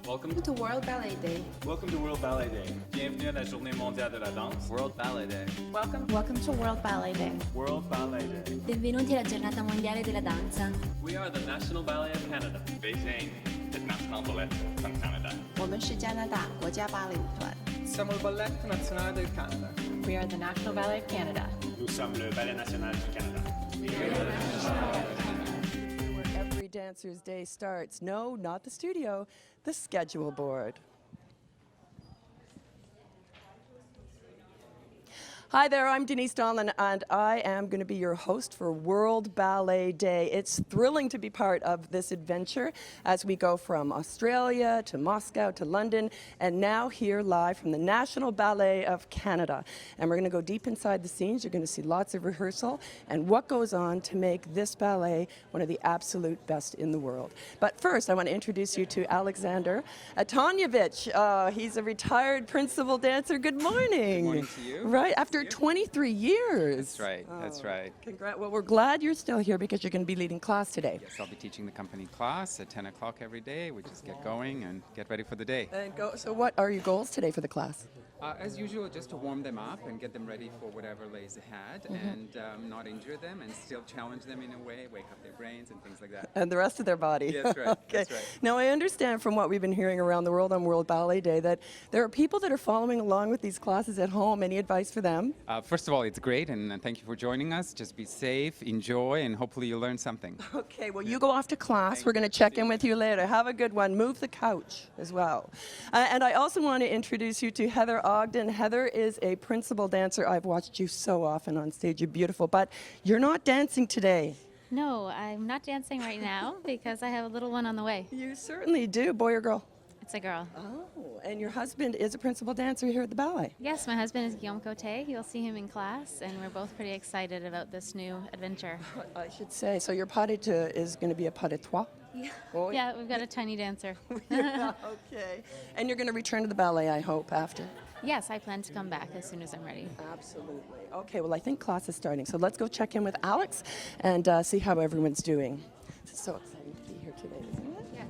Welcome to World Ballet Day. Welcome to World Ballet Day. Bienvenue à la Journée mondiale de la danse. World Ballet Day. Welcome to World Ballet Day. World Ballet Day. Benvenuti alla giornata mondiale della danza. We are the National Ballet of Canada. Beijing is National Ballet from Canada. 我们是加拿大国家芭蕾舞团。 Siamo il Ballet Nazionale del Canada. We are the National Ballet of Canada. Nous sommes le Ballet National du Canada. Where every Dancer's Day starts. No, not the studio, the schedule board. Hi there, I'm Denise Donlan, and I am going to be your host for World Ballet Day. It's thrilling to be part of this adventure as we go from Australia to Moscow to London, and now here live from the National Ballet of Canada. And we're going to go deep inside the scenes. You're going to see lots of rehearsal and what goes on to make this ballet one of the absolute best in the world. But first, I want to introduce you to Alexander Antonievich. He's a retired principal dancer. Good morning. Good morning to you. Right, after 23 years. That's right, that's right. Well, we're glad you're still here because you're going to be leading class today. Yes, I'll be teaching the company class at 10 o'clock every day. We just get going and get ready for the day. So what are your goals today for the class? As usual, just to warm them up and get them ready for whatever lays ahead and not injure them and still challenge them in a way, wake up their brains and things like that. And the rest of their body. Yes, right. Okay. That's right. Now, I understand from what we've been hearing around the world on World Ballet Day that there are people that are following along with these classes at home. Any advice for them? First of all, it's great, and thank you for joining us. Just be safe, enjoy, and hopefully you'll learn something. Okay, well, you go off to class. We're going to check in with you later. Have a good one. Move the couch as well. And I also want to introduce you to Heather Ogden. Heather is a principal dancer. I've watched you so often on stage. You're beautiful, but you're not dancing today. No, I'm not dancing right now because I have a little one on the way. You certainly do. Boy or girl? It's a girl. Oh, and your husband is a principal dancer here at the ballet. Yes, my husband is Guillaume Cote. You'll see him in class, and we're both pretty excited about this new adventure. I should say, so your pas de deux is going to be a pas de trois? Yeah. Oh, Yeah, we've got a tiny dancer. Yeah, okay. And you're going to return to the ballet, I hope, after? Yes, I plan to come back as soon as I'm ready. Absolutely. Okay, well, I think class is starting, so let's go check in with Alex and see how everyone's doing. It's so exciting to be here today, isn't it? Yeah.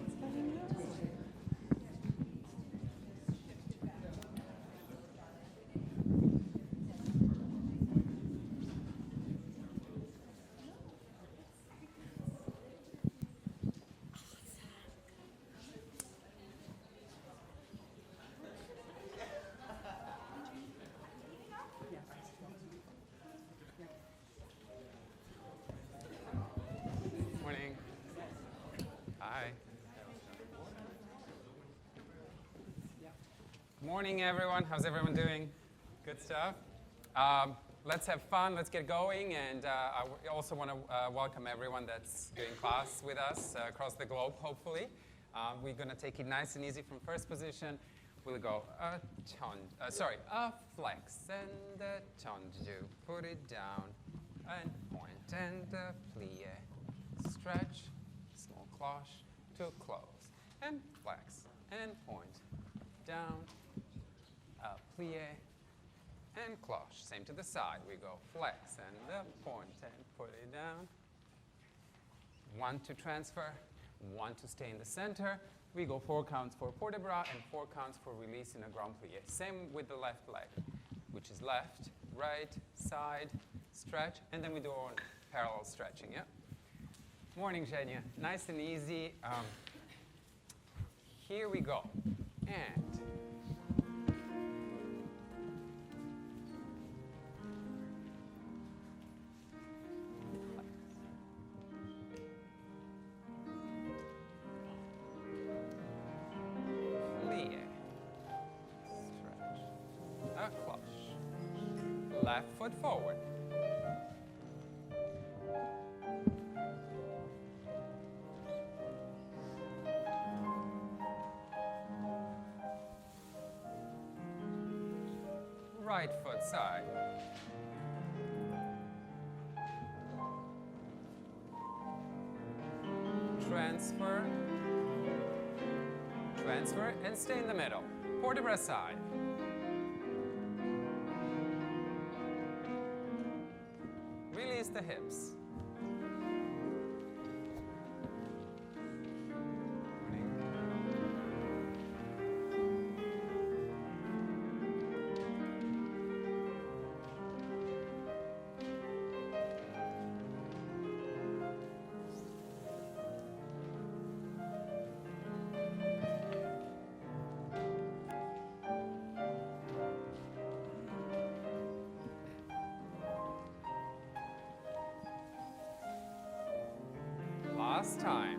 Morning. Hi. Morning, everyone. How's everyone doing? Good stuff. Let's have fun. Let's get going. And I also want to welcome everyone that's doing class with us across the globe, hopefully. We're going to take it nice and easy from first position. We'll go a flex and a tendu. Put it down and point and a plie. Stretch, small cloche to close, and flex, and point, down, plie, and cloche. Same to the side. We go flex, and point, and put it down. One to transfer, one to stay in the center. We go 4 counts for port de bras and 4 counts for release in a grand plie. Same with the left leg, which is left, right, side, stretch, and then we do our parallel stretching, yeah? Morning, Zhenya. Nice and easy. Here we go. And plie. Stretch. A cloche. Left foot forward. Right foot side. transfer, transfer, and stay in the middle. Port de bras side. Release the hips. Last time.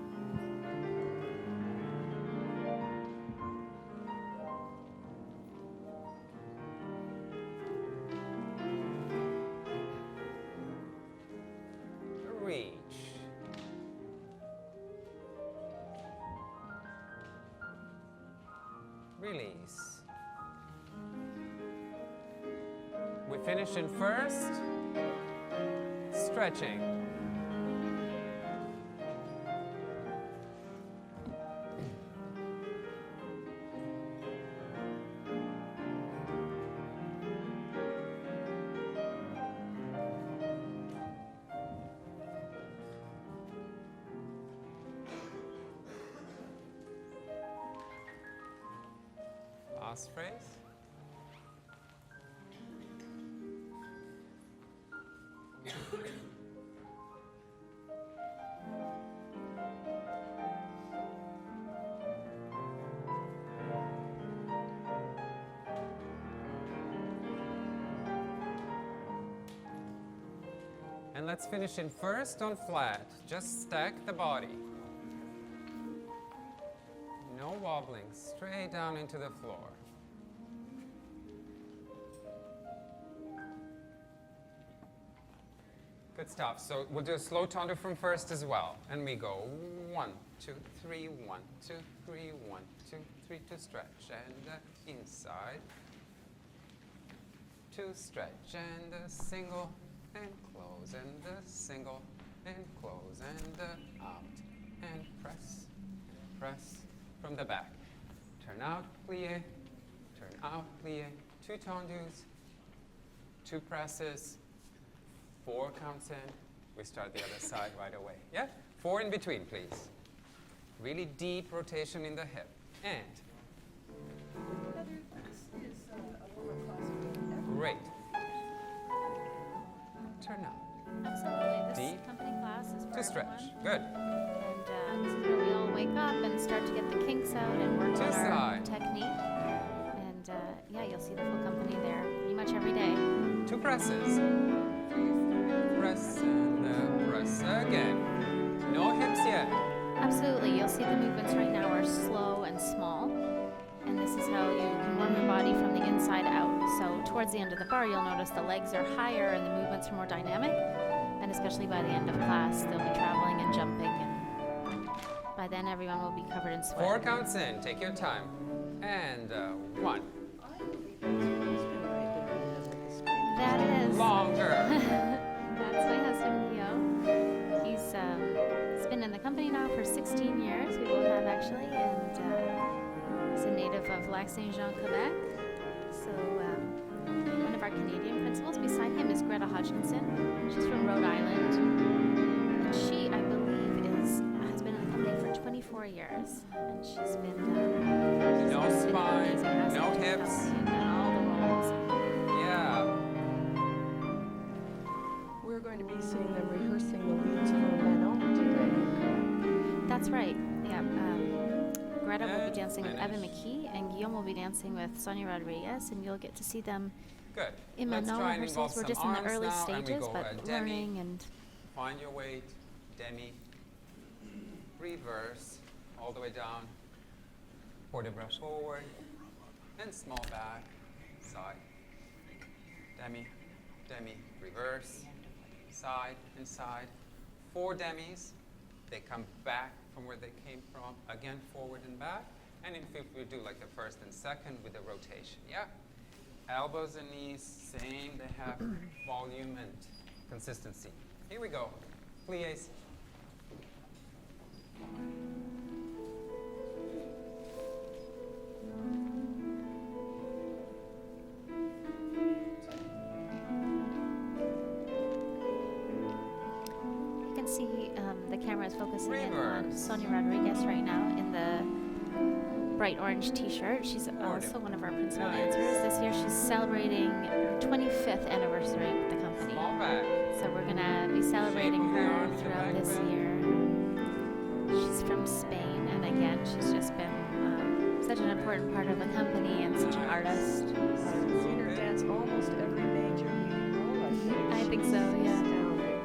Reach. Release. We finish in first. Stretching. Last phrase. And let's finish in first on flat. Just stack the body. No wobbling, straight down into the floor. Good stuff. So we'll do a slow tonder from first as well. And we go 1, 2, 3, 1, 2, 3, 1, 2, 3 to stretch. And inside. 2 stretch. And a single and close. And a single and close. And out. And press. And press. From the back. Turn out, plie, turn out, plie. 2 tendus, 2 presses, 4 counts in. We start the other side right away. Yeah? 4 in between, please. Really deep rotation in the hip. And. Great. Turn out. Absolutely. This Deep. company class is for To stretch. everyone. Good. And this is where we all wake up and start to get the kinks out and work To on our side. technique. And yeah, you'll see the full company there pretty much every day. 2 presses. Press and press again. No hips yet. Absolutely. You'll see the movements right now are slow and small. And this is how you can warm your body from the inside out. So towards the end of the bar, you'll notice the legs are higher and the movements are more dynamic. And especially by the end of class, they'll be traveling and jumping. And by then, everyone will be covered in sweat. 4 counts in. Take your time. And 1. That is. Longer. That's my husband, Leo. He's been in the company now for 16 years. We both have actually, and he's a native of Lac Saint Jean, Quebec. So one of our Canadian principals beside him is Greta Hodgkinson. She's from Rhode Island, and she, I believe, has been in the company for 24 years, and she's been No she's been an spine, amazing asset no to the hips. company and done all the roles. Yeah. We're going to be seeing them rehearsing the leads for Manon today. That's right. Yeah. Greta will And be dancing with finish. Evan McKee, and Guillaume will be dancing with Sonia Rodriguez, and you'll get to see them Good. in Let's Manon try and involve rehearsals. We're some just in the arms early now, and we stages, go, but demi. learning and Find your weight. Demi. Reverse. All the way down. Port de bras forward. And small back. Side. Demi. Demi. Reverse. Side and side. 4 demis. They come back from where they came from. Again, forward and back. And in fifth, we do like the first and second with the rotation. Yeah? Elbows and knees, same. They have volume and consistency. Here we go. Plies. You can see the camera is focusing in on Reverse. Sonia Rodriguez right now in the bright orange t-shirt. She's also one of our principal dancers. This year she's celebrating her 25th anniversary with the company. Small back. So we're gonna be celebrating Shaking the her arms throughout back this bend. year. She's from Spain, and again, she's just been such an important part of the company and such an artist. I've seen her dance almost every major leading role, I think. I think so, She's yeah. astounding.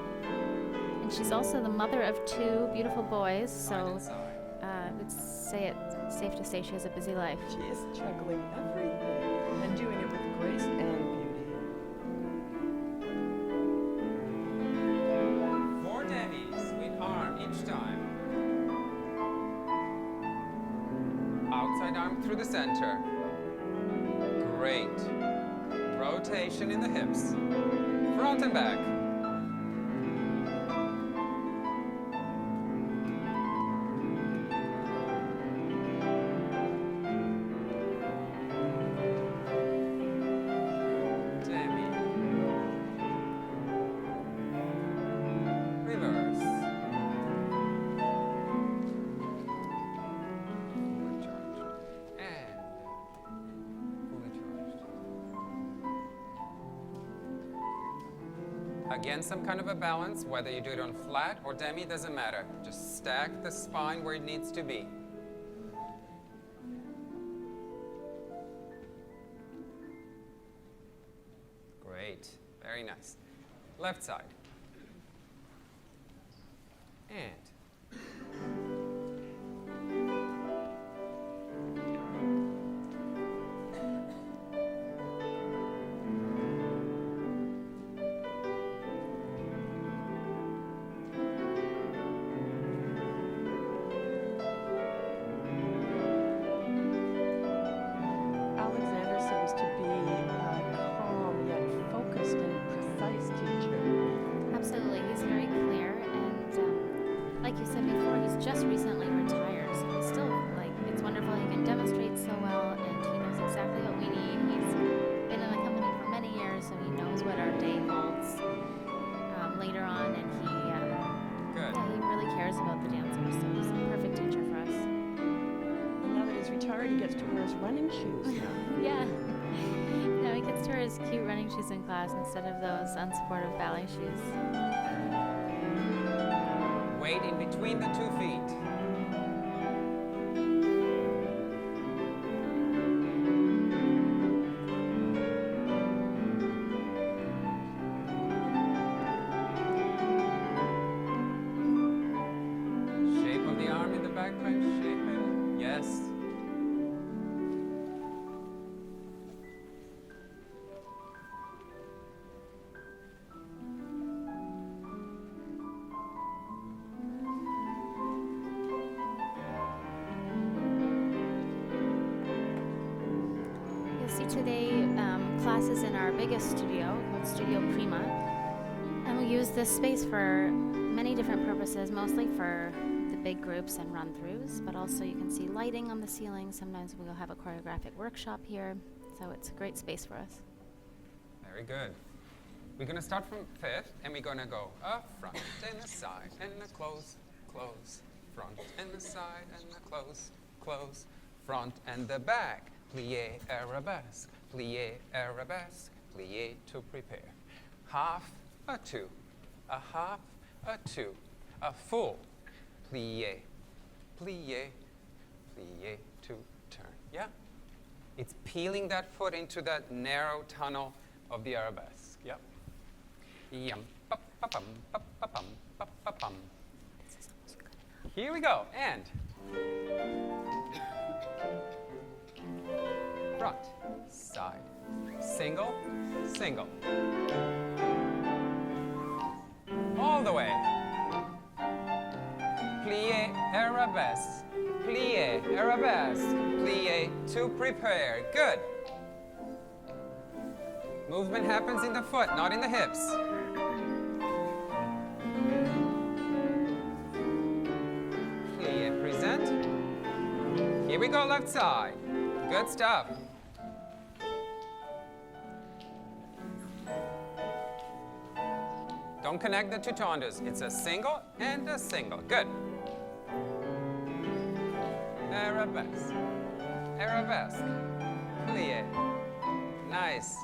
And she's also the mother of two beautiful boys, Side so and side. I would say it's safe to say she has a busy life. She is juggling everything and doing it with grace and beauty. 4 demis with arm each time. Outside arm through the center. Great. Rotation in the hips. Front and back. Demi. Reverse. Fully charged. And fully charged. Again, some kind of a balance, whether you do it on flat or demi, doesn't matter. Just stack the spine where it needs to be. Great, very nice. Left side. And Alexander seems to be a calm yet focused and precise teacher. Absolutely, he's very clear, and like you said before, he's just recently retired, so he's still it's wonderful. He can demonstrate so well, and he knows exactly what we need. He's been in the company for many years, so he knows what our day holds later on, and good. he really cares about the dancers. So he's a perfect teacher for us. And now that he's retired, he gets to wear his running shoes now. Yeah. No, he gets to wear his cute running shoes in class instead of those unsupportive ballet shoes. Weight in between the 2 feet. Shape of the arm in the back bench, shape it. Yes. You'll see today classes in our biggest studio called Studio Prima, and we use this space for many different purposes, mostly for the big groups and run-throughs, but also you can see lighting on the ceiling. Sometimes we'll have a choreographic workshop here, so it's a great space for us. Very good. We're going to start from 5th, and we're going to go up, front, and the side, and the close, close, front, and the side, and the close, close, front, and the back. Plie, arabesque, plie, arabesque, plie to prepare. Half, a 2, a half, a 2, a full, plie, plie, plie to turn. Yeah? It's peeling that foot into that narrow tunnel of the arabesque. Yep. Yum, pa pa pum, pa pa pum, pa pa pum. Here we go. And front, side, single, single. All the way. Plie, arabesque, plie, arabesque, plie to prepare. Good. Movement happens in the foot, not in the hips. Plie, we go, left side. Good stuff. Don't connect the two tendus. It's a single and a single. Good. Arabesque. Arabesque. Plie. Nice.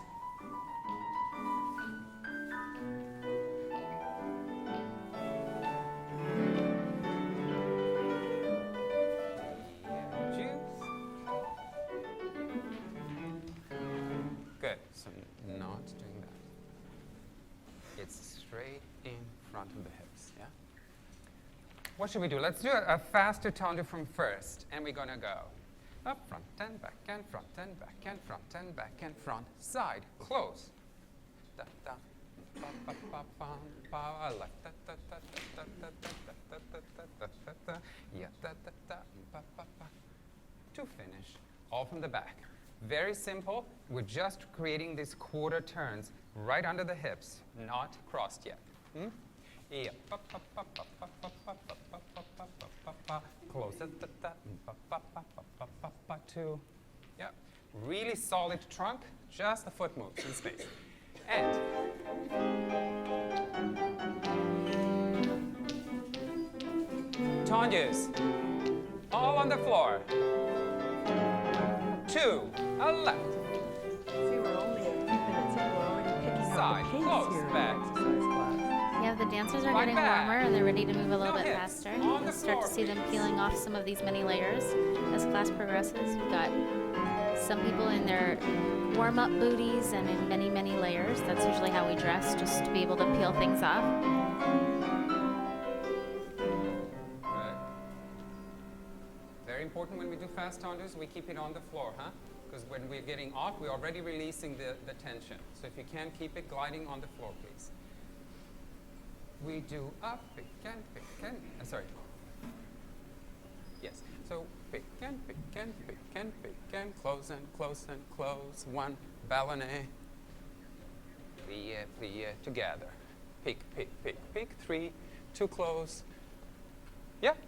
Juice. Good. So not doing that. It's straight in front of the hips, yeah? What should we do? Let's do a faster tendu from first, and we're gonna go up, front, and back, and front, and back, and front, and back, and front, side, close. Da, da, ba, ba, ba, ba, ba, left, da, da, da, da, da, da, da, da, da, da, da, da, yeah, da, da, da, ba, ba, ba. To finish, all from the back. Very simple. We're just creating these quarter turns right under the hips, not crossed yet. Yeah. Close. Two. Yeah. Really solid trunk, just the foot moves in space. And tendus. All on the floor. Two. A left. See, we're only a few minutes in. We're already picking Side, up the pace close, here in back. the exercise class. Yeah, the dancers are Right getting back. warmer and they're ready to move a little No bit hips. faster. On You'll the start to floor, see them please. peeling off some of these many layers as class progresses. We've got some people in their warm-up booties and in many, many layers. That's usually how we dress, just to be able to peel things off. Good. Very important when we do fast tendus, we keep it on the floor, huh? Because when we're getting off, we're already releasing the tension. So if you can, keep it gliding on the floor, please. We do up, pick and, sorry. Yes, so pick and, pick and, pick and, pick and, close and close and close. One, ballet. Plie, plie, together. Pick, pick, pick, pick. Three, two, close. Yep.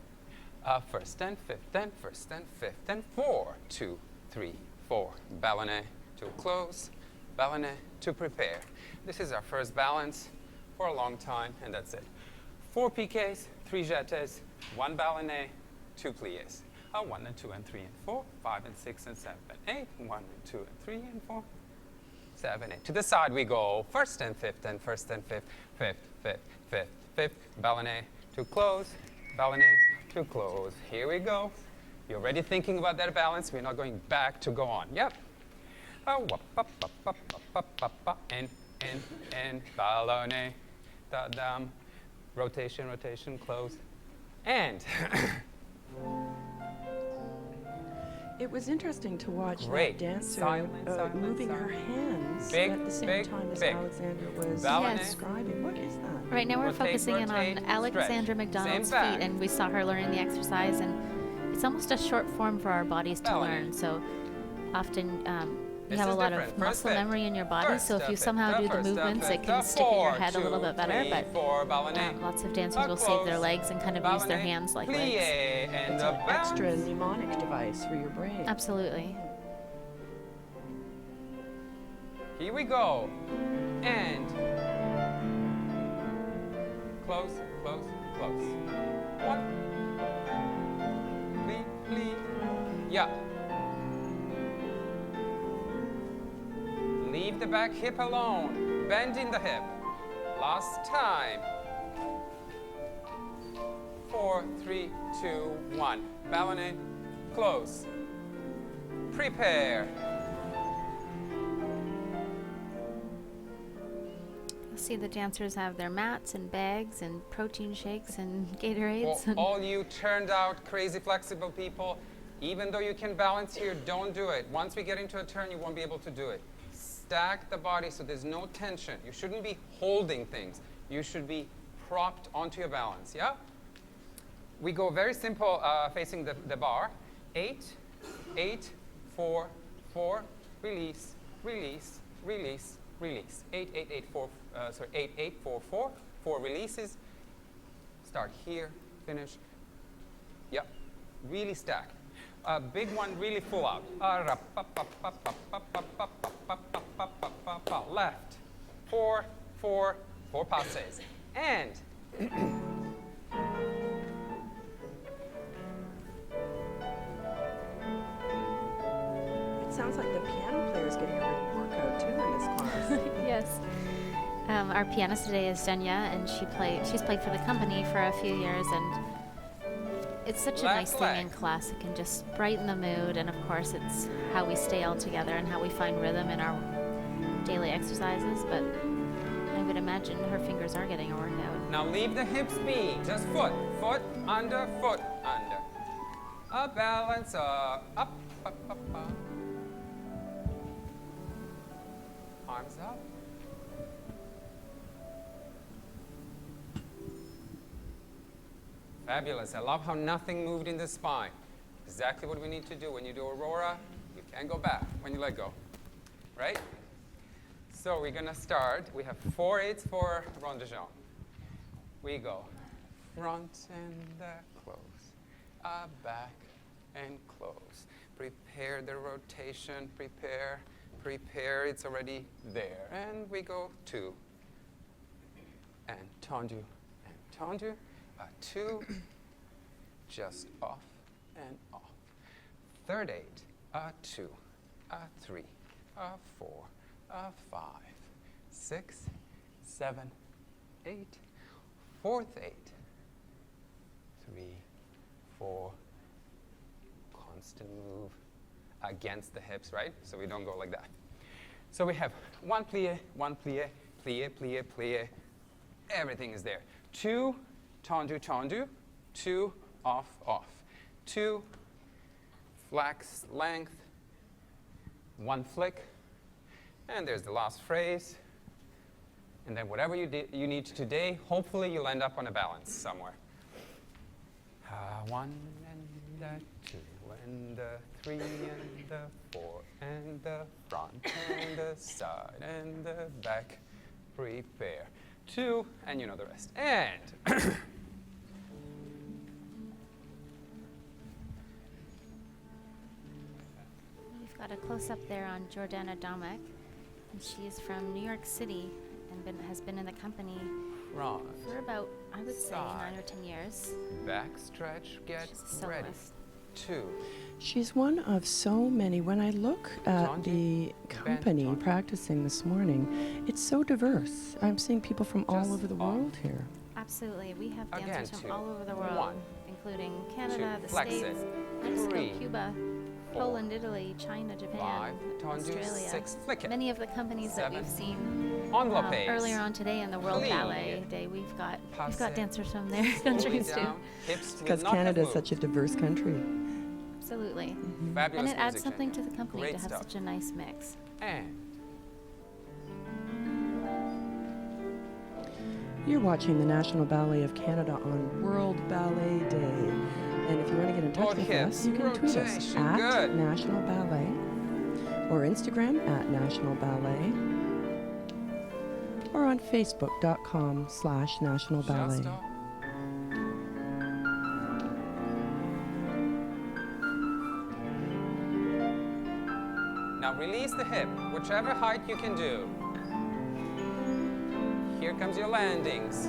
First and fifth, and first and fifth, and 4, 2, 3, 4. Ballet to close, ballet to prepare. This is our first balance for a long time, and that's it. 4 piqués, 3 jetés, 1 ballet, 2 pliés. 1 and 2 and 3 and 4, 5 and 6 and 7 and 8, 1 and 2 and 3 and 4, 7, 8. To the side we go, first and fifth, and first and fifth, fifth, fifth, fifth, fifth, ballet to close, ballet to close. Here we go. You're already thinking about that balance. We're not going back to go on. Yep. And ballet, da-dam, rotation, rotation, close, and. It was interesting to watch Great. that dancer Silent, silent, moving her silent. hands Big, at the same big, time as big. Alexandra was Ballet. describing. What is that? Right now we're Rotate, focusing in rotate, on Alexandra stretch. McDonald's Same feet, back. and we saw her learning the exercise, and it's almost a short form for our bodies to Ballet. learn. So often you This have a is lot different. of First muscle fifth. memory in your body, First so if you fifth. somehow do the First movements, fifth. it can stick in your 4, head a little 2, bit better. 3, But 4, ballet. lots of dancers will save their Close. legs and kind of use their Ballet. hands like Plie legs. and It's a an extra bounce. mnemonic device for your brain. Absolutely. Here we go. And close, close, close. 1. Plie, plie. Yeah. Leave the back hip alone. Bending the hip. Last time. 4, 3, 2, 1. Ballet. Close. Prepare. You'll see the dancers have their mats and bags and protein shakes and Gatorades. For all you turned out crazy flexible people, even though you can balance here, don't do it. Once we get into a turn, you won't be able to do it. Stack the body so there's no tension. You shouldn't be holding things. You should be propped onto your balance, yeah? We go very simple facing the bar. 8, 8, 4, 4, release, release, release, release. 8, 8, 8, 4, 8, 8, 4, 4, 4 releases. Start here, finish. Yep, really stack. A big one, really full out. Left. 4, 4, 4 passes. And It sounds like the piano player is getting a workout too in this class. Yes. Our pianist today is Zhenya, and she's played for the company for a few years, and it's such a nice thing in class. It can just brighten the mood, and of course it's how we stay all together and how we find rhythm in our daily exercises, but I would imagine her fingers are getting a workout. now leave the hips be. Just foot, foot, under, foot, under. A balance, up, up, up, up. Arms up. Fabulous. I love how nothing moved in the spine. Exactly what we need to do when you do Aurora. You can't go back when you let go, right? So we're gonna start. We have 4/8 for rond de jambe. We go front and close, back and close. Prepare the rotation, prepare, it's already there. And we go 2, and tendu, 2, just off and off. 3rd 8, 2, 3, 4, 5, 6, 7, 8. 4th 8, 3, 4. Constant move against the hips, right? So we don't go like that. So we have 1 plie, 1 plie, plie, plie, plie. Everything is there. 2, tendu, tendu. 2, off, off. 2, flex, length. 1 flick. And there's the last phrase. And then whatever you need today, hopefully you'll end up on a balance somewhere. 1 and 2 and 3 and 4 and the front and the side and the back. Prepare. 2, and you know the rest. And We've got a close-up there on Jordana Domek, and she is from New York City and has been in the company front, for about, I would say, side, 9 or 10 years. back stretch, get She's a ready. soloist. 2. She's one of so many. When I look at the company bend, practicing this morning, it's so diverse. I'm seeing people from all Just over the off. world here. Absolutely. We have Again, dancers 2, from all over the world, 1, including Canada, 2, the flex States, it, Mexico, 3, Cuba, 4, Poland, Italy, China, Japan, 5, tendu, Australia. 6, flick it. Many of the companies that 7, we've seen envelope earlier on today in the World Plie. Ballet Day, we've got Passe. dancers from their Slowly countries too. down. Hips will Because not have Canada is moved. such a diverse country. Absolutely. Fabulous And it adds music, something Jenya. to the company Great to have stuff. such a nice mix. And You're watching the National Ballet of Canada on World Ballet Day. And if you want to get in touch Both with hips, us, you can tweet us rotation, at good. National Ballet or Instagram at National Ballet or on Facebook.com/National Ballet. just off. Now release the hip, whichever height you can do. Here comes your landings.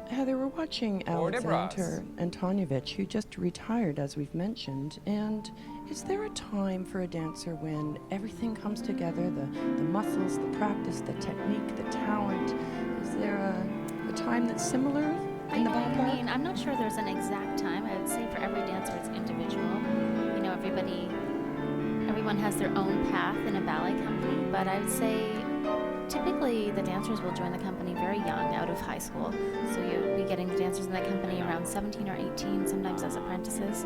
Heather, we're watching Forward Alexander Antonovich, who just retired, as we've mentioned. And is there a time for a dancer when everything comes together, the muscles, the practice, the technique, the talent? Is there a time that's similar in the ballpark? I mean, I'm not sure there's an exact time. I would say for every dancer it's individual. You know, everyone has their own path in a ballet company, but I would say typically the dancers will join the company very young, out of high school. So you'll be getting the dancers in the company around 17 or 18, sometimes as apprentices.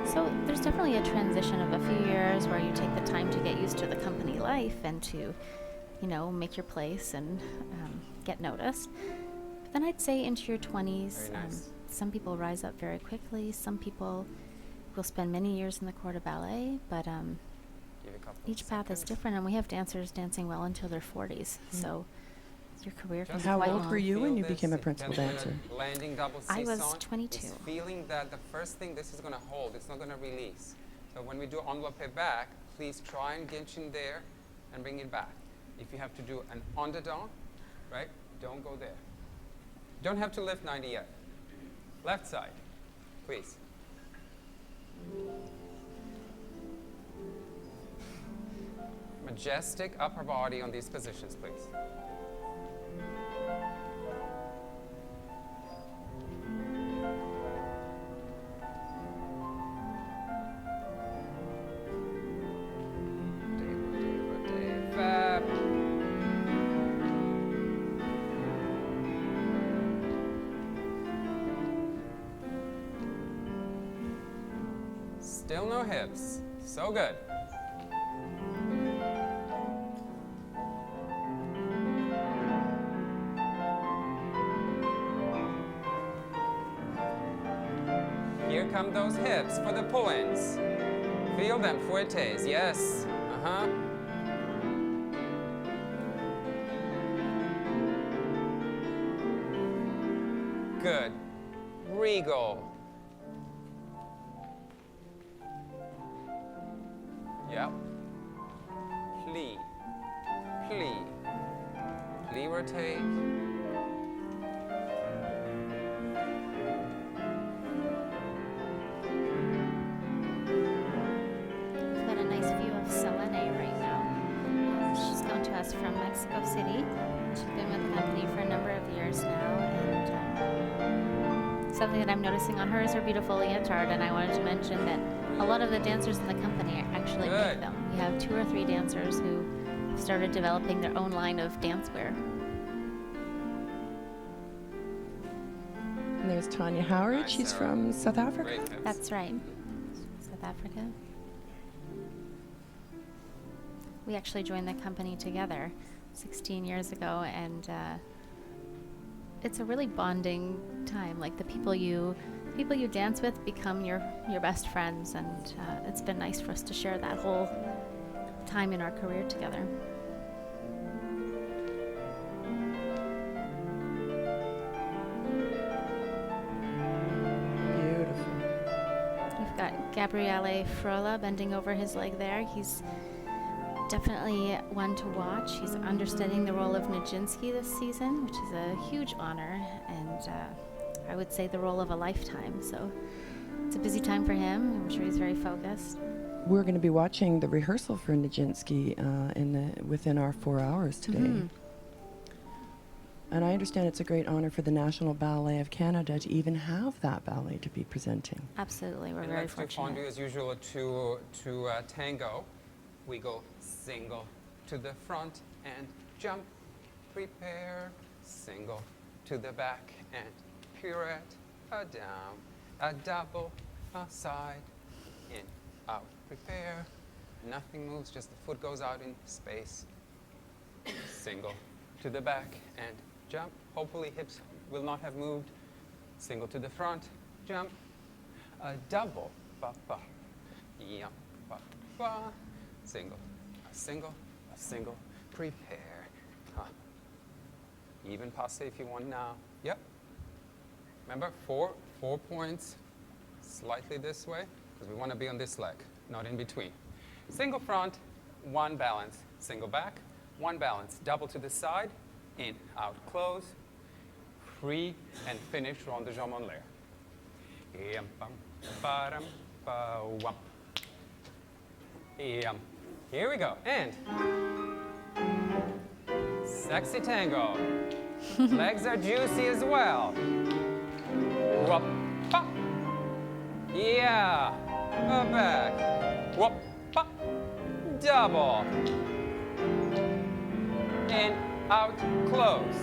So there's definitely a transition of a few years where you take the time to get used to the company life and to, you know, make your place and get noticed. But then I'd say into your 20s, Very nice. some people rise up very quickly. Some people will spend many years in the corps de ballet, but Give a couple each path is seconds. different, and we have dancers dancing well until their 40s. So your career can Just be How quite old long. were you when feel you this became a principal 10-minute dancer? Landing double I was seesaw. 22. It's feeling that the first thing this is going to hold, it's not going to release. So when we do envelope back, please try and get in there and bring it back. If you have to do an underdown, right, don't go there. Don't have to lift 90 yet. Left side, please. Majestic upper body on these positions, please. Fab. Still no hips. So good. Here come those hips for the pull-ins. Feel them, fuertes, yes. Uh-huh. Good. Regal. Yep. Plie. Plie. Plie rotate. We've got a nice view of Selene right now. She's come to us from Mexico City. She's been with the company for a number of years now, and something that I'm noticing on her is her beautiful leotard, and I wanted to mention that a lot of the dancers in the company actually make Good. them. We have 2 or 3 dancers who have started developing their own line of dancewear. And there's Tanya Howard. Nice, She's Sarah. from South Africa. Great hips. That's right. South Africa. We actually joined the company together 16 years ago, and it's a really bonding time. Like the people you dance with become your best friends, and it's been nice for us to share that whole time in our career together. Beautiful. We've got Gabriele Frola bending over his leg there. He's definitely one to watch. He's understudying the role of Nijinsky this season, which is a huge honor, and I would say the role of a lifetime. So it's a busy time for him. I'm sure he's very focused. We're going to be watching the rehearsal for Nijinsky within our 4 hours today. Mhm. And I understand it's a great honor for the National Ballet of Canada to even have that ballet to be presenting. Absolutely, we're And very let's do fondue fortunate. as usual to tango. We go single to the front and jump, prepare, single to the back and pirouette, a down, a double, a side, in, out, prepare. Nothing moves, just the foot goes out in space. Single to the back and jump. Hopefully hips will not have moved. Single to the front, jump, a double, ba ba, yum, ba ba, single, a single, prepare. Huh. Even passe if you want now. Yep. Remember, four points, slightly this way, because we want to be on this leg, not in between. Single front, 1 balance, single back, 1 balance, double to the side, in, out, close, free, and finish rond de jambe en l'air. Yum, bum, ba-dum, ba-wum. Yum. Here we go, and sexy tango. Legs are juicy as well. Whoop, pa. Yeah, back. Whoop, pa. Double. In, out, close.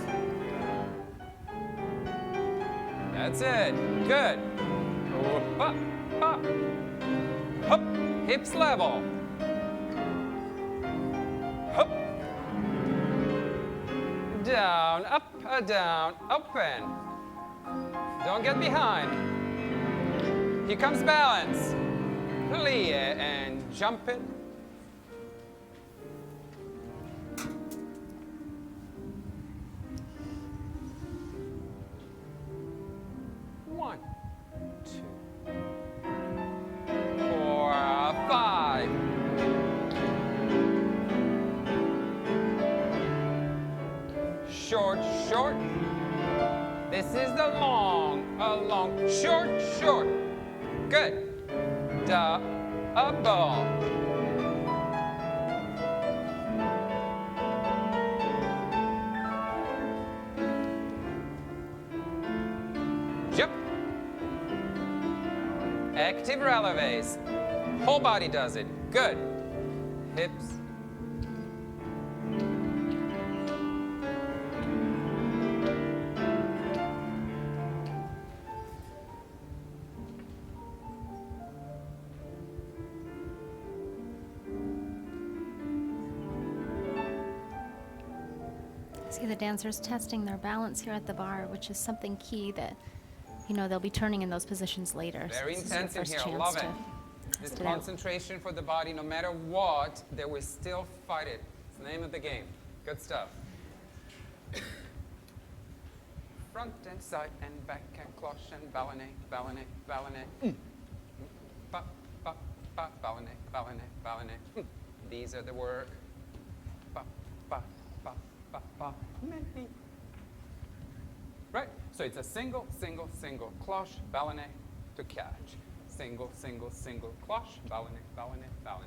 That's it. Good. Whoop, pa, pa. Hup, hips level. Hup. Down, down, open. Don't get behind. Here comes balance. Plie and jump it. short, short. This is the long, short, short. Good. Double. Jump. Active releves. Whole body does it. Good. Hips. See the dancers testing their balance here at the bar, which is something key that, you know, they'll be turning in those positions later. Very So this is your intense in first here. chance Love it. to This test it out. concentration for the body, no matter what, they will still fight it. It's the name of the game. Good stuff. Front and side and back and cloche and ballet, ballet, ballet. Ba, ba, ba, ballet, ballet, ballet. These are the work. Ba, ba, ba, ba, ba. Many. Right? So it's a single, single, single cloche, ballet to catch. Single, single, single cloche, ballet, ballet, ballet.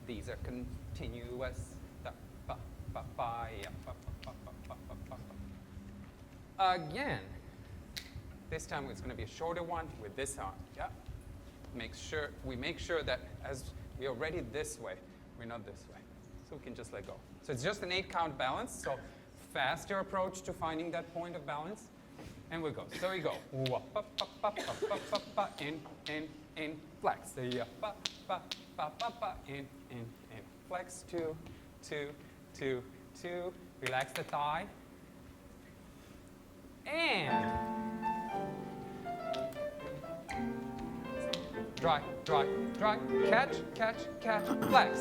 These are continuous. Da, ba, ba, ba, ya, ba, ba, ba, ba, ba, ba, ba. Again, this time it's going to be a shorter one with this arm. Yeah. We make sure that as we are ready this way, we're not this way. So we can just let go. So it's just an 8-count balance. So faster approach to finding that point of balance. And we go. So we go. Wah, ba, ba, ba, ba, ba, ba, ba, in, flex. Yeah, ba, ba, ba, ba, ba, in, flex. 2, 2, 2, 2. Relax the thigh. And dry, dry, dry. Catch, catch, catch. Flex.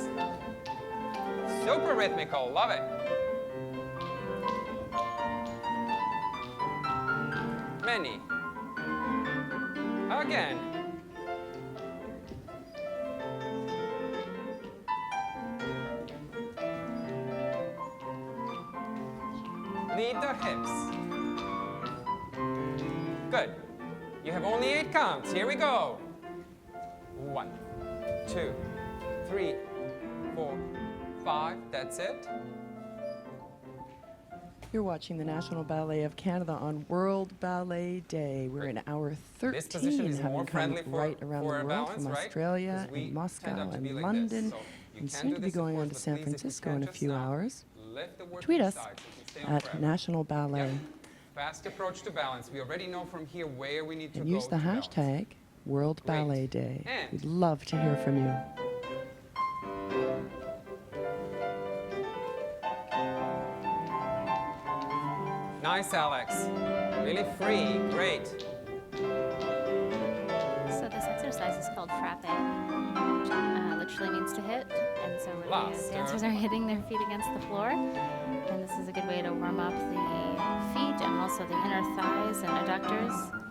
Super rhythmical. Love it. Many. Again. Lead the hips. Good. You have only 8 counts. Here we go. 1, 2, 3, 4, 5. That's it. You're watching the National Ballet of Canada on World Ballet Day. We're in hour 13, This position is more having come friendly for, right around for the a world balance, from right? Australia 'Cause we and Moscow tend to be and like London, this. So you and can soon do to be this, of going on course, to but San please, if you Francisco can in a just few stop, hours. lift the work Tweet to us the side so you can stay on at forever. National Ballet Yeah. Fast approach to balance. We already know from here where we need to and go use the to balance. hashtag World Great. Ballet Day. And- We'd love to hear from you. Nice, Alex. Really free. Great. So this exercise is called frappe, which literally means to hit. And so the Last, dancers are hitting their feet against the floor. And this is a good way to warm up the feet and also the inner thighs and adductors.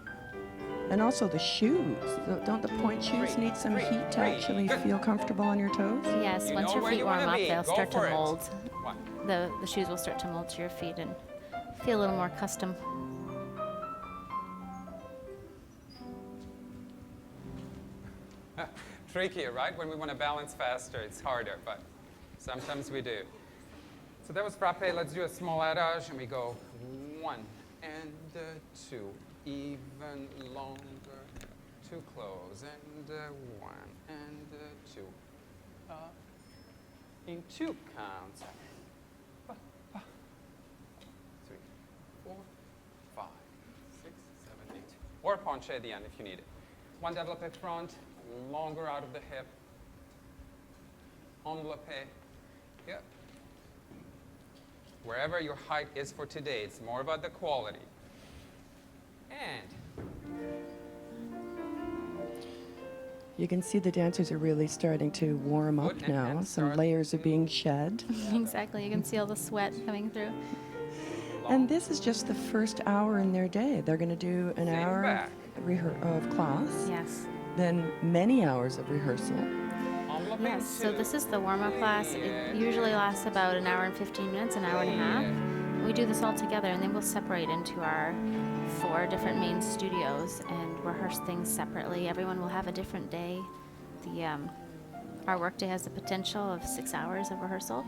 And also the shoes. Don't the point shoes need some heat to actually feel comfortable on your toes? Yes, You once know your where feet you warm wanna up, be. they'll Go start to for it. mold. One. The shoes will start to mold to your feet and feel a little more custom. Trickier, right? When we want to balance faster, it's harder, but sometimes we do. So that was frappe. Let's do a small adage, and we go 1 and 2, even longer, too close, and 1 and 2. In 2 counts. 3, 4, 5, 6, 7, 8. Or a penché at the end if you need it. 1 développé front, longer out of the hip. Enveloppé. Yep. Wherever your height is for today, it's more about the quality. And You can see the dancers are really starting to warm up Good, and now. Some start layers are to- being shed. Exactly, you can see all the sweat coming through. And this is just the first hour in their day. They're going to do an Same hour back. of class, Yes. then many hours of rehearsal. enveloppé Yes, so 2. this is the warm-up class. It usually lasts about an hour and 15 minutes, an hour and a half. we do this all together, and then we'll separate into our 4 different main studios and rehearse things separately. Everyone will have a different day. Our workday has the potential of 6 hours of rehearsal.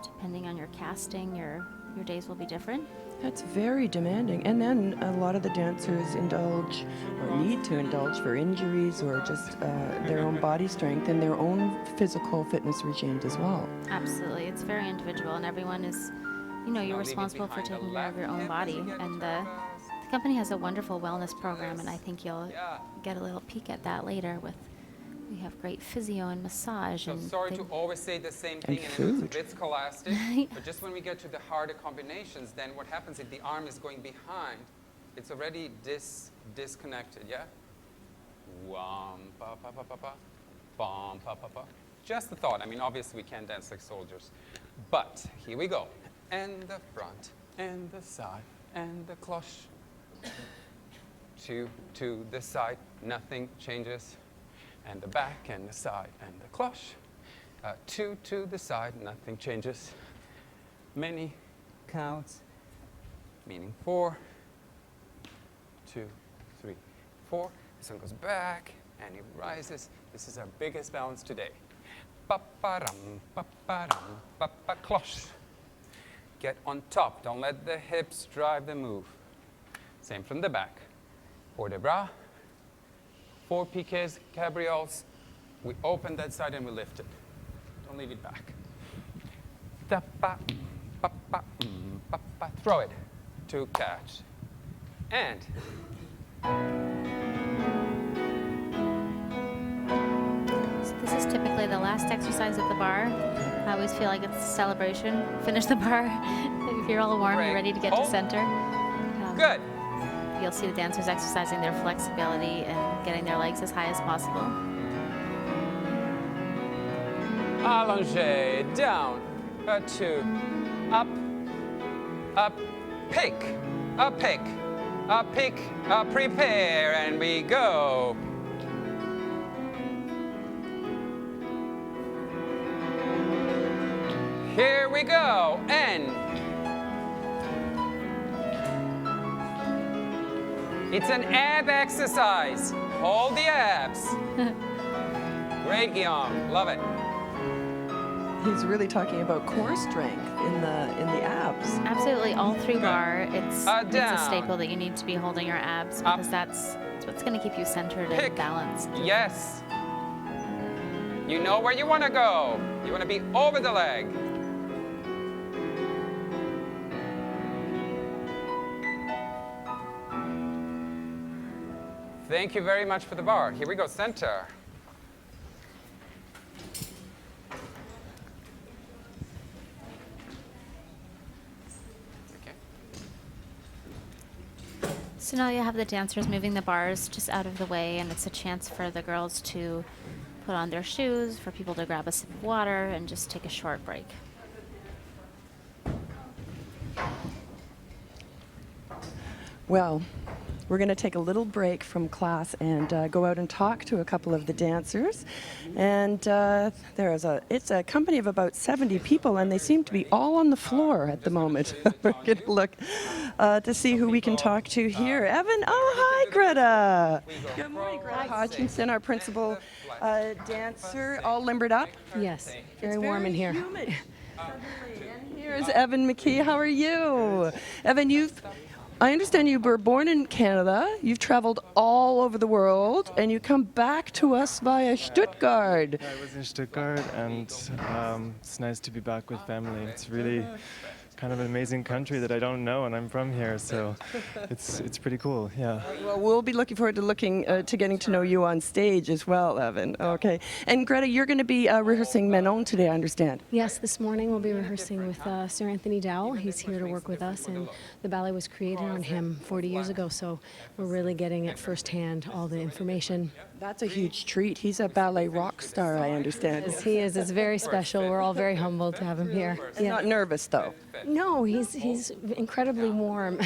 Depending on your casting, your days will be different. That's very demanding. And then a lot of the dancers indulge or need to indulge for injuries or just their own body strength and their own physical fitness regimes as well. Absolutely. It's very individual, and everyone is, you know, you're responsible for taking care of your own body. And the company has a wonderful wellness program, and I think you'll get a little peek at that later with. We have great physio and massage. So and sorry to always say the same thing, and it's a bit scholastic, but just when we get to the harder combinations, then what happens if the arm is going behind? It's already disconnected, yeah? Wham, pa, pa, pa, pa, pa. Bam, pa, pa, pa. Just the thought. I mean, obviously we can't dance like soldiers. But here we go. And the front, and the side, and the cloche. To the side, nothing changes. And the back, and the side, and the cloche. 2 to the side, nothing changes. Many counts, meaning 4, 2, 3, 4. This one goes back, and he rises. This is our biggest balance today. Pa-pa-ram, pa-pa-ram, pa-pa, cloche. Get on top. Don't let the hips drive the move. Same from the back. Port de bras. 4 piqués, cabrioles. We open that side and we lift it. Don't leave it back. Ta-pa, pa-pa, pa-pa. Throw it to catch. And So this is typically the last exercise at the bar. I always feel like it's a celebration. Finish the bar. If you're all warm, you're ready to get to center. good. You'll see the dancers exercising their flexibility and getting their legs as high as possible. Allongé, down, 2, up, pick, prepare, and we go. Here we go, and it's an ab exercise. Hold the abs. Great, Guillaume. Love it. He's really talking about core strength in the abs. Absolutely, all through bar, it's a down. staple that you need to be holding your abs because that's what's going to keep you centered Pick. and balanced. Yes. You know where you want to go. You want to be over the leg. Thank you very much for the bar. Here we go, center. Okay. So now you have the dancers moving the bars just out of the way, and it's a chance for the girls to put on their shoes, for people to grab a sip of water, and just take a short break. Well, we're going to take a little break from class and go out and talk to a couple of the dancers. And it's a company of about 70 people, and they seem to be all on the floor at the moment. We're going to look to see who we can talk to here. Evan, oh, hi, Greta. Good morning, Greta Hodgkinson, our principal dancer, all limbered up. Yes, very warm in here. Humid. And here's Evan McKee. How are you? Evan, I understand you were born in Canada. You've traveled all over the world, and you come back to us via Stuttgart. Yeah, I was in Stuttgart, and it's nice to be back with family. It's really kind of an amazing country that I don't know, and I'm from here, so it's pretty cool. Yeah. Well, we'll be looking forward to getting to know you on stage as well, Evan. Okay. And Greta, you're going to be rehearsing Manon today, I understand. Yes, this morning we'll be rehearsing with Sir Anthony Dowell. He's here to work with us, and the ballet was created on him 40 years ago, so we're really getting it firsthand, all the information. That's a huge treat. He's a ballet rock star, I understand. Yes, he is. It's very special. We're all very humbled to have him here. Not nervous, though. No, he's incredibly warm.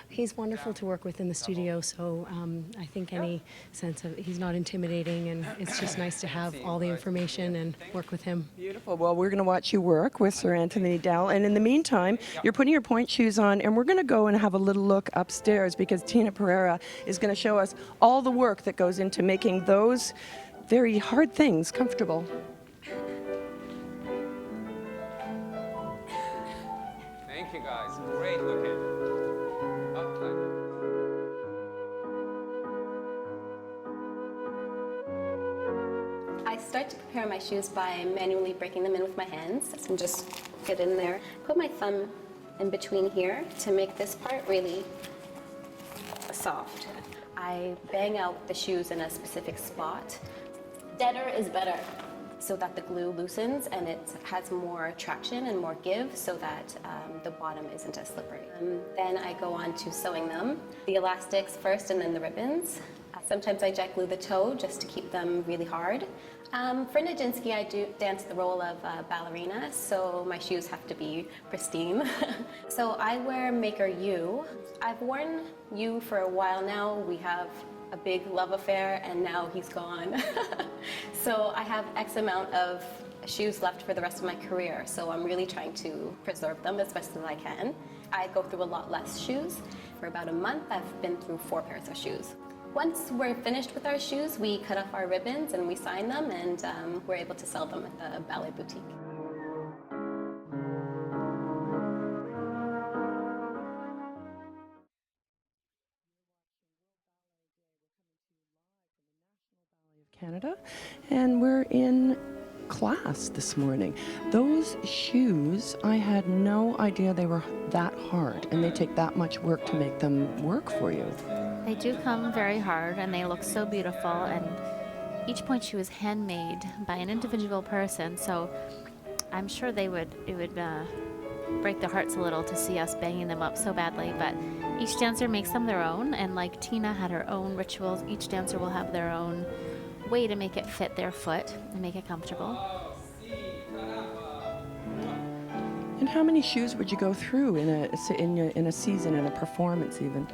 He's wonderful to work with in the studio, so I think any sense of he's not intimidating, and it's just nice to have all the information and work with him. Beautiful. Well, we're going to watch you work with Sir Anthony Dowell, and in the meantime, you're putting your point shoes on, and we're going to go and have a little look upstairs because Tina Pereira is going to show us all the work that goes into making those very hard things comfortable. Thank you, guys. Great looking. I start to prepare my shoes by manually breaking them in with my hands and just get in there. Put my thumb in between here to make this part really soft. I bang out the shoes in a specific spot. Deader is better, so that the glue loosens and it has more traction and more give so that the bottom isn't as slippery. Then I go on to sewing them. The elastics first and then the ribbons. Sometimes I jet glue the toe just to keep them really hard. For Nijinsky, I do dance the role of ballerina, so my shoes have to be pristine. So I wear Maker U. I've worn U for a while now. We have a big love affair, and now he's gone. So I have X amount of shoes left for the rest of my career, so I'm really trying to preserve them as best as I can. I go through a lot less shoes. For about a month, I've been through 4 pairs of shoes. Once we're finished with our shoes, we cut off our ribbons and we sign them, and we're able to sell them at the Ballet Boutique. Canada, and we're in class this morning. Those shoes, I had no idea they were that hard, and they take that much work to make them work for you. They do come very hard, and they look so beautiful, and each point shoe is handmade by an individual person, so I'm sure it would break their hearts a little to see us banging them up so badly, but each dancer makes them their own, and like Tina had her own rituals, each dancer will have their own way to make it fit their foot and make it comfortable. And how many shoes would you go through in a season, in a performance even?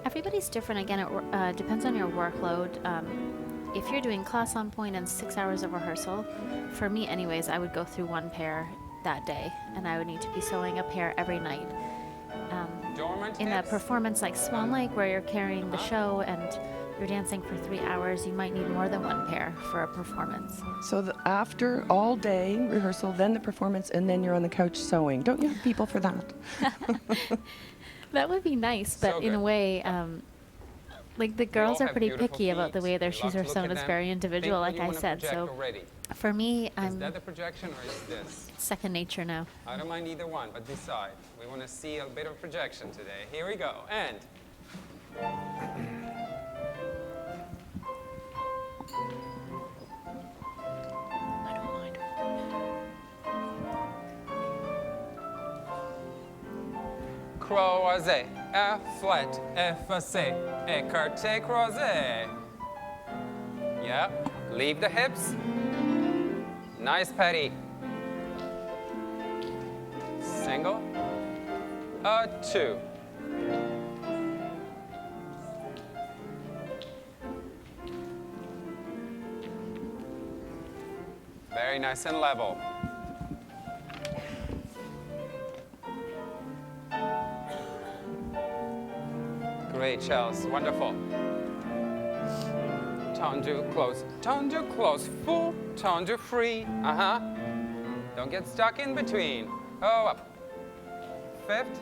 Everybody's different. Again, it depends on your workload. If you're doing class on point and 6 hours of rehearsal, for me anyways, I would go through 1 pair that day, and I would need to be sewing a pair every night. In a performance like Swan Lake, where you're carrying the show and you're dancing for 3 hours, you might need more than 1 pair for a performance. So after all day rehearsal, then the performance, and then you're on the couch sewing. Don't you have people for that? That would be nice, but So in a good. way, like the girls all are have pretty beautiful picky about the feet. way their You shoes love to are look sewn. at It's them. very Think individual, what like you I wanna said. project So already. for me, Is I'm that the projection or is this? second nature now. I don't mind either one, but decide. We want to see a bit of projection today. Here we go. And croisé, a flat, effacé, écarté, croisé. Yeah, leave the hips. Nice petty. Single, a 2. Very nice and level. Great, Chels. Wonderful. Tendu, close, full, tendu, free. Don't get stuck in between. Oh, up. 5th.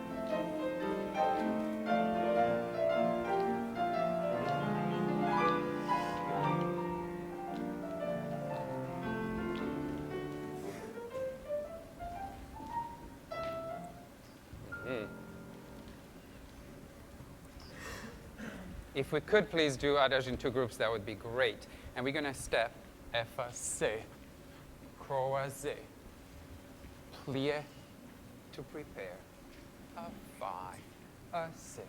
If we could please do adage in 2 groups, that would be great. And we're going to step effacé, croisé, plié to prepare. A 5, a 6,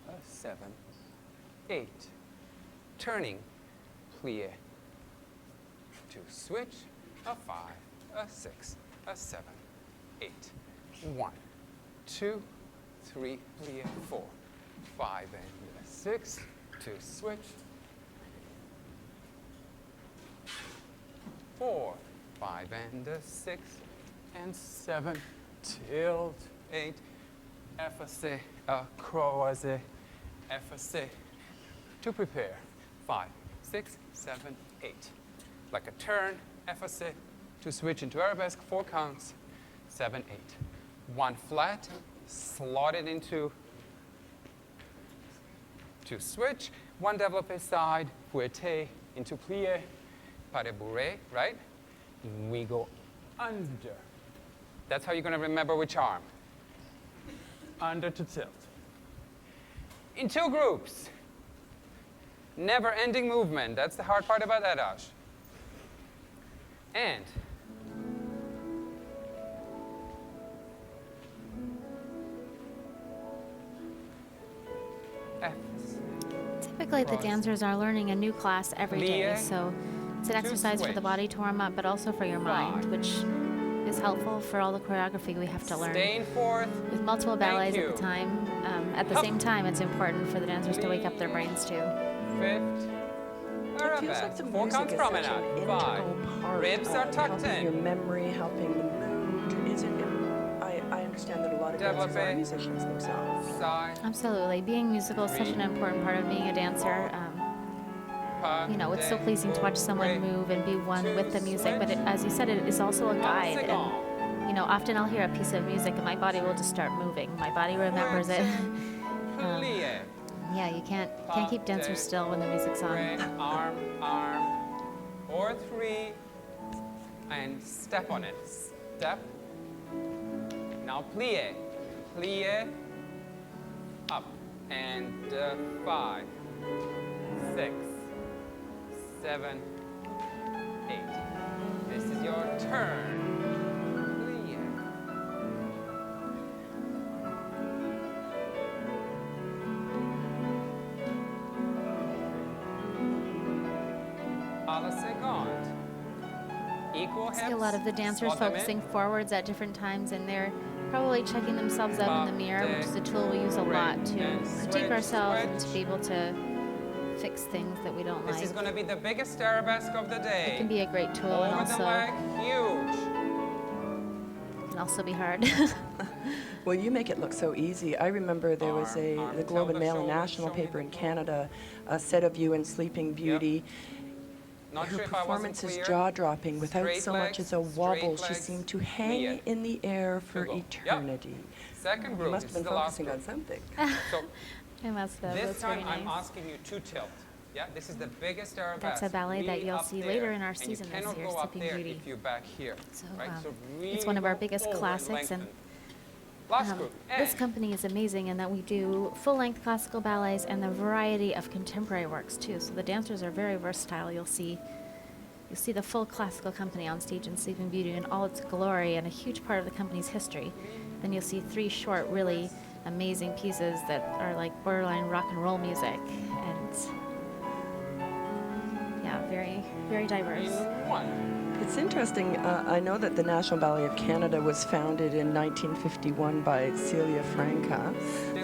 a 7, 8. Turning, plié. To switch, a 5, a 6, a 7, 8. 1, 2, 3, plie, 4, 5 and 6, 2 switch, 4, 5 and 6 and 7, tilt, 8, effacé, croisé, effacé, to prepare, 5, 6, 7, 8. Like a turn, effacé, to switch into arabesque, 4 counts, 7, 8. 1 flat, slot it into, to switch, 1 développé side, fouetté, into plie, pas de bourrée, right? We go under. That's how you're going to remember which arm. Under to tilt. In 2 groups. Never-ending movement. That's the hard part about adage. And F. Typically, the dancers are learning a new class every day, Plie, so it's an exercise for the switch. body to warm up, but also for your mind, which is helpful for all the choreography we have to learn. Staying fourth. With multiple ballets Thank at the you. time, at the same time, it's important for the dancers to wake up their brains too. Fifth. It feels like the 4 music counts is such promenade. an integral 5. part Ribs are of tucked helping your in. memory, helping the mood. Is it? I understand that a lot of dancers are Développé. musicians themselves. Side. Absolutely. Being musical is such an important part of being a dancer. Pas You know, it's so de pleasing to watch someone bourrée. move and be one Two with the music, but switch. as you said, it is also a guide. second. And, you know, often I'll hear a piece of music and my body will just start moving. My body remembers it. Plie. Yeah, you can't keep dancers still when the music's on. Bourrée. Arm, arm. 4, 3. And step on it. Step. Now plie. Plie. Up. And 5, 6, 7, 8. This is your turn. Plie. À la seconde. Equal I see a hips, lot of the dancers slot them in. focusing forwards at different times, and they're probably checking themselves out in the mirror, which is a tool we use a lot to critique ourselves and to be able to fix things that we don't This like. is going to be the biggest arabesque of the day. It can be a great tool and Over the also leg, huge. can also be hard. Well, you make it look so easy. I remember there was Arm, the Globe tell and the Mail, a shoulder, national show me paper the in ball. Canada, a set of you in Sleeping Beauty. Not Her sure if I wasn't performance is clear. jaw-dropping. Without Straight so much as a legs, wobble, straight she legs, seemed to hang plie. in the air for Go. Yep. eternity. Second You group. must This have is been the last focusing group. on something. So I must have. this That's time very I'm nice. asking you to tilt. Yeah, this is the biggest arabesque. That's a ballet that really you'll up see there. later in our And you season this cannot year, go up Sleeping there Beauty. if you're back here. So, right? um, So really it's one of our go biggest forward, classics, and lengthen. Last group. this And company is amazing in that we do full-length classical ballets and a variety of contemporary works too. So the dancers are very versatile. You'll see the full classical company on stage in Sleeping Beauty in all its glory and a huge part of the company's history. Then you'll see 3 short, really amazing pieces that are like borderline rock and roll music, and yeah, very, very diverse. in 1. It's interesting. I know that the National Ballet of Canada was founded in 1951 by Celia Franca.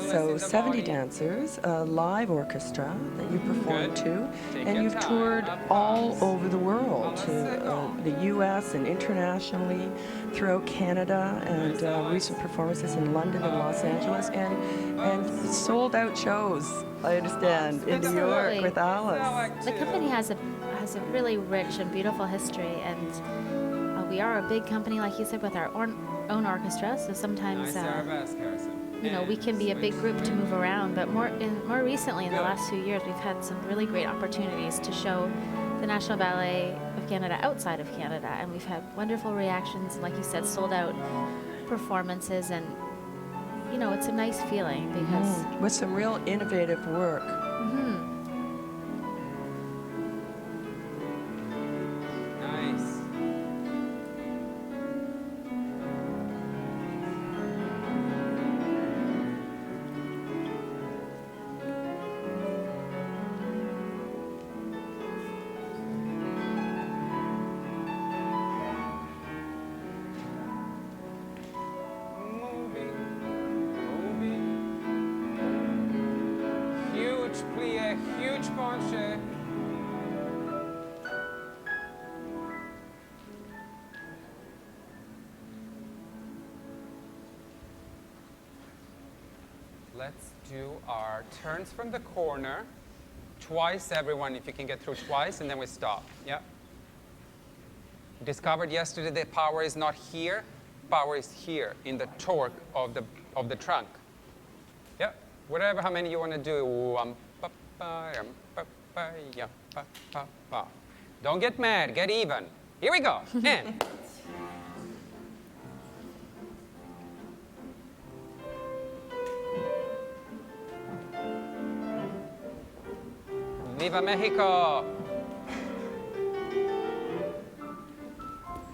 So in the 70 body. dancers, a live orchestra that you perform Good. to, Take and your you've time. toured Up all fast. over the world, On the to second. the U.S. and internationally, throughout Canada, and recent performances in London and Los Angeles, and sold-out shows. I understand in New York Absolutely. with Alice. The company has a really rich and beautiful history, and we are a big company, like you said, with our own orchestra. So sometimes, Nice arabesque, Harrison. you know, we And can be a big switch. group to move around. But more recently, in the Good. last few years, we've had some really great opportunities to show the National Ballet of Canada outside of Canada, and we've had wonderful reactions. Like you said, sold out performances, and you know, it's a nice feeling because. With some real innovative work. Nice. Moving. plie, huge penché. Let's do our turns from the corner. Twice, everyone, if you can get through twice, and then we stop. Yeah. Discovered yesterday that power is not here. Power is here in the torque of the trunk. Yeah. Whatever, how many you want to do. Don't get mad. Get even. Here we go. And. Viva Mexico!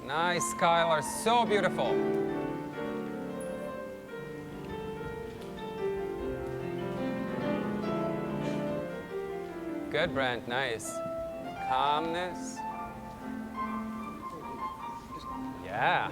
Nice, Skylar, so beautiful. Good, Brent, nice. Calmness. Yeah.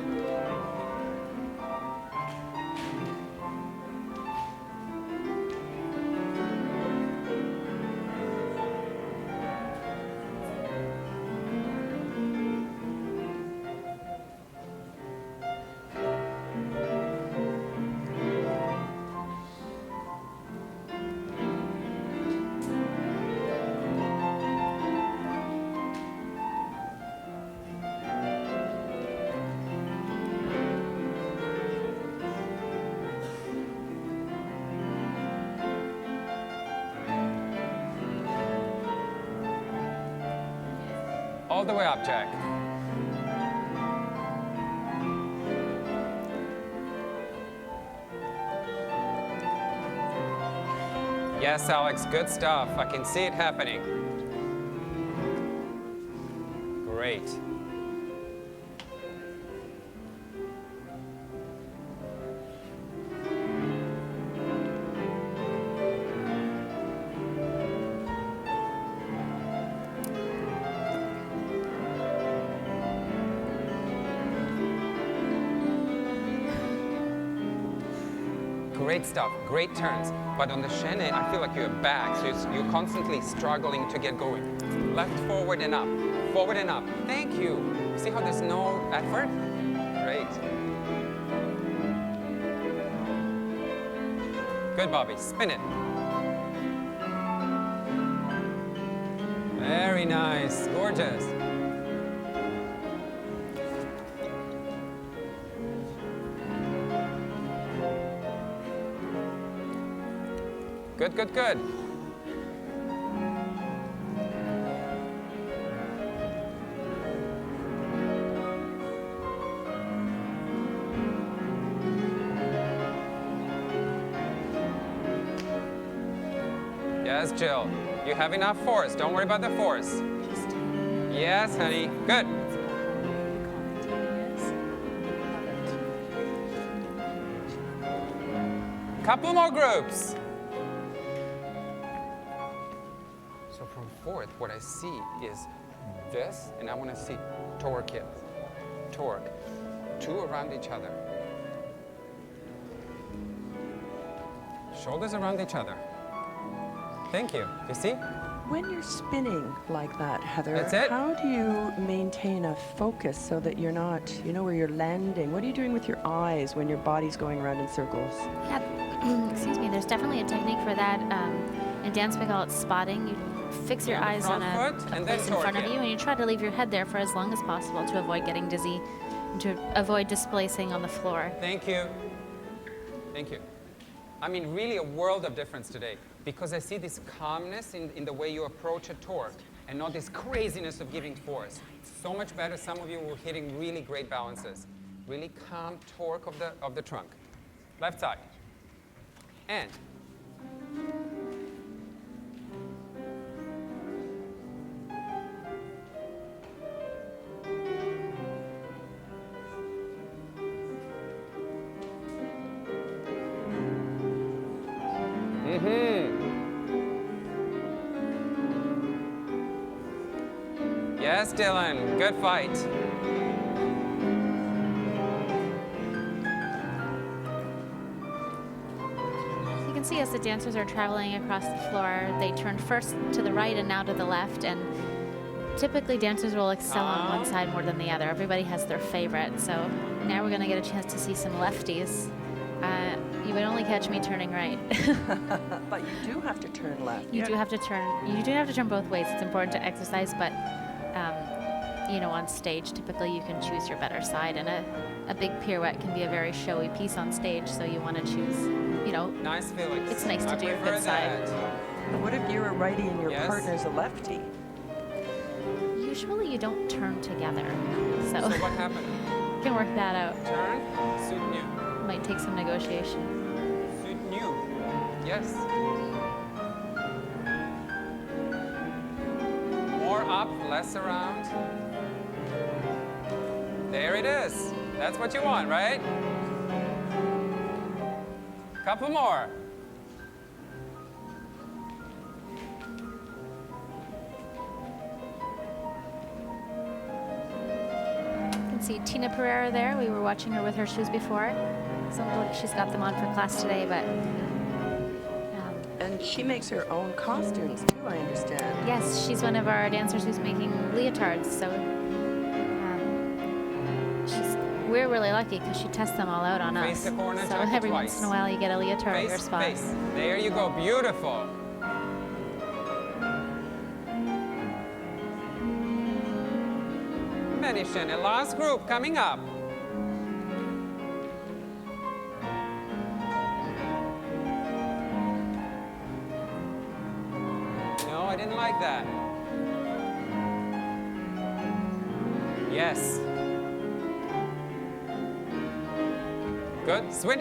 All the way up, Jack. Yes, Alex, good stuff. I can see it happening. Great. Great stuff, great turns. But on the chaîne, I feel like you're back, so you're constantly struggling to get going. Left, forward, and up. Forward and up. Thank you. See how there's no effort? Great. Good, Bobby. Spin it. Very nice. Gorgeous. Good, good, good. Yes, Jill. You have enough force. Don't worry about the force. Yes, honey. Good. Couple more groups. So from fourth, what I see is this, and I want to see torque it. Torque. Two around each other. Shoulders around each other. Thank you. You see? When you're spinning like that, Heather, That's it. how do you maintain a focus so that you're not, you know, where you're landing? What are you doing with your eyes when your body's going around in circles? Yeah, excuse me, there's definitely a technique for that. In dance we call it spotting. You fix your eyes on a foot and then place in front of torque it. you, and you try to leave your head there for as long as possible to avoid getting dizzy and to avoid displacing on the floor. Thank you. Thank you. I mean, really a world of difference today, because I see this calmness in the way you approach a torque and not this craziness of giving force. So much better. Some of you were hitting really great balances. Really calm torque of the trunk. Left side. And. Yes, Dylan, good fight. You can can see as the dancers are traveling across the floor, they turn first to the right and now to the left, and typically dancers will excel on one side more than the other. Everybody has their favorite, so now we're going to get a chance to see some lefties. You would only catch me turning right. But you do have to turn left. You do have to turn both ways. It's important to exercise, but you know, on stage, typically you can choose your better side, and a big pirouette can be a very showy piece on stage, so you want to choose, you know, Nice, Felix. it's nice to I do your prefer good side. that. What if you're a righty and your Yes. partner's a lefty? Usually you don't turn together, so So what happened? you can work that out. Turn, suit new. Might take some negotiation. Suit new. Yes. More up, less around. There it is. That's what you want, right? Couple more. You can see Tina Pereira there. We were watching her with her shoes before. So she's got them on for class today, but And she makes her own costumes too, I understand. yes, she's one of our dancers who's making leotards. So we're really lucky because she tests them all out on us. Face the corner, So turn it every twice. once in a while you get a leotard at your Face, spot. face. There you go. Beautiful. Mention, the last group coming up. No, I didn't like that. Yes. Good. Swing.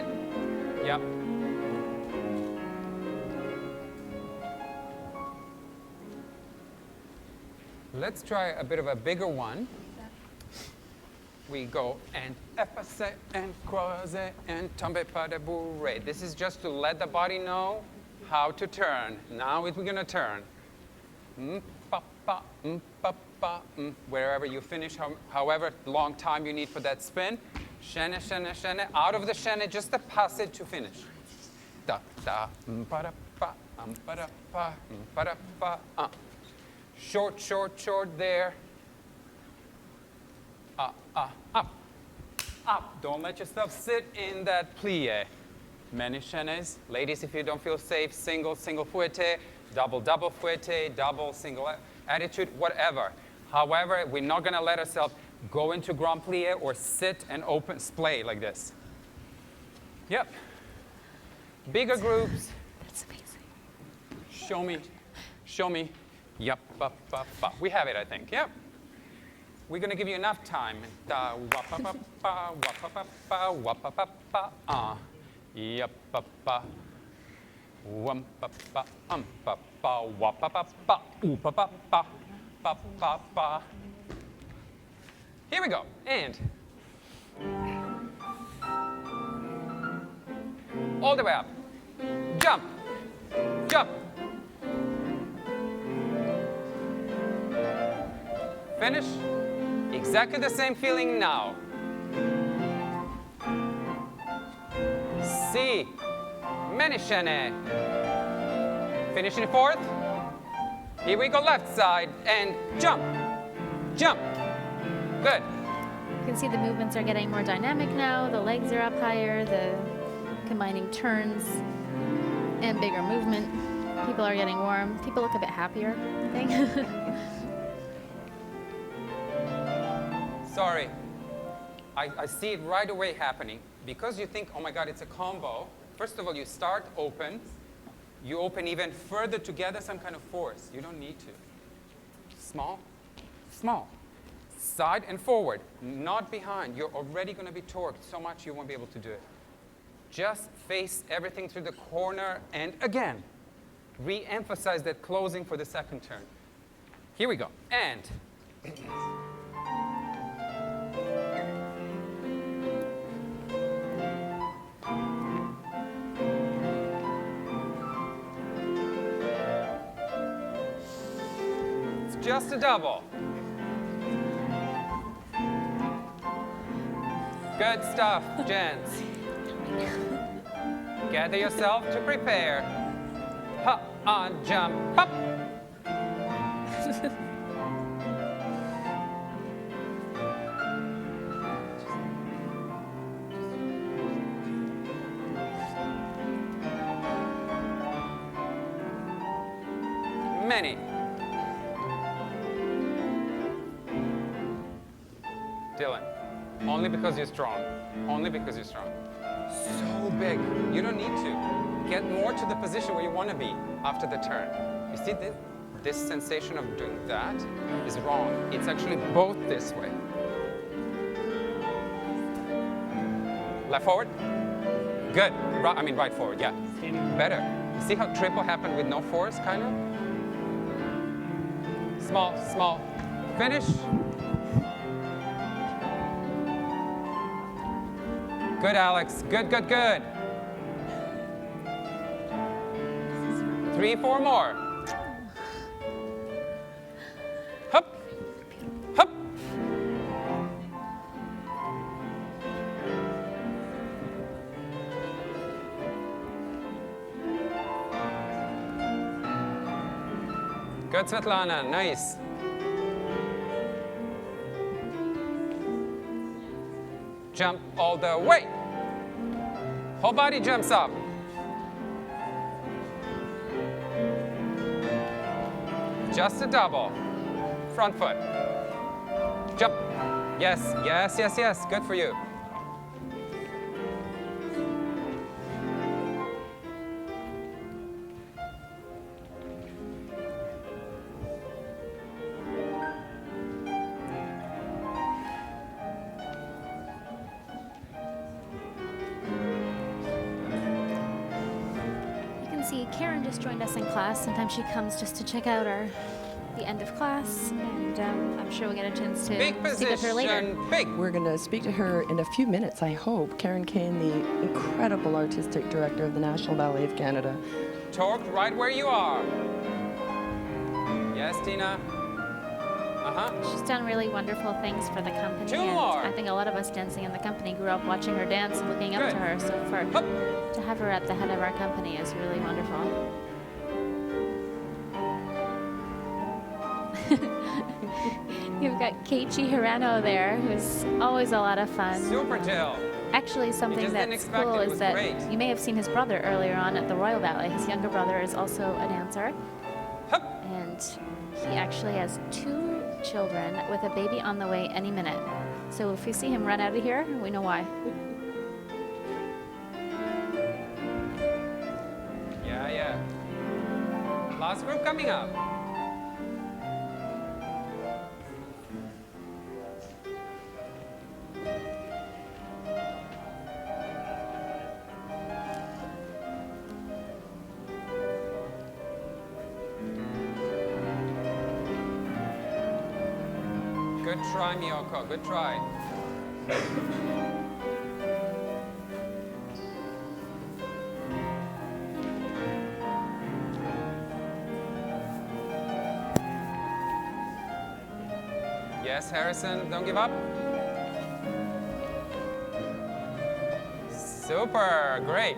Yep. Let's try a bit of a bigger one. We go and efface and croise and tombe pas de bourrée. This is just to let the body know how to turn. Now we're going to turn. Pa, pa, pa, pa, wherever you finish, however long time you need for that spin. Chaîne, chaîne, chaîne. Out of the chaîne, just the passage to finish. Da, da, pa, da, pa, pa, da, pa, pa, da, pa, Short, short, short there. Up. Up. Don't let yourself sit in that plie. Many chaînes. Ladies, if you don't feel safe, single, single fouette, double, double fouette, double, single attitude, whatever. However, we're not going to let ourselves go into grand plie or sit and open splay like this. Yep. Bigger groups. That's amazing. Show me. Show me. Yep. Up, up, up. We have it, I think. Yep. We're going to give you enough time. Da, wap, pa, pa, pa, wap, pa, pa, pa, wap, pa, pa, pa, Yep, pa, pa. Wum, pa, pa, pa, pa, wap, pa, pa, pa, pa, pa, pa, pa, pa, pa. Here we go. And all the way up. Jump. Jump. Finish. Exactly the same feeling now. C. Menishene. Finish in fourth. Here we go, left side, and jump. Jump. Good. You can see the movements are getting more dynamic now. The legs are up higher, the combining turns and bigger movement. People are getting warm. People look a bit happier, I think. Sorry. I see it right away happening. Because you think, oh my God, it's a combo. First of all, you start open. You open even further together, some kind of force. You don't need to. Small, small. Side and forward, not behind. You're already going to be torqued so much you won't be able to do it. Just face everything through the corner, and again, re-emphasize that closing for the second turn. Here we go. And it's just a double. Good stuff, gents. Gather yourself to prepare. Hop on, jump, up. Many. Dylan, only because you're strong. Only because you're strong. So big. You don't need to. Get more to the position where you want to be after the turn. You see this sensation of doing that is wrong. It's actually both this way. Left forward. Good. Right forward, yeah. Better. You see how triple happened with no force, kind of? Small, small. Finish. Good, Alex. Good, good, good. 3, 4 more. Hup. Hup. Good, Svetlana. Nice. Jump all the way. Whole body jumps up. Just a double. Front foot. Jump. Yes, yes, yes, yes. Good for you. Karen just joined us in class. Sometimes she comes just to check out the end of class, and I'm sure we'll get a chance to speak with her later. We're going to speak to her in a few minutes, I hope. Karen Kane, the incredible artistic director of the National Ballet of Canada. Torque right where you are. Yes, Tina. She's done really wonderful things for the company. 2 and more. I think a lot of us dancing in the company grew up watching her dance and looking up to her. So to have her at the head of our company is really wonderful. You've got Keiichi Hirano there, who's always a lot of fun. Super Jill. Actually, something that's cool is that you may have seen his brother earlier on at the Royal Ballet. His younger brother is also a dancer. And he actually has 2 children with a baby on the way any minute. So if we see him run out of here, we know why. Yeah, yeah. Last group coming up. Good try, Miyoko. Good try. Yes, Harrison, don't give up. Super, great.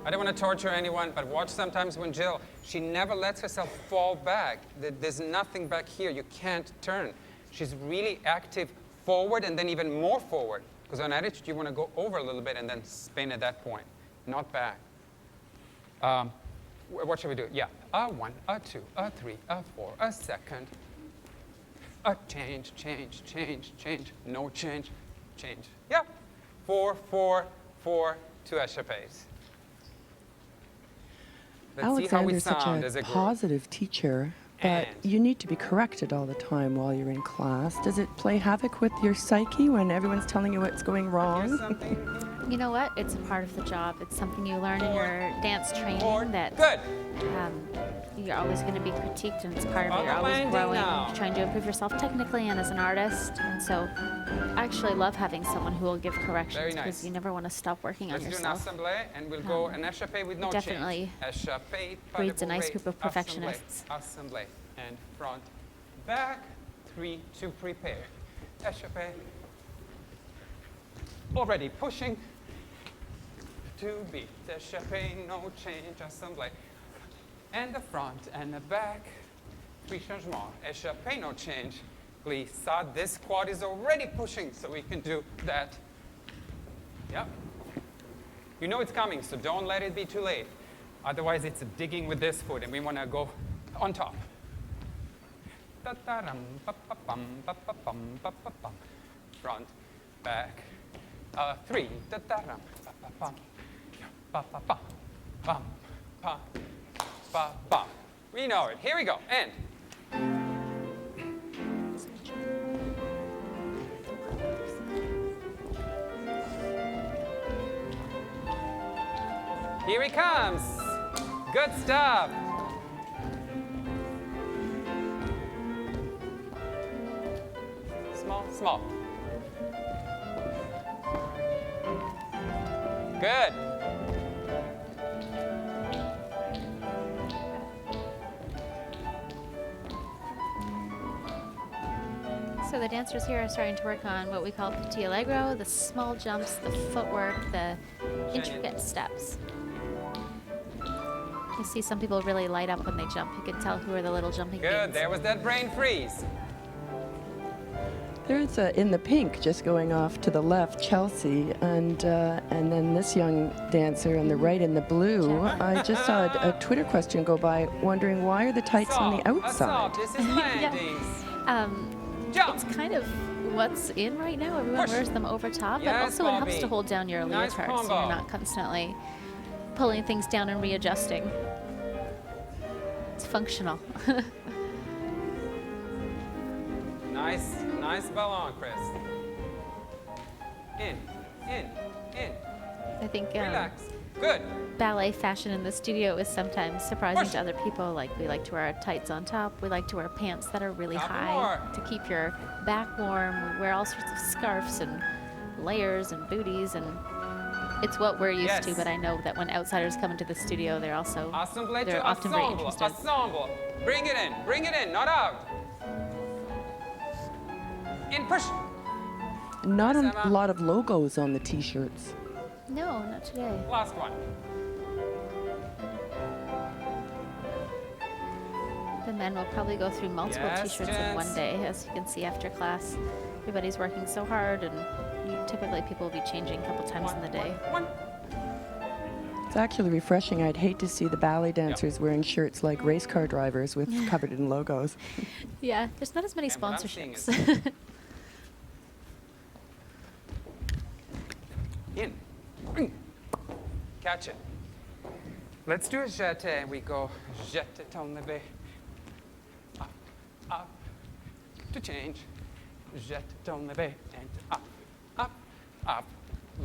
I don't want to torture anyone, but watch sometimes when Jill, she never lets herself fall back. There's nothing back here. You can't turn. She's really active forward and then even more forward. Because on attitude, you want to go over a little bit and then spin at that point, not back. What should we do? Yeah, a 1, a 2, a 3, a 4, a second. A change, change, change, change, no change, change. Yeah, 4, 4, 4, 2 échappées. Let's see how we Alexander's such sound a as a group. positive teacher, but you need to be corrected all the time while you're in class. Does it play havoc with your psyche when everyone's telling you what's going wrong? You know what? It's a part of the job. It's something you learn in your dance training that you're always going to be critiqued, and it's part of it. You're always growing, trying to improve yourself technically and as an artist. And so I actually love having someone who will give corrections because you never want to stop working on yourself. Let's do an assemblée, and we'll go an échappée with no change. Definitely Échappée, breeds a nice group of perfectionists. Assemblée, and front, back, 3 to prepare. échappé. Already pushing. 2 beats, échappé, no change, assemblée. And the front and the back. 3 changements, échappé, no change. Glissade, this quad is already pushing, so we can do that. Yep. You know it's coming, so don't let it be too late. Otherwise, it's digging with this foot, and we want to go on top. Front, back, 3. We know it. Here we go. And. Here he comes. Good stuff. Small, small. Good. So the dancers here are starting to work on what we call petit allegro, the small jumps, the footwork, the intricate steps. You see some people really light up when they jump. You can tell who are the little jumping Good. beans. There was that brain freeze. There's in the pink, just going off to the left, Chelsea, and then this young dancer on the right in the blue. I just saw a Twitter question go by, wondering why are the tights on the outside? This is landings. Jump. It's kind of what's in right now. Everyone Push. wears them over top, but Yes, also it helps Bobby. to hold down your Nice leotard so combo. you're not constantly pulling things down and readjusting. It's functional. Nice ballon, Chris. In. I think Relax. Good. ballet fashion in the studio is sometimes surprising Push. to other people. Like, we like to wear our tights on top. We like to wear pants that are really Top and high more. to keep your back warm. We wear all sorts of scarves and layers and booties, and it's what we're used to. Yes. But I know that when outsiders come into the studio, they're also Assemble they're to often very ensemble. interested. Ensemble. Bring it in, not out. In, push. Not Yes, a Emma. lot of logos on the t-shirts. No, not today. Last one. The men will probably go through multiple Yes, t-shirts in one gents. day, as you can see after class. Everybody's working so hard, and typically people will be changing a couple times in the day. One. It's actually refreshing. I'd hate to see the ballet dancers wearing shirts like race car drivers with covered in logos. Yeah, there's not as many And what I'm seeing sponsorships. In. Catch it. Let's do a jeté. We go jeté ton levé. Up. To change. Jeté ton levé. And up.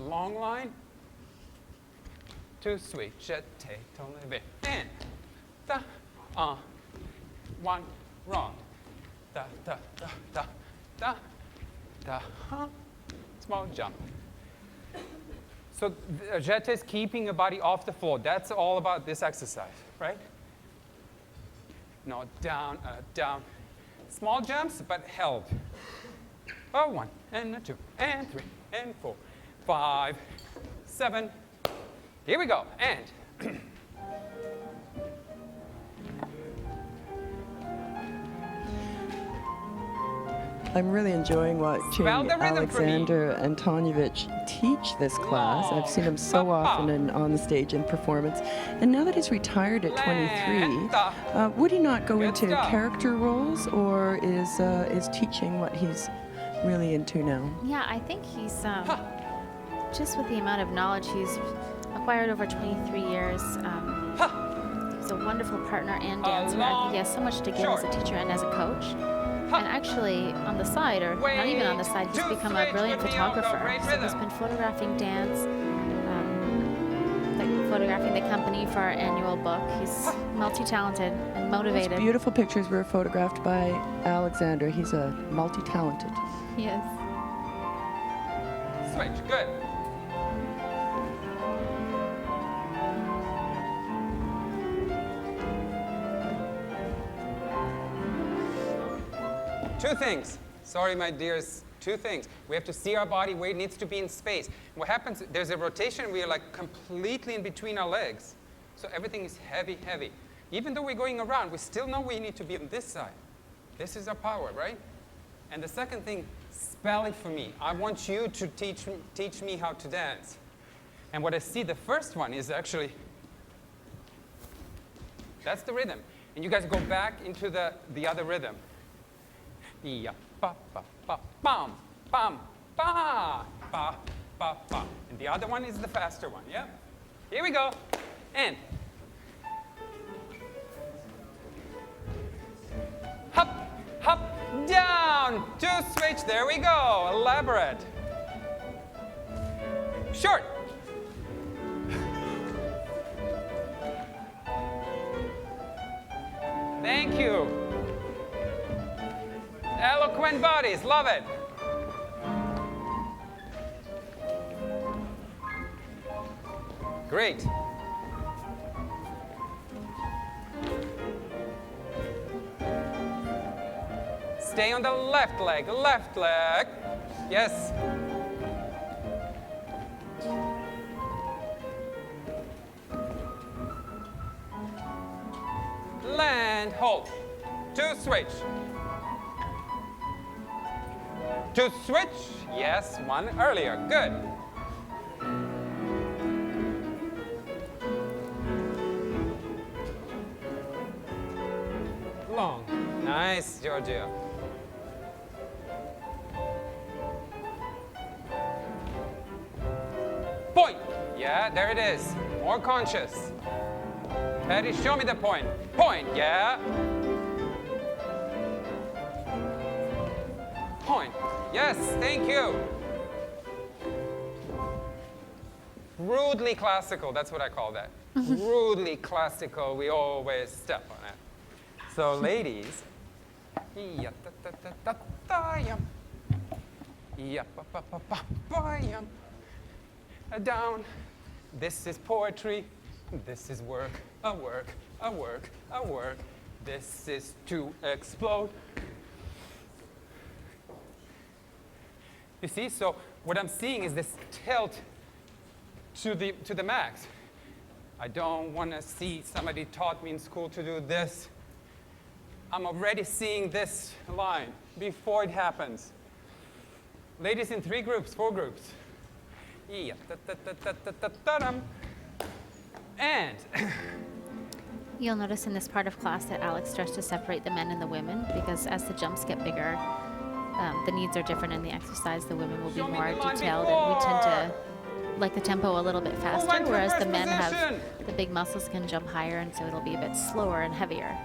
Long line. Two sweet. Jeté ton levé. And da. One. Wrong. Da. Small jump. So jeté is keeping your body off the floor. That's all about this exercise, right? No, down. Small jumps, but held. A 1, and a 2, and 3, and 4, 5, 7. Here we go, and. I'm really enjoying watching Spell the rhythm for me. Alexander Antonovich teach this class. I've seen him so often on the stage in performance. And now that he's retired at 23, would he not go Good into stuff. character roles, or is teaching what he's really into now? Yeah, I think he's just with the amount of knowledge he's acquired over 23 years. He's a wonderful partner and dancer. I think he has so much to give as a teacher and as a coach. And actually, on the side, or not even on the side, he's become a brilliant photographer. So he's been photographing dance, like photographing the company for our annual book. He's multi-talented and motivated. Those beautiful pictures were photographed by Alexander. He's a multi-talented. He is. Switch, good. Two things. Sorry, my dears. Two things. We have to see our body where it needs to be in space. What happens, there's a rotation, we are like completely in between our legs. So everything is heavy, heavy. Even though we're going around, we still know we need to be on this side. This is our power, right? And the second thing, spell it for me. I want you to teach me how to dance. And what I see, the first one is actually, that's the rhythm. And you guys go back into the other rhythm. Yeah, ba, ba, ba, bam, bam, ba, ba, ba, ba. And the other one is the faster one, yeah? Here we go. And hop, hop, down, two switch, there we go, elaborate. Short. Thank you. Eloquent bodies, love it. Great. Stay on the left leg, left leg. Yes. Land, hold. Two switch. Two switch. Yes, one earlier. Good. Long. Nice, Giorgio. Point. Yeah, there it is. More conscious. Patty, show me the point. Point, yeah. Point. Yes, thank you. Rudely classical, that's what I call that. Rudely classical, we always step on it. So ladies, down. This is poetry. This is work, a work, a work, a work. This is to explode. You see, so what I'm seeing is this tilt to the max. I don't want to see somebody taught me in school to do this. I'm already seeing this line before it happens. Ladies in 3 groups, 4 groups. Yeah, and You'll notice in this part of class that Alex starts to separate the men and the women because as the jumps get bigger, the needs are different in the exercise. The women will be more detailed, and we tend to like the tempo a little bit faster, whereas the men have the big muscles can jump higher, and so it'll be a bit slower and heavier.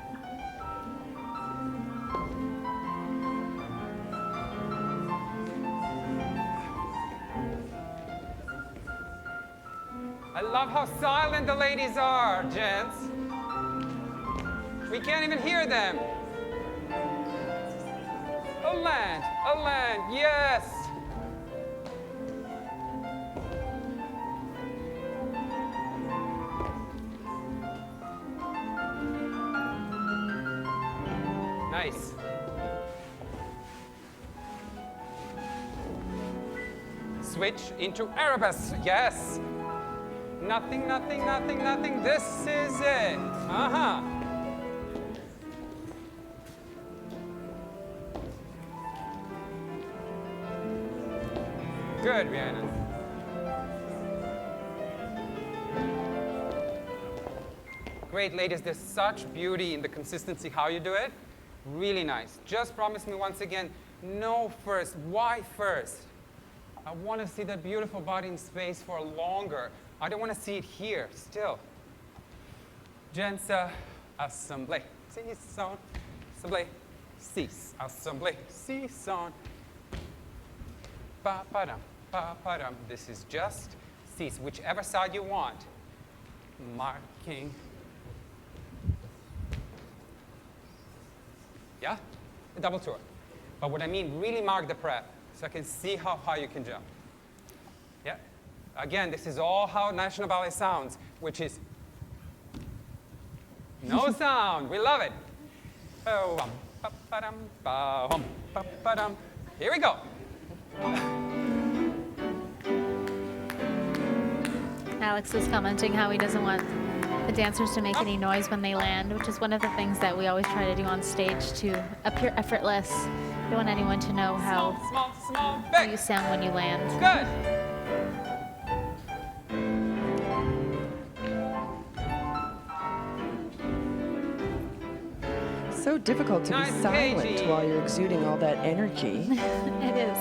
I love how silent the ladies are, gents. We can't even hear them. A land, yes. Nice. Switch into arabesque, yes. Nothing, nothing, nothing, nothing. This is it. Uh-huh. Good, Rhiannon. Great, ladies. There's such beauty in the consistency how you do it. Really nice. Just promise me once again, no first. Why first? I want to see that beautiful body in space for longer. I don't want to see it here, still. Gents, assemblée, sisson, assemblée, cease, assemblée, sisson. Ba-ba-dum, ba-ba-dum. This is just cease, whichever side you want. Marking. Yeah? A double tour. But what I mean, really mark the prep, so I can see how high you can jump. Yeah? Again, this is all how National Ballet sounds, which is no sound. We love it. Here we go. Alex is commenting how he doesn't want the dancers to make any noise when they land, which is one of the things that we always try to do on stage to appear effortless. We don't want anyone to know how Small, how big. you sound when you land. Good. So difficult to Nice be silent cagey. while you're exuding all that energy. It is,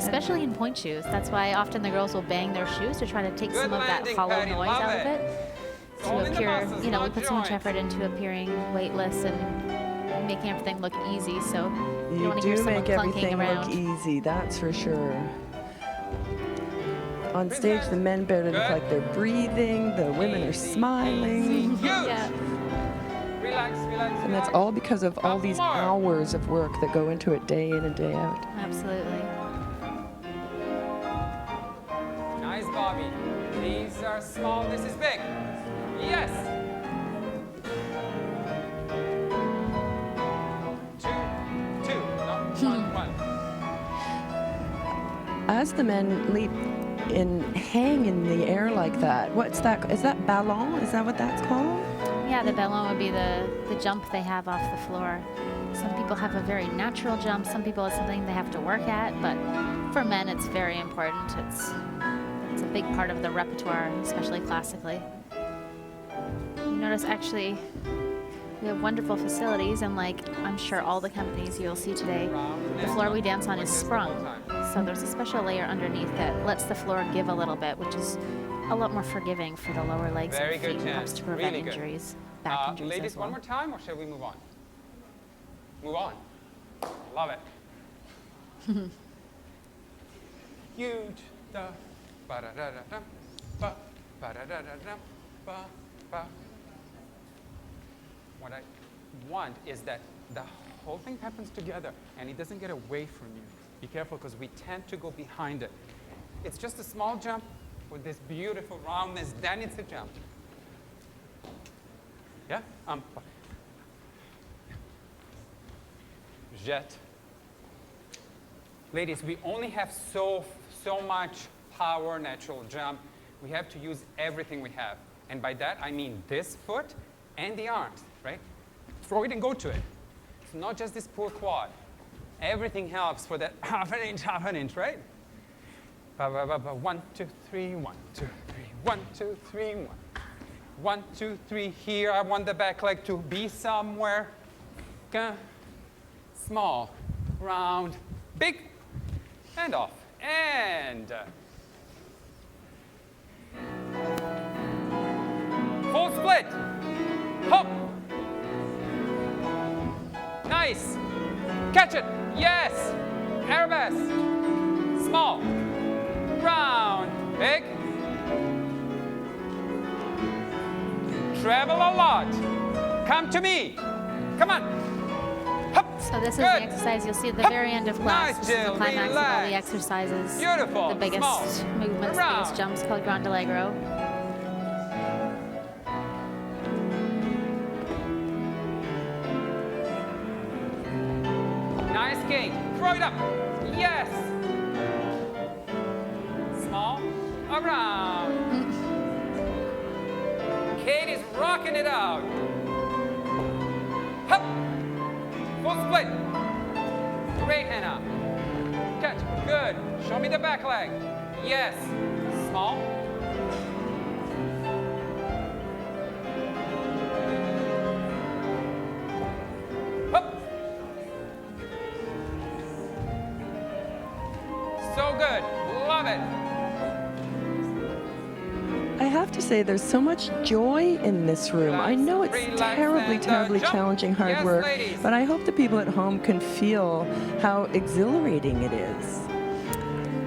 especially in point shoes. That's why often the girls will bang their shoes to try to take Good some of that landing, hollow Patty. noise Love out of it. it. It's all To in the appear, muscles, you know, we not put so much joints. effort into appearing weightless and making everything look easy. So you don't You want to hear do someone make clunking everything around. look easy, that's for sure. On stage, the men better look Good. like they're breathing, the women are Easy, smiling. Huge. Yeah. Relax, relax, And that's relax. all because of all Couple these more. hours of work that go into it day in and day out. Absolutely. Nice, Bobby. These are small, this is big. Yes. Two, no, one. As the men leap and hang in the air like that, what's that? Is that ballon? Is that what that's called? Yeah, the ballon would be the jump they have off the floor. Some people have a very natural jump. Some people it's something they have to work at. But for men, it's very important. It's a big part of the repertoire, especially classically. You notice actually we have wonderful facilities, and like I'm sure all the companies you'll see today, the floor we dance on is sprung. So there's a special layer underneath that lets the floor give a little bit, which is a lot more forgiving for the lower legs Very and good, feet and Jen. helps to prevent Really good. injuries, back injuries Ladies, as well. one more time, or shall we move on? Move on. Love it. Huge. Da, ba da da da da, ba ba da da da da, ba ba. What I want is that the whole thing happens together and it doesn't get away from you. Be careful because we tend to go behind it. It's just a small jump with this beautiful roundness, then it's a jump. Yeah? Jet. Ladies, we only have so much power, natural jump. We have to use everything we have. And by that, I mean this foot and the arms, right? Throw it and go to it. It's not just this poor quad. Everything helps for that half an inch, right? Ba, ba, ba, ba. 1, 2, 3, 1, 2, 3, 1, 2, 3, 1. 1, 2, 3, here. I want the back leg to be somewhere. Small, round, big, and off. And full split. Hop. Nice. Catch it. Yes. Arabesque. Small. Round. Big. Travel a lot. Come to me. Come on. Hop. So this is Good. the exercise you'll see at the very end of class. Nice, This is the Jill. climax of all Relax. the exercises. Beautiful. The biggest Small. movements, Around. biggest jumps called Grand Allegro. Nice gate. Throw it up. Yes. Small. Around. Kate is rocking it out. Hop. Full split. Great, Hannah. Catch. Good. Show me the back leg. Yes. Small. Hop. So good. Love it. I have to say, there's so much joy in this room. I know it's Relax terribly, and, terribly jump. challenging, hard Yes, work, ladies. but I hope the people at home can feel how exhilarating it is.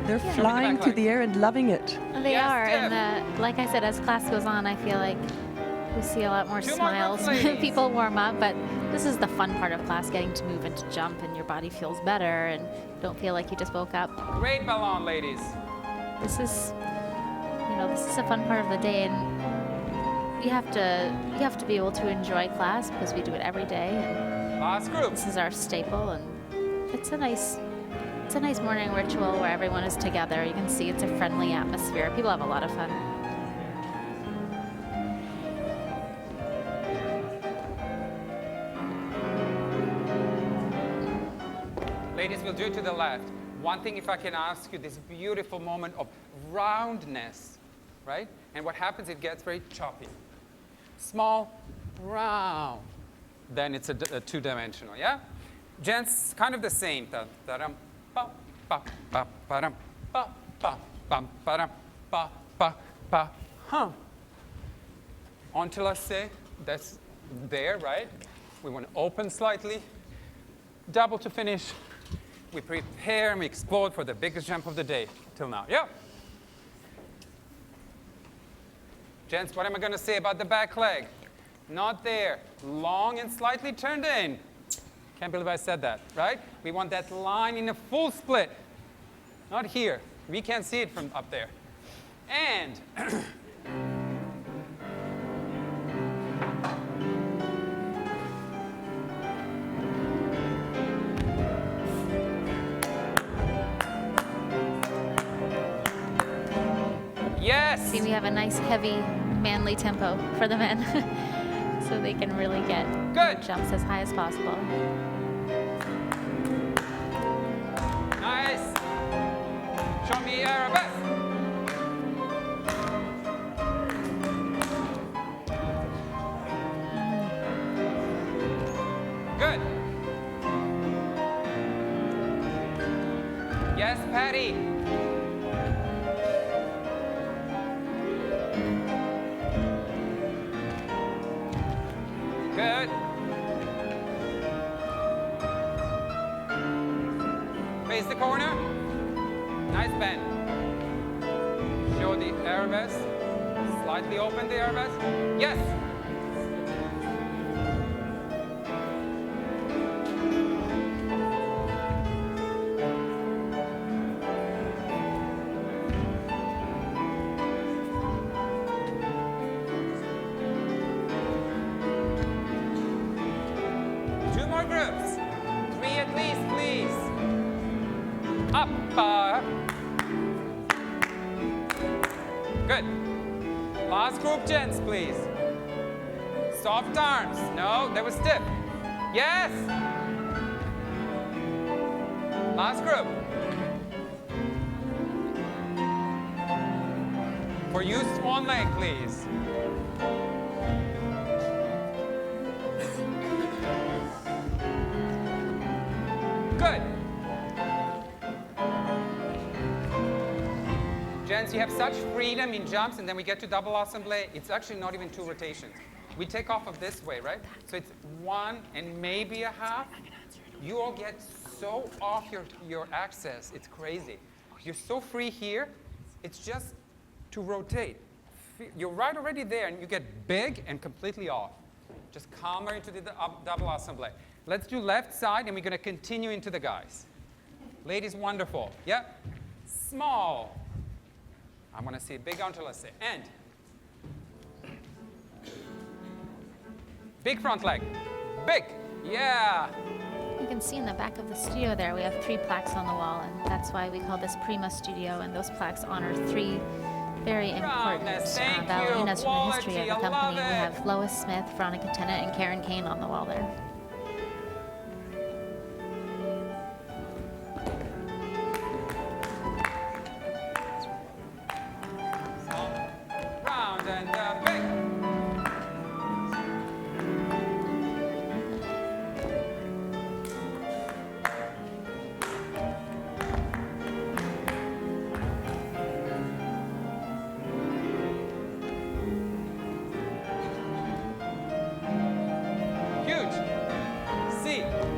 They're the flying back through leg. the air and loving it. They Yes, are, Tiff. and like I said, as class goes on, I feel like we see a lot more Two more smiles groups, when ladies. people warm up. But this is the fun part of class, getting to move and to jump, and your body feels better, and don't feel like you just woke up. Great ballon, ladies. This is, this is a fun part of the day, and you have to be able to enjoy class because we do it every day, and Last group. this is our staple, and it's a nice It's a nice morning ritual where everyone is together. You can see it's a friendly atmosphere. People have a lot of fun. Ladies, we'll do it to the left. One thing, if I can ask you, this beautiful moment of roundness, right? And what happens, it gets very choppy. Small, round. Then it's a two-dimensional, yeah? Gents, kind of the same. Da-da-dum, ba, ba, ba, ba-dum, ba, ba, bum, ba-dum, ba, ba, ba, hum. Entrelacé, that's there, right? We want to open slightly. Double to finish. We prepare and we explode for the biggest jump of the day till now. Yeah? Gents, what am I going to say about the back leg? Not there. Long and slightly turned in. Can't believe I said that, right? We want that line in a full split. Not here. We can't see it from up there. And yes! See, we have a nice, heavy, manly tempo for the men. So they can really get Good. jumps as high as possible. Nice. Show me arabesque. Good. Yes, Patty. Good. Face the corner. Nice bend. Show the arabesque. Slightly open the arabesque. Yes. Good. Last group, gents, please. Soft arms. No, they were stiff. Yes. Last group. For you, swan leg, please. Good. Gents, you have such freedom in jumps, and then we get to double assemblée. It's actually not even 2 rotations. We take off of this way, right? So it's 1 and maybe a half. You all get so off your axis. It's crazy. You're so free here. It's just to rotate. You're right already there, and you get big and completely off. Just calmer into the double assemblée. Let's do left side, and we're going to continue into the guys. Ladies, wonderful. Yeah? Small. I want to see a big entrelacé. And big front leg. Big. Yeah. You can see in the back of the studio there, we have 3 plaques on the wall, and that's why we call this Prima Studio, and those plaques honor 3 very important ballerinas from the history of the company. We have Lois Smith, Veronica Tennant, and Karen Kane on the wall there. Round and big.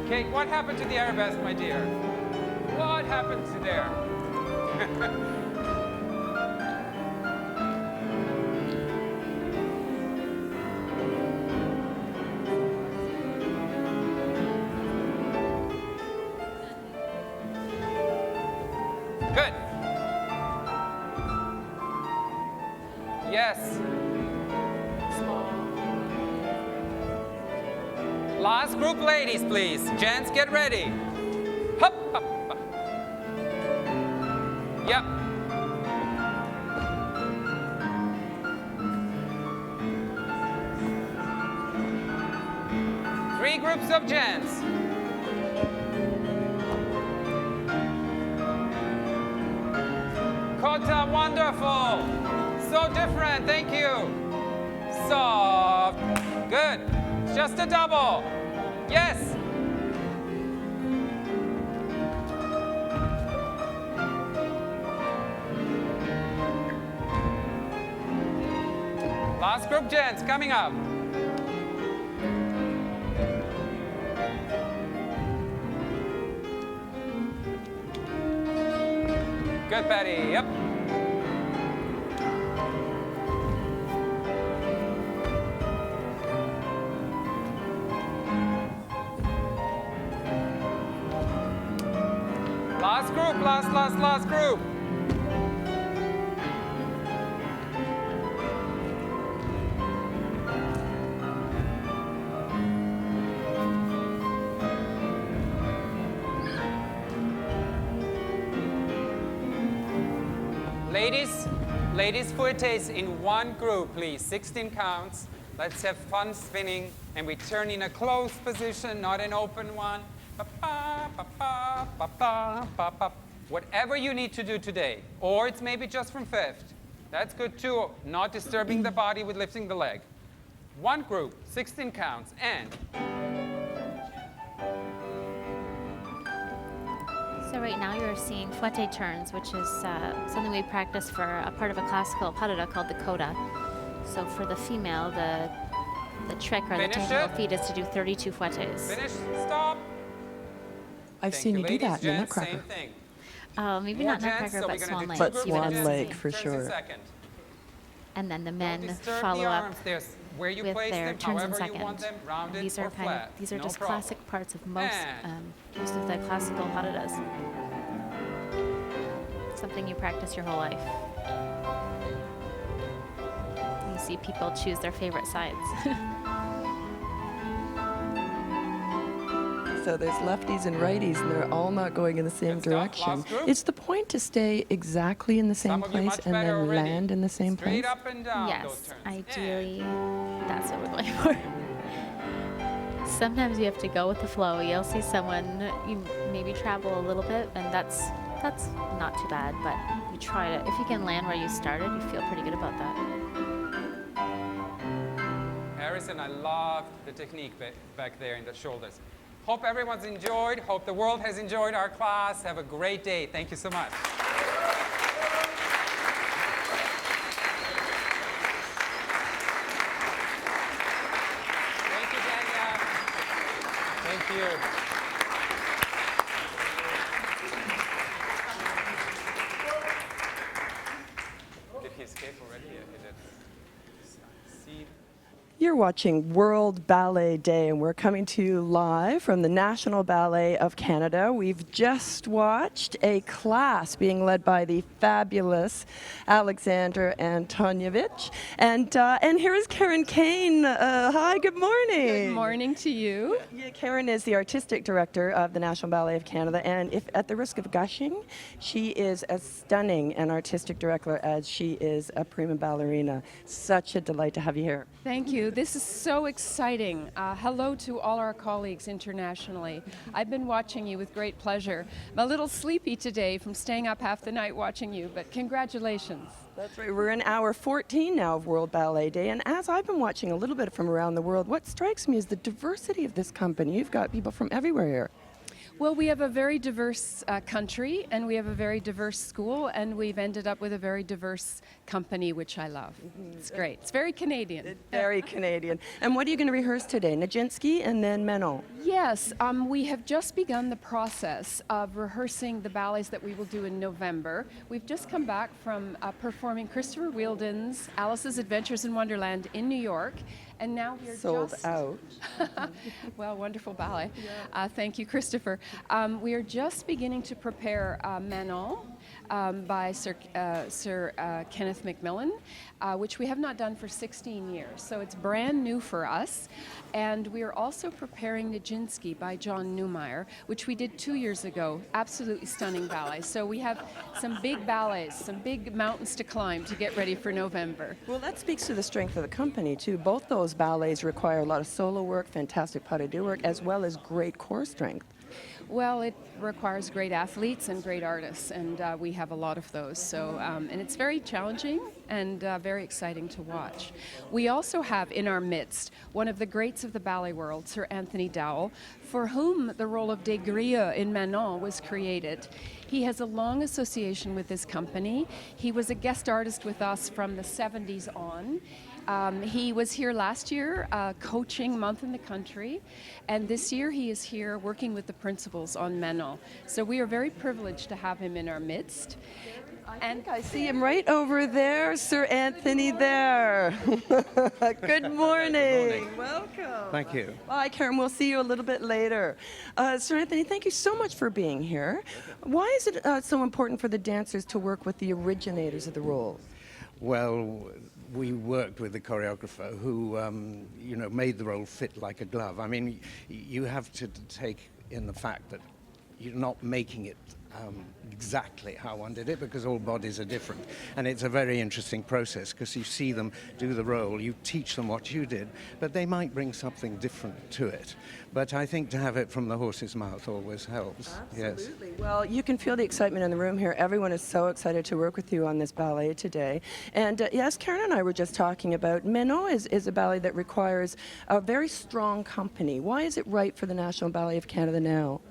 Kate, what happened to the arabesque, my dear? What happened to there? Good. Yes. Last group, ladies, please. Gents, get ready. Hup, hup, hup. Yep. Three groups of gents. Kota, wonderful. So different, thank you. Soft. Good. Just a double. Yes. Last group, gents, coming up. Good, Patty. Yep. Last group, last group. Ladies fouettes in one group, please. 16 counts. Let's have fun spinning, and we turn in a closed position, not an open one. Ba-ba, ba-ba, ba-ba, ba-ba. Whatever you need to do today, or it's maybe just from fifth. That's good too, not disturbing the body with lifting the leg. One group, 16 counts, and So right now you're seeing fouette turns, which is something we practice for a part of a classical parada called the coda. So for the female, the trick or the technical feat is to do 32 fouettes. finish, stop. I've seen you do that in the Gents, Nutcracker. same thing. Maybe More not gents, Nutcracker, so but we're gonna Swan do Lake. two But groups You would of Swan have Lake seen. for Turns in sure. second. And then the Don't men disturb follow the up arms. There's where you with place their them, turns in however you want second. them, rounded These or are flat. these are No just problem. classic parts of most And of the classical paradas. Something you practice your whole life. You see people choose their favorite sides. So there's lefties and righties, and they're all not going in the same Good stuff. direction. Last group. It's the point to stay exactly in the same Some of you place much and better then already. land in the same Straight place. up and down those Yes, turns. ideally, that's what we're going for. Sometimes you have to go with the flow. You'll see someone you maybe travel a little bit, and that's not too bad. But you try to, if you can land where you started, you feel pretty good about that. Harrison, I loved the technique back there in the shoulders. Hope everyone's enjoyed. Hope the world has enjoyed our class. Have a great day. Thank you so much. Thank you, Daniel. Thank you. Did he escape already? Yeah, he did. See. You're watching World Ballet Day, and we're coming to you live from the National Ballet of Canada. We've just watched a class being led by the fabulous Alexander Antonievich. And here is Karen Kane. Hi, good morning. Good morning to you. Yeah, Karen is the artistic director of the National Ballet of Canada, and if at the risk of gushing, she is as stunning an artistic director as she is a prima ballerina. Such a delight to have you here. Thank you. This is so exciting. Hello to all our colleagues internationally. I've been watching you with great pleasure. I'm a little sleepy today from staying up half the night watching you, but congratulations. That's right. We're in hour 14 now of World Ballet Day, and as I've been watching a little bit from around the world, what strikes me is the diversity of this company. You've got people from everywhere here. Well, we have a very diverse country, and we have a very diverse school, and we've ended up with a very diverse company, which I love. It's great. It's very Canadian. Very Canadian. And what are you going to rehearse today? Nijinsky and then Menon? Yes, we have just begun the process of rehearsing the ballets that we will do in November. We've just come back from performing Christopher Wheeldon's Alice's Adventures in Wonderland in New York, And now we are Sold just out. well, wonderful ballet. Thank you, Christopher. We are just beginning to prepare Manon by Sir Kenneth Macmillan, which we have not done for 16 years. So it's brand new for us. And we are also preparing Nijinsky by John Neumeier, which we did 2 years ago. Absolutely stunning ballet. So we have some big ballets, some big mountains to climb to get ready for November. Well, that speaks to the strength of the company, too. Both those ballets require a lot of solo work, fantastic pas de deux work, as well as great core strength. Well, it requires great athletes and great artists, and we have a lot of those. So, and it's very challenging and very exciting to watch. We also have in our midst one of the greats of the ballet world, Sir Anthony Dowell, for whom the role of Des Grieux in Manon was created. He has a long association with this company. He was a guest artist with us from the 70s on. He was here last year coaching Month in the Country, and this year he is here working with the principals on Manon. So we are very privileged to have him in our midst. I see him right over there, Sir Anthony there. Good morning. Welcome. Thank you. Bye, Karen. We'll see you a little bit later. Sir Anthony, thank you so much for being here. Why is it so important for the dancers to work with the originators of the roles? Well, we worked with the choreographer who, made the role fit like a glove. I mean, you have to take in the fact that you're not making it exactly how one did it, because all bodies are different. And it's a very interesting process, because you see them do the role, you teach them what you did, but they might bring something different to it. But I think to have it from the horse's mouth always helps. Absolutely. Yes. Well, you can feel the excitement in the room here. Everyone is so excited to work with you on this ballet today. And yes, Karen and I were just talking about Manon is a ballet that requires a very strong company. Why is it right for the National Ballet of Canada now?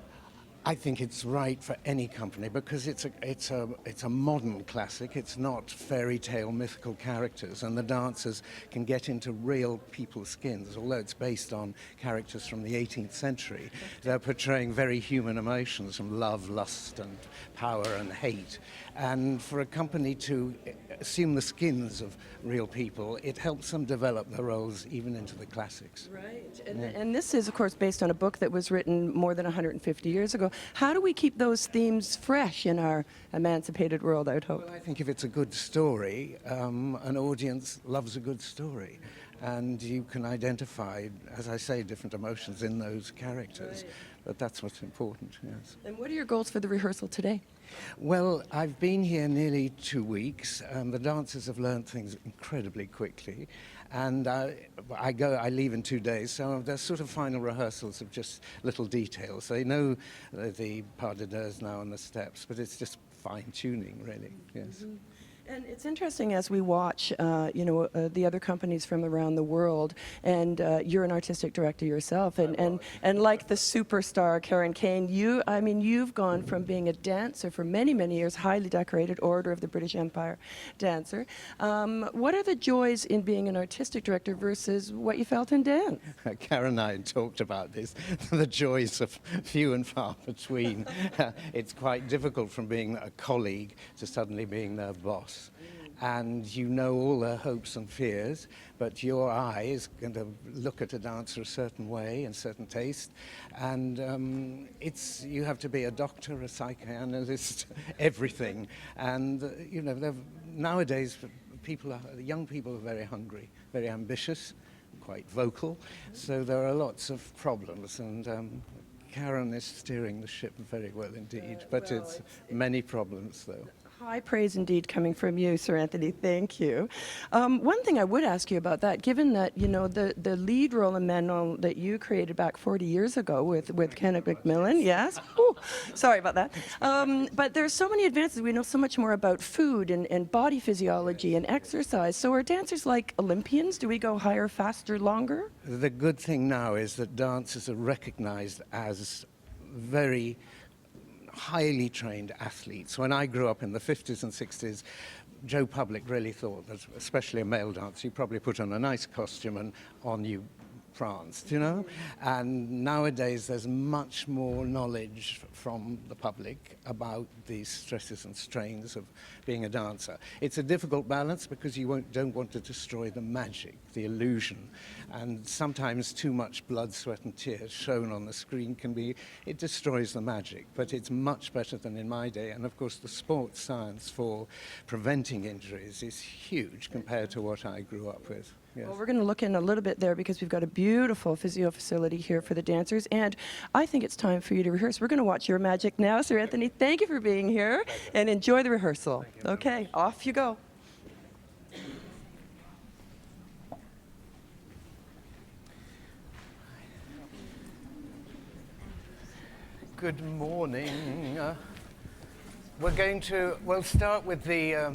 I think it's right for any company because it's a modern classic. It's not fairy tale mythical characters, and the dancers can get into real people's skins. Although it's based on characters from the 18th century, they're portraying very human emotions from love, lust, and power and hate. And for a company to assume the skins of real people, it helps them develop their roles even into the classics. Right. And this is, of course, based on a book that was written more than 150 years ago. How do we keep those themes fresh in our emancipated world, I would hope? Well, I think if it's a good story, an audience loves a good story. And you can identify, as I say, different emotions in those characters. Right. But that's what's important, yes. And what are your goals for the rehearsal today? Well, I've been here nearly 2 weeks. The dancers have learned things incredibly quickly. And I leave in 2 days, so there's sort of final rehearsals of just little details. They know the pas de deux now and the steps, but it's just fine-tuning, really, yes. Mm-hmm. And it's interesting as we watch, the other companies from around the world, and you're an artistic director yourself, and like the superstar Karen Kane, you've gone from being a dancer for many, many years, highly decorated Order of the British Empire dancer. What are the joys in being an artistic director versus what you felt in dance? Karen and I talked about this, the joys of few and far between. It's quite difficult from being a colleague to suddenly being their boss. And you know all their hopes and fears, but your eye is going to look at a dancer a certain way and certain taste. And you have to be a doctor, a psychoanalyst, everything. And, nowadays, young people are very hungry, very ambitious, quite vocal. So there are lots of problems. And Karen is steering the ship very well indeed, but it's many problems, though. High praise indeed coming from you, Sir Anthony. Thank you. One thing I would ask you about that, given that, the lead role in Manon that you created back 40 years ago with Kenneth Macmillan, yes? Ooh, sorry about that. But there's so many advances. We know so much more about food and body physiology and exercise. So are dancers like Olympians? Do we go higher, faster, longer? The good thing now is that dancers are recognized as very highly trained athletes. When I grew up in the 50s and 60s, Joe Public really thought that, especially a male dancer, you probably put on a nice costume and on you France, you know? And nowadays there's much more knowledge from the public about the stresses and strains of being a dancer. It's a difficult balance because you don't want to destroy the magic, the illusion. And sometimes too much blood, sweat and tears shown on the screen it destroys the magic. But it's much better than in my day. And of course the sports science for preventing injuries is huge compared to what I grew up with. Yes. Well, we're going to look in a little bit there because we've got a beautiful physio facility here for the dancers, and I think it's time for you to rehearse. We're going to watch your magic now. Sir Anthony, thank you for being here, and enjoy the rehearsal. Okay, off you go. Good morning. We'll start with the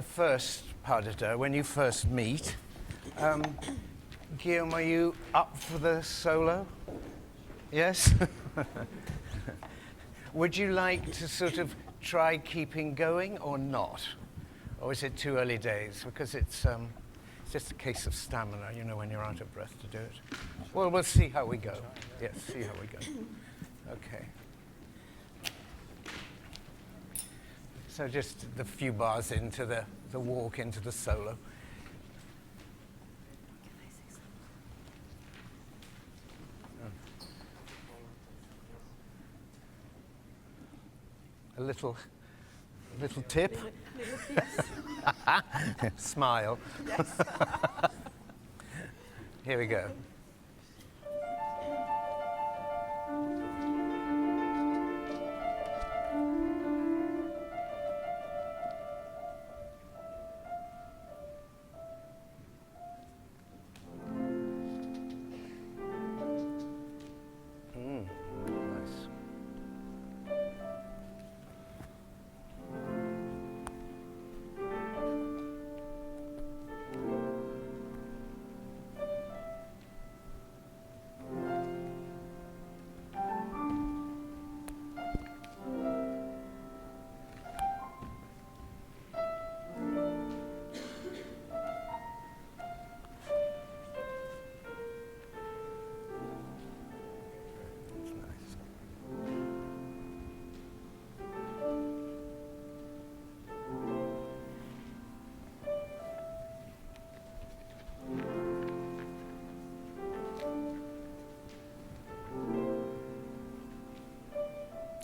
first pas de deux, when you first meet. Guillaume, are you up for the solo? Yes? Would you like to sort of try keeping going or not? Or is it too early days? Because it's just a case of stamina, you know, when you're out of breath to do it. Well, we'll see how we go. Yes, see how we go. Okay. So just the few bars into the walk into the solo. A little tip. Smile. Yes. Here we go.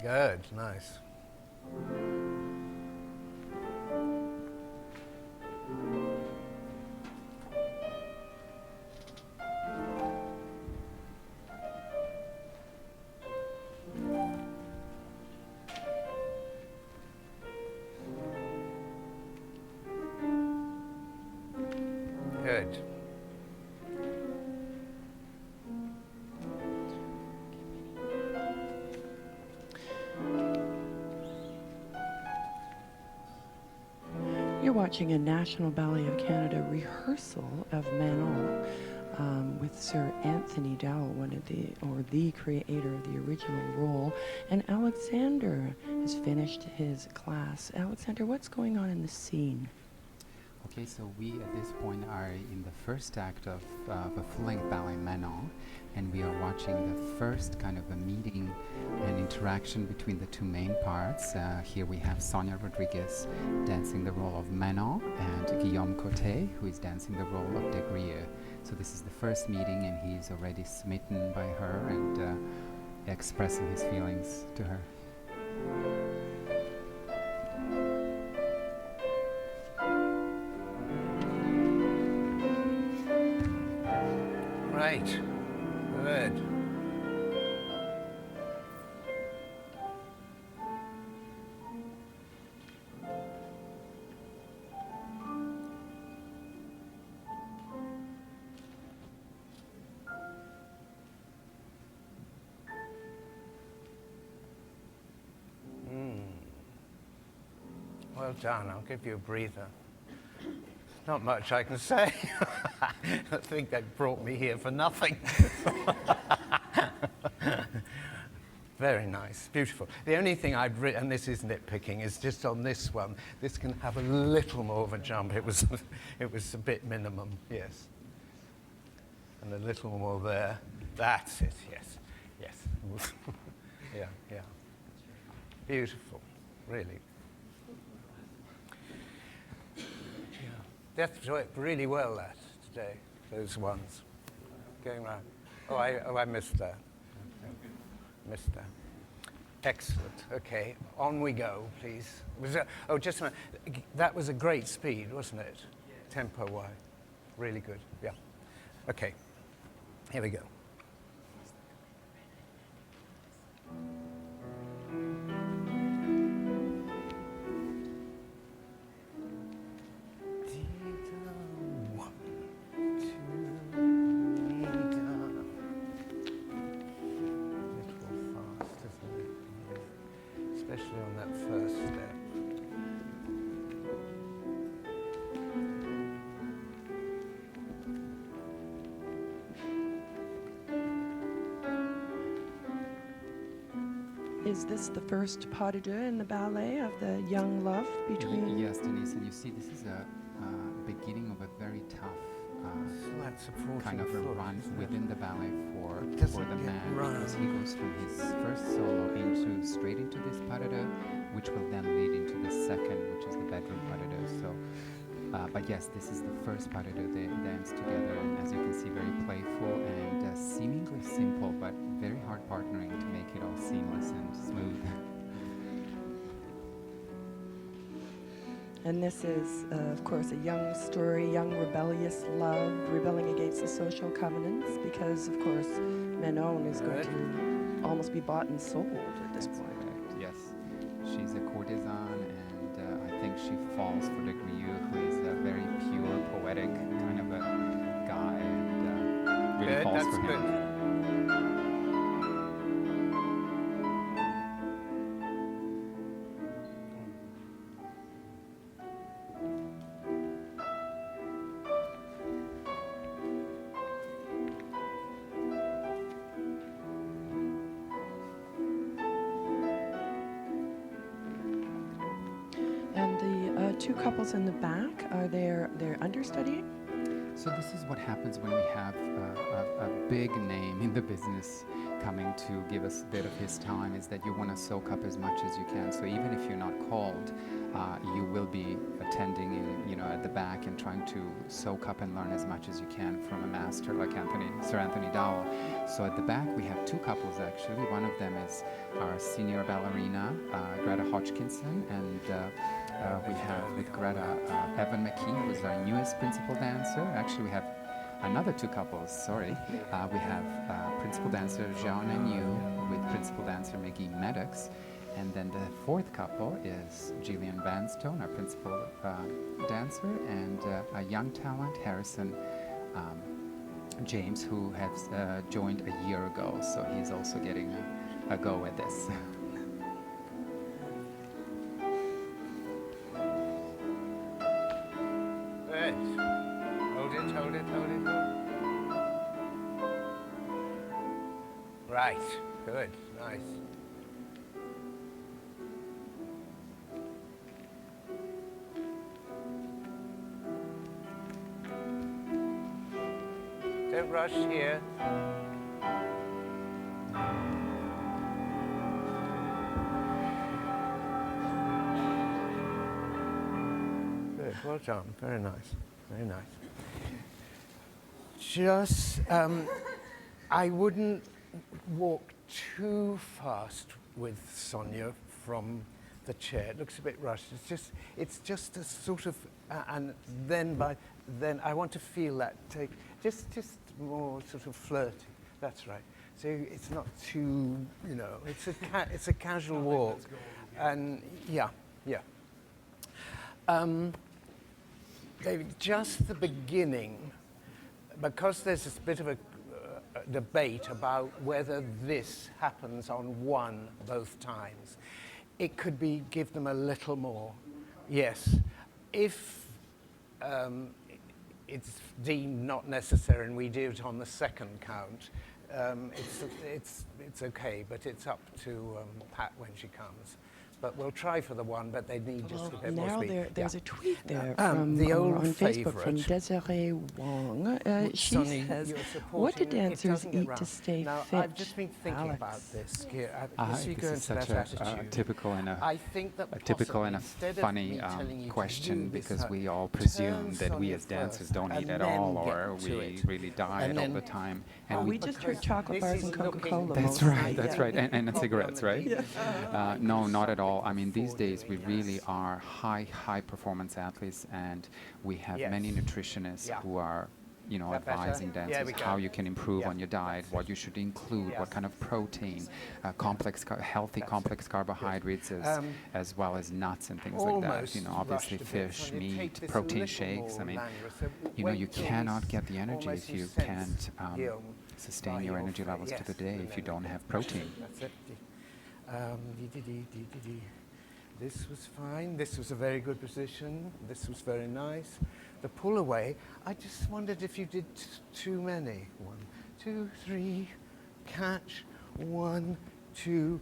Good, nice. Good. You're watching a National Ballet of Canada rehearsal of Manon with Sir Anthony Dowell, the creator of the original role, and Alexander has finished his class. Alexander, what's going on in the scene? Okay, so we at this point are in the first act of a full-length ballet Manon, and we are watching the first kind of a meeting and interaction between the two main parts. Here we have Sonia Rodriguez dancing the role of Manon, and Guillaume Coté, who is dancing the role of Degriyeux. So this is the first meeting, and he's already smitten by her and expressing his feelings to her. Right. Good. Well done. I'll give you a breather. Not much I can say. I think they brought me here for nothing. Very nice, beautiful. The only thing I'd written, and this is nitpicking, is just on this one. This can have a little more of a jump. It was a bit minimum, yes. And a little more there. That's it, yes. Yes. Yeah, yeah. Beautiful, really. Yeah. That's worked really well, that, today, those ones. Going round. Oh, I missed that. Missed that. Excellent. Okay, on we go, please. Just a minute. That was a great speed, wasn't it? Tempo-wise. Really good, yeah. Okay, here we go. Especially on that first step. Is this the first pas de deux in the ballet of the young love between? Yes, Denise, and you see this is a beginning of a very tough kind of a run within the ballet for the man, because he goes from his first solo straight into this pas de deux, which will then lead into the second, which is the bedroom pas de deux. So, but yes, this is the first pas de deux they dance together, and as you can see, very playful and seemingly simple, but very hard partnering to make it all seamless and smooth. And this is, of course, a young story, young rebellious love, rebelling against the social covenants, because, of course, Manon is going to almost be bought and sold at this point. Correct. Yes, she's a courtesan, and I think she falls for the Grieux, who is a very pure, poetic kind of a guy, and really falls for him. Good. And the two couples in the back, are they're understudying? So this is what happens when we have a big name in the business coming to give us a bit of his time, is that you want to soak up as much as you can. So even if you're not called, you will be attending in, at the back and trying to soak up and learn as much as you can from a master like Sir Anthony Dowell. So at the back we have two couples actually. One of them is our senior ballerina, Greta Hodgkinson, and we have with Greta Evan McKee, who's our newest principal dancer. Actually, we have another two couples, sorry. We have principal dancer Jean Agnew with principal dancer Maggie Maddox. And then the fourth couple is Gillian Vanstone, our principal dancer, and a young talent, Harrison James, who has joined a year ago. So he's also getting a go at this. Good. Hold it, hold it, hold it. Right. Good. Nice. Don't rush here. Good. Well done. Very nice. Very nice. Just, I wouldn't walk too fast with Sonia from the chair. It looks a bit rushed. It's just a sort of, and then I want to feel that take just more sort of flirty. That's right. So it's not too, it's a casual walk, and yeah. David, just the beginning, because there's this bit of a debate about whether this happens on one both times. It could be give them a little more. Yes, if it's deemed not necessary and we do it on the second count, it's okay, but it's up to Pat when she comes. but we'll try for the one, but they need just a bit more Now speed. there's a tweet there the old on Facebook from favourite. Desiree Wong. She Sonny, says, you're what do supporting it, dancers doesn't get eat to round. stay Now, fit? I've just been thinking Alex. about this. You This go is into such that a attitude. typical and I think that a typical and a possibly, instead of funny me telling you to question, do this, because we all turn presume that we Sonny as dancers first don't eat and at then all, get or to we it. really diet And all then- the time. Oh, And we just heard chocolate this bars is and looking- Coca-Cola. That's mostly. right, that's right, and cigarettes, right? Yeah. No, not at all. I mean, these days we really are high performance athletes, and we have many nutritionists who are, you know, That better? advising Yeah, dancers we go. how you can improve Yeah, on your diet, what you should include, what kind of protein, healthy complex carbohydrates, as well as nuts and things like that. Almost You know, obviously rushed a bit. fish, So you take meat, this protein little shakes. I more mean, languorous. So you know, wait you till cannot you get the energy almost if you sense can't Guillaume sustain by your your energy foot. levels to the Yes, day and if you then don't have protein. That's it. Dee-dee-dee. This was fine. This was a very good position. This was very nice. The pull away, I just wondered if you did too many. 1, 2, 3, catch. 1, 2,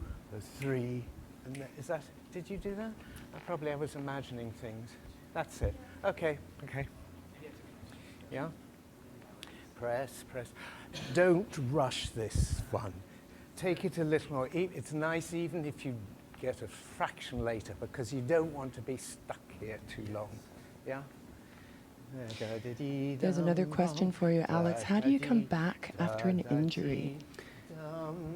3. And is that? Did you do that? I was imagining things. That's it. Okay. Yeah. Press. Don't rush this one. Take it a little more. It's nice even if you get a fraction later, because you don't want to be stuck here too long. Yeah? There's another question for you, Alex. How do you come back after an injury?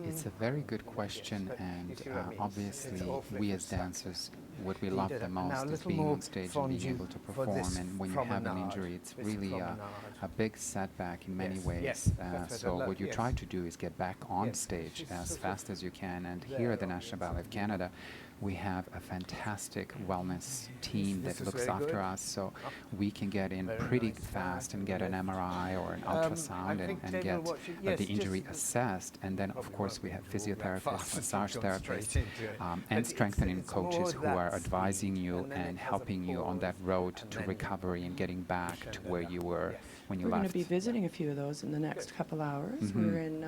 It's a very good question, and obviously we as dancers, what we love the most is being on stage and being able to perform, and when you have an injury, it's really a big setback in many ways. So what you try to do is get back on stage as fast as you can, and here at the National Ballet of Canada, we have a fantastic wellness team that looks after us, so we can get in pretty fast and get an MRI or an ultrasound and get the injury assessed. And then, of course, we have physiotherapists, massage therapists, and strengthening coaches who are advising you and helping you on that road to recovery and getting back to where you were when you We're left. going to be visiting a few of those in the next couple hours. We're in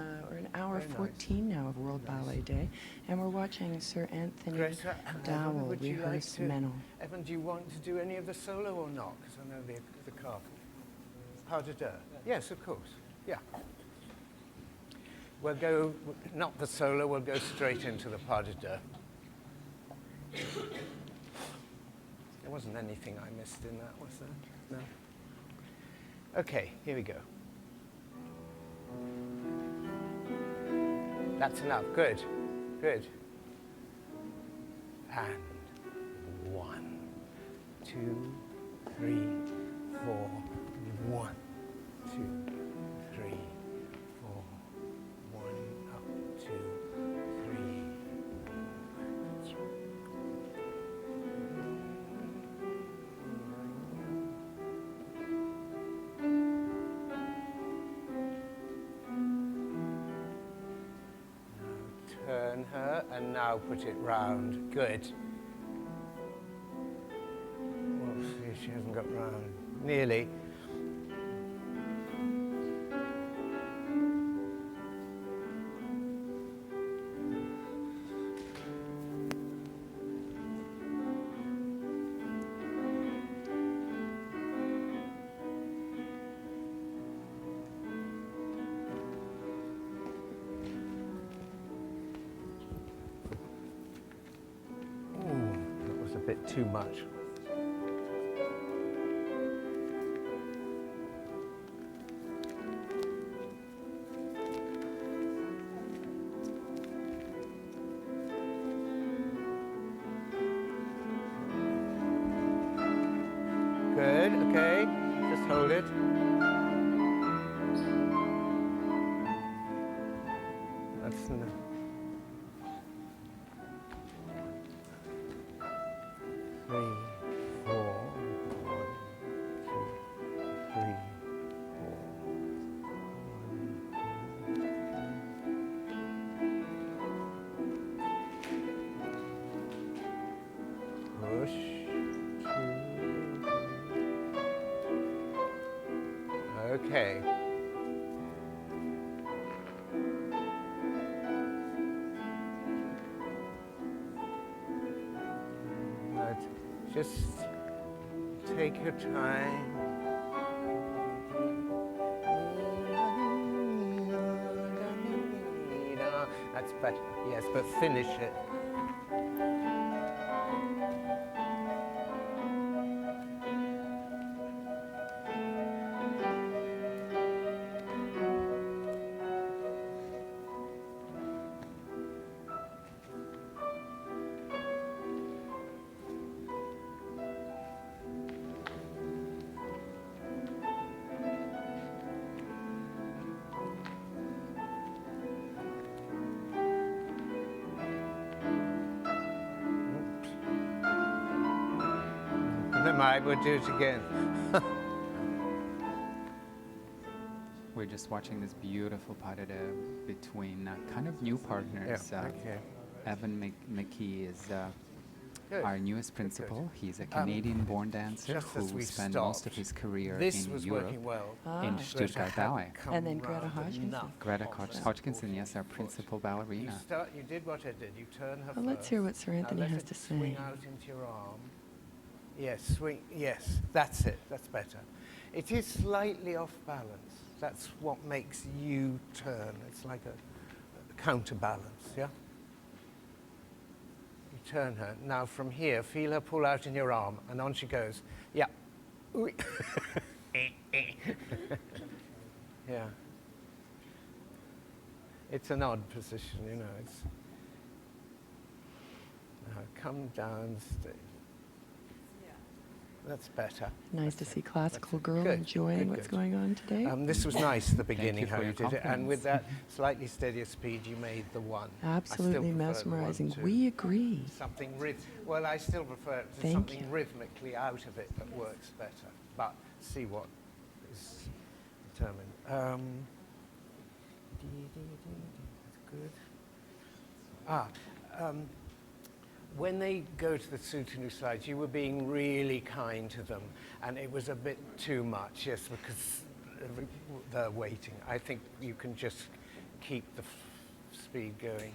hour 14 now of World Ballet Day, and we're watching Sir Anthony Dowell rehearse Menon. Evan, do you want to do any of the solo or not? Because I know the carp. Pas de deux. Yes, of course. Yeah. We'll go, not the solo, we'll go straight into the pas de deux. There wasn't anything I missed in that, was there? No? Okay, here we go. That's enough. Good. And 1, 2, 3, 4. 1, 2, 3, 4. 1, up, 2, 3. Turn her and now put it round. Good. Well, see, she hasn't got round. Nearly. That was a bit too much. Good, okay. Just hold it. That's enough. 3, 4, 1, 2, 3, 4. Push. 2. Okay. that. Just take your time. That's better, yes, but finish it. Never mind, we'll do it again. We're just watching this beautiful pas de deux between kind of new partners. Yeah, okay. Evan McKee is Good. our newest principal. He's a Canadian-born dancer just as who we spent most of stopped, his career this in was Europe, working well. in Stuttgart Ballet. And then Greta Hodgkinson. Greta Hodgkinson, yes, our principal ballerina. You did what I did. You turn her Well, let's first. hear what Sir Anthony Now let has it to swing say. out into your arm. Yes, swing. Yes, that's it. That's better. It is slightly off balance. That's what makes you turn. It's like a counterbalance, yeah? You turn her. Now from here, feel her pull out in your arm, and on she goes. Yeah. Ooh. Yeah. It's an odd position, you know. It's now come down, stay. That's better. Nice to see classical girl Good, enjoying good, what's good. going on today. This was nice at the beginning, for how your you did it. And with compliments. that slightly steadier speed, you made the one. I still Absolutely prefer the mesmerizing. 1, 2. We agree. Something well, I still prefer it to Thank something you. rhythmically out of it that works better. But see what is determined. That's good. When they go to the soutenu slides, you were being really kind to them, and it was a bit too much, yes, because they're waiting. I think you can just keep the speed going.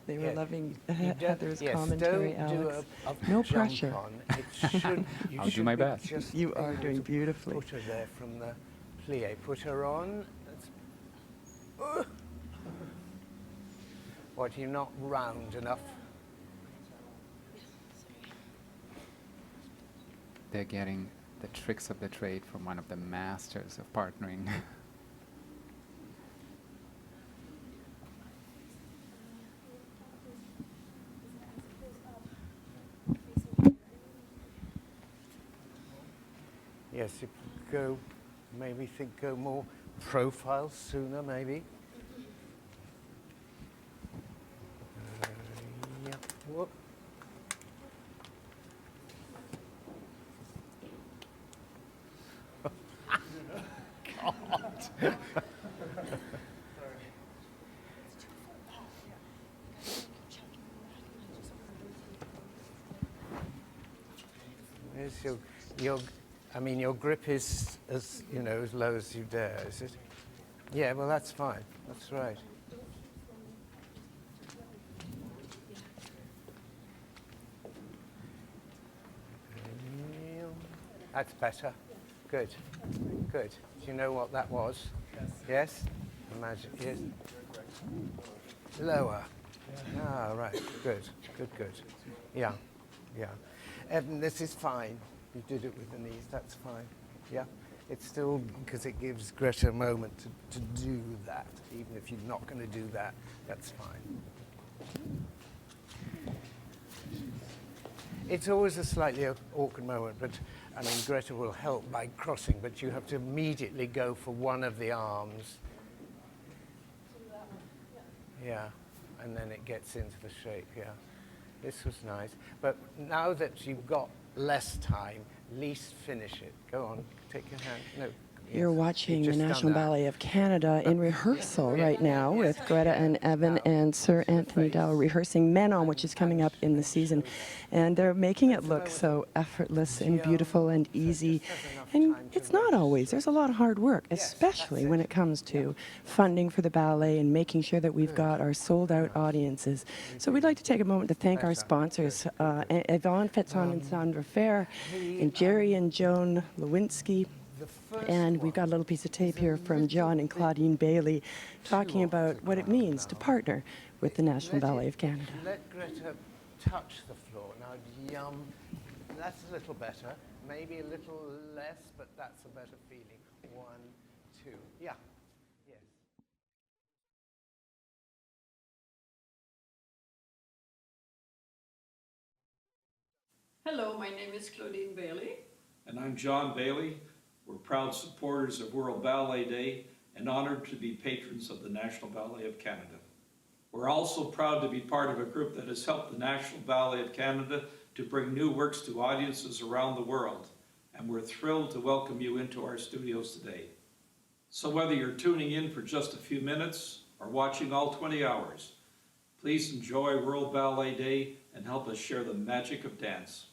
They were Yeah. loving You don't- Heather's yes, commentary, don't do Alex. a No jump pressure. on. It should, you I'll do should my be best. just You are able doing to beautifully. Put her there from the plie. Put her on. What, you're not round enough? They're getting the tricks of the trade from one of the masters of partnering. Yes, you could go, maybe go more profile sooner, maybe. Yeah. Whoop. God. There's your grip is as low as you dare, is it? Yeah, well that's fine. That's right. That's better. Good. Good. Do you know what that was? Yes? Imagine. Yes. Lower. Ah, right. Good. Good, good. Yeah. Yeah. Evan, this is fine. You did it with the knees. That's fine. Yeah. It's still because it gives Greta a moment to do that. Even if you're not going to do that, that's fine. It's always a slightly awkward moment, but I mean, Greta will help by crossing, but you have to immediately go for one of the arms. Yeah, and then it gets into the shape, yeah. This was nice. But now that you've got less time, at least finish it. Go on, take your hand. No, You're watching the just done National that. Ballet of Canada in rehearsal right now with Greta and Evan and Sir Anthony Dow rehearsing Menon, which is coming up in the season. And they're making it look so effortless and beautiful and easy. And it's not always. There's a lot of hard work, especially when it comes to funding for the ballet and making sure that we've got our sold-out audiences. So we'd like to take a moment to thank our sponsors, Yvonne Fetzon and Sandra Fair, and Jerry and Joan Lewinsky. And we've got a little piece of tape here from John and Claudine Bailey talking about what it means to partner with the National Ballet of Canada. Let Greta touch the floor. Now, yum. That's a little better. Maybe a little less, but that's a better feeling. 1, 2. Yeah. Yes. Hello, my name is Claudine Bailey. And I'm John Bailey. We're proud supporters of World Ballet Day and honored to be patrons of the National Ballet of Canada. We're also proud to be part of a group that has helped the National Ballet of Canada to bring new works to audiences around the world, and we're thrilled to welcome you into our studios today. So whether you're tuning in for just a few minutes or watching all 20 hours, please enjoy World Ballet Day and help us share the magic of dance.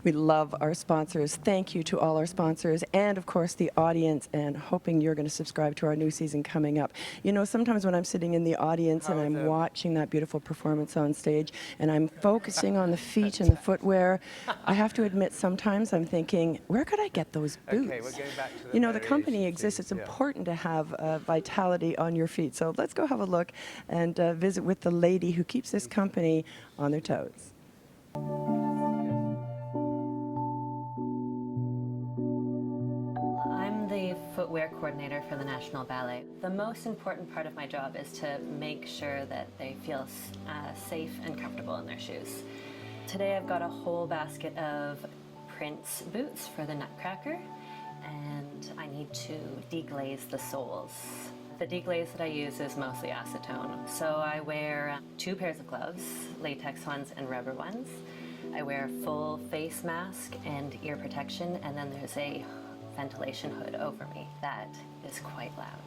We love our sponsors. Thank you to all our sponsors and, of course, the audience, and hoping you're going to subscribe to our new season coming up. You know, sometimes when I'm sitting in the audience and I'm watching that beautiful performance on stage and I'm focusing on the feet and the footwear, I have to admit sometimes I'm thinking, where could I get those boots? Okay, we're going back to the you know, the company exists. It's yeah. important to have vitality on your feet. So let's go have a look and visit with the lady who keeps this company on their toes. I'm the footwear coordinator for the National Ballet. The most important part of my job is to make sure that they feel safe and comfortable in their shoes. Today I've got a whole basket of Prince boots for the Nutcracker, and I need to deglaze the soles. The deglaze that I use is mostly acetone, so I wear 2 pairs of gloves, latex ones and rubber ones. I wear a full face mask and ear protection, and then there's a ventilation hood over me that is quite loud.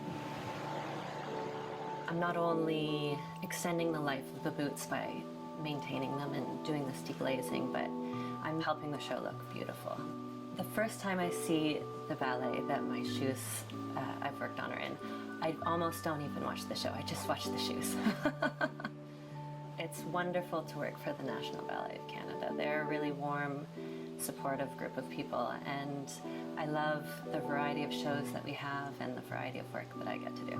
I'm not only extending the life of the boots by maintaining them and doing this deglazing, but I'm helping the show look beautiful. The first time I see the ballet that my shoes I've worked on are in, I almost don't even watch the show, I just watch the shoes. It's wonderful to work for the National Ballet of Canada. They're a really warm, supportive group of people, and I love the variety of shows that we have and the variety of work that I get to do.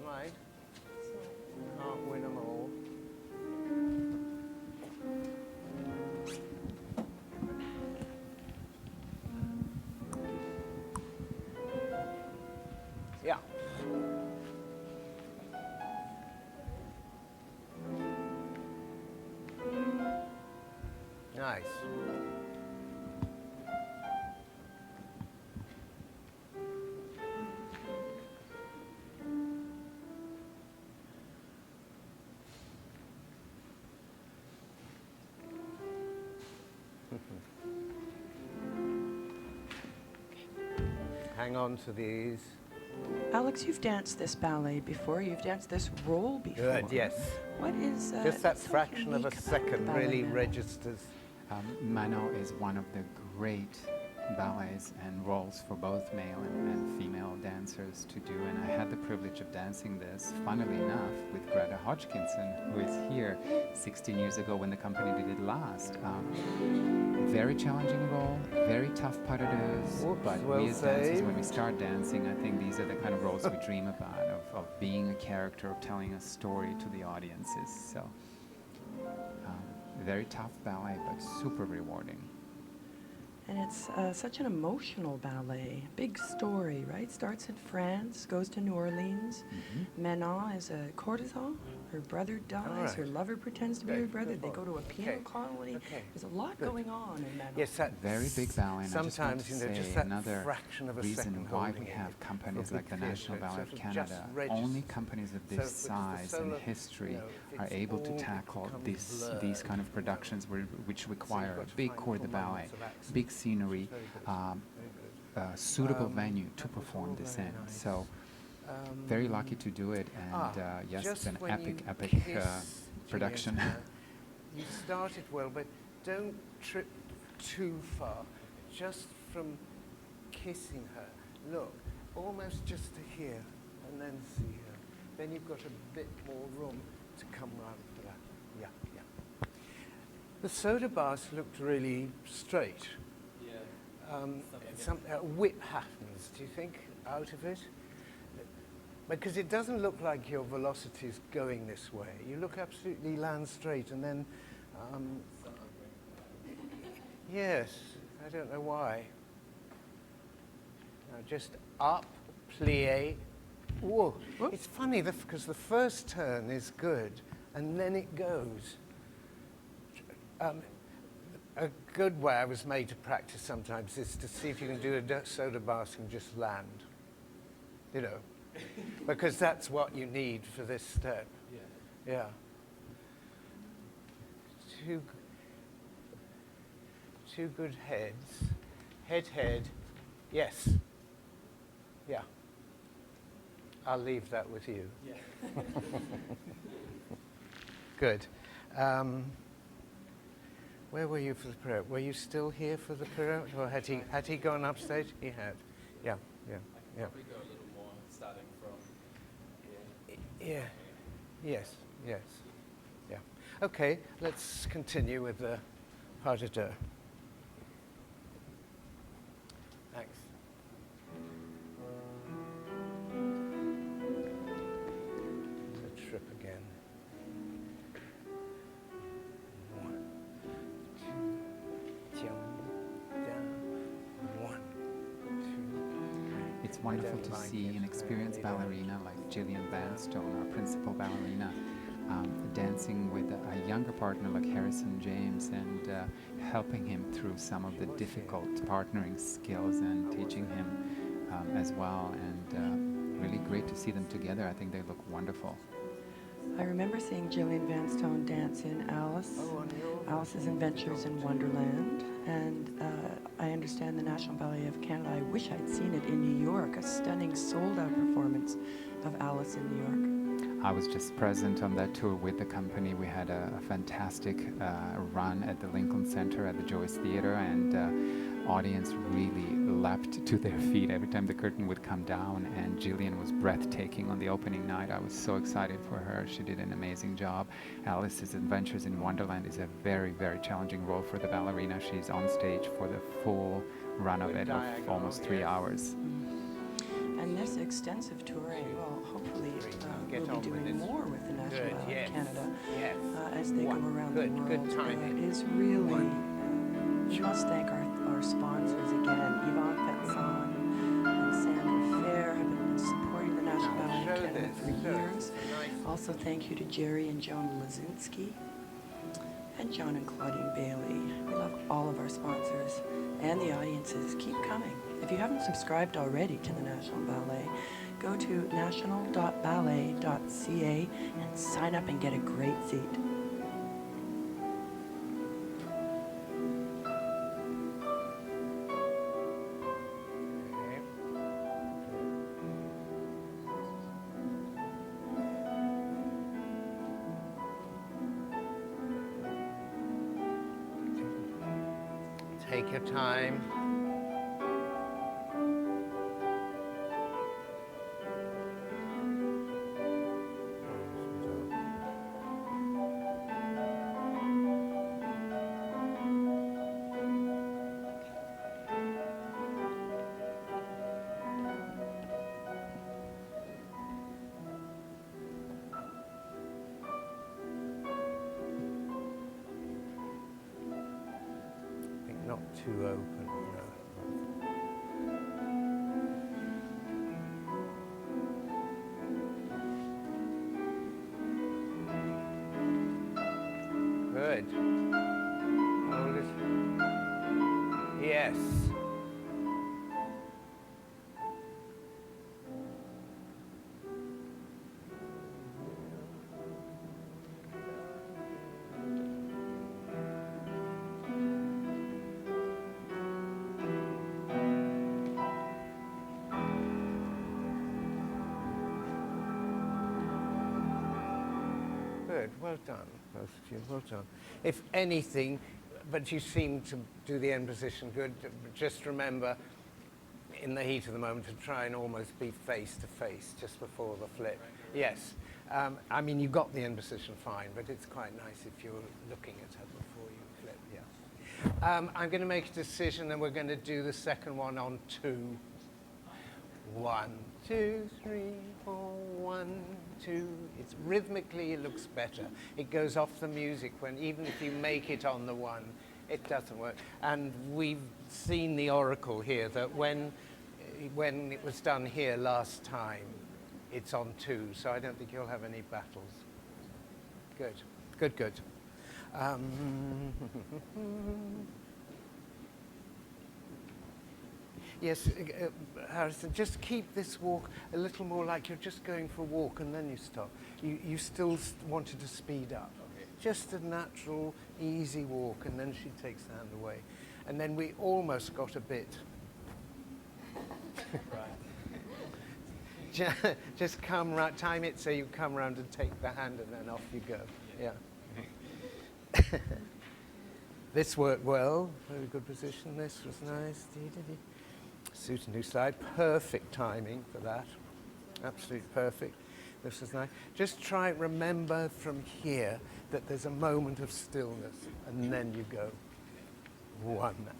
Right. Can't win them all. Yeah. Nice. Hang on to these. Alex, you've danced this ballet before. You've danced this role before. Good, yes. What is just that so fraction of a unique about second ballet really now? registers. Manon is one of the great ballets and roles for both male and female dancers to do, and I had the privilege of dancing this, funnily enough, with Greta Hodgkinson, who is here 16 years ago when the company did it last. Very challenging role, very tough pas de deux, but well we as dancers, saved. when we start dancing, I think these are the kind of roles we dream about, of being a character, of telling a story to the audiences. So, very tough ballet, but super rewarding. And it's such an emotional ballet. Big story, right? Starts in France, goes to New Orleans. Manon is a courtesan. Her brother dies. Her lover pretends to be her brother. They go to a penal colony. There's a lot going on in that. Yes, that very big ballet. And sometimes, I just want to say another reason why we have companies like the National Ballet of Canada. Only companies of this size and history are able to tackle these kind of productions which require a big corps de ballet, big scenery, suitable venue to perform this in. So very lucky to do it, and yes, it's an epic production. You started well, but don't trip too far. Just from kissing her, look, almost just to here, and then see her. Then you've got a bit more room to come round for that. Yeah, yeah. The soda bars looked really straight. Yeah. Some whip happens, do you think, out of it? Because it doesn't look like your velocity is going this way. You look absolutely land straight, and then, yes, I don't know why. Now just up, plie. Whoa, it's funny because the first turn is good, and then it goes. A good way I was made to practice sometimes is to see if you can do a soda bask and just land, you know, because that's what you need for this step. Yeah. Two good heads. Head. Yes. Yeah. I'll leave that with you. Yeah. Good. Where were you for the pirouette? Were you still here for the pirouette, or had he gone upstage? He had. Yeah. I can probably go a little more, starting from here. Yeah. Yes. Yeah. Okay. Let's continue with the pas de deux. Thanks. The trip again. It's wonderful to see an experienced ballerina like Gillian Vanstone, our principal ballerina, dancing with a younger partner like Harrison James and helping him through some of the difficult partnering skills and teaching him as well. And really great to see them together. I think they look wonderful. I remember seeing Gillian Vanstone dance in Alice's Adventures in Wonderland, and I understand the National Ballet of Canada. I wish I'd seen it in New York, a stunning sold-out performance of Alice in New York. I was just present on that tour with the company. We had a fantastic run at the Lincoln Center at the Joyce Theatre, and audience really leapt to their feet every time the curtain would come down, and Gillian was breathtaking on the opening night. I was so excited for her. She did an amazing job. Alice's Adventures in Wonderland is a very, very challenging role for the ballerina. She's on stage for the full run of it, of almost 3 hours. And this extensive touring, well, hopefully we'll be doing more with the National Ballet of Canada as they go around the world. Is really, we must thank our sponsors again. Yvonne Petson and Sandra Fair have been supporting the National Ballet of Canada for years. Also thank you to Jerry and Joan Lazinski and John and Claudine Bailey. We love all of our sponsors and the audiences. Keep coming. If you haven't subscribed already to the National Ballet, go to national.ballet.ca and sign up and get a great seat. Take your time. Not too open, no. Yes. Good, well done, both of you, well done. If anything, but you seem to do the end position good, just remember, in the heat of the moment, to try and almost be face to face just before the flip. Yes, I mean, you got the end position fine, but it's quite nice if you're looking at her before you flip, yeah. I'm going to make a decision, and we're going to do the second one on 2. 1, 2, 3, 4, 1, 2. It's rhythmically, it looks better. It goes off the music when, even if you make it on the 1, it doesn't work. And we've seen the oracle here that when it was done here last time, it's on 2, so I don't think you'll have any battles. Good, good, good. Yes, Harrison, just keep this walk a little more like you're just going for a walk and then you stop. You still wanted to speed up. Okay. Just a natural, easy walk, and then she takes the hand away. And then we almost got a bit. Just come round, time it so you come round and take the hand and then off you go. Yeah. This worked well, very good position, this was nice. Suit a new slide, perfect timing for that, absolutely perfect. This is nice. Just try, remember from here that there's a moment of stillness, and then you go 1 and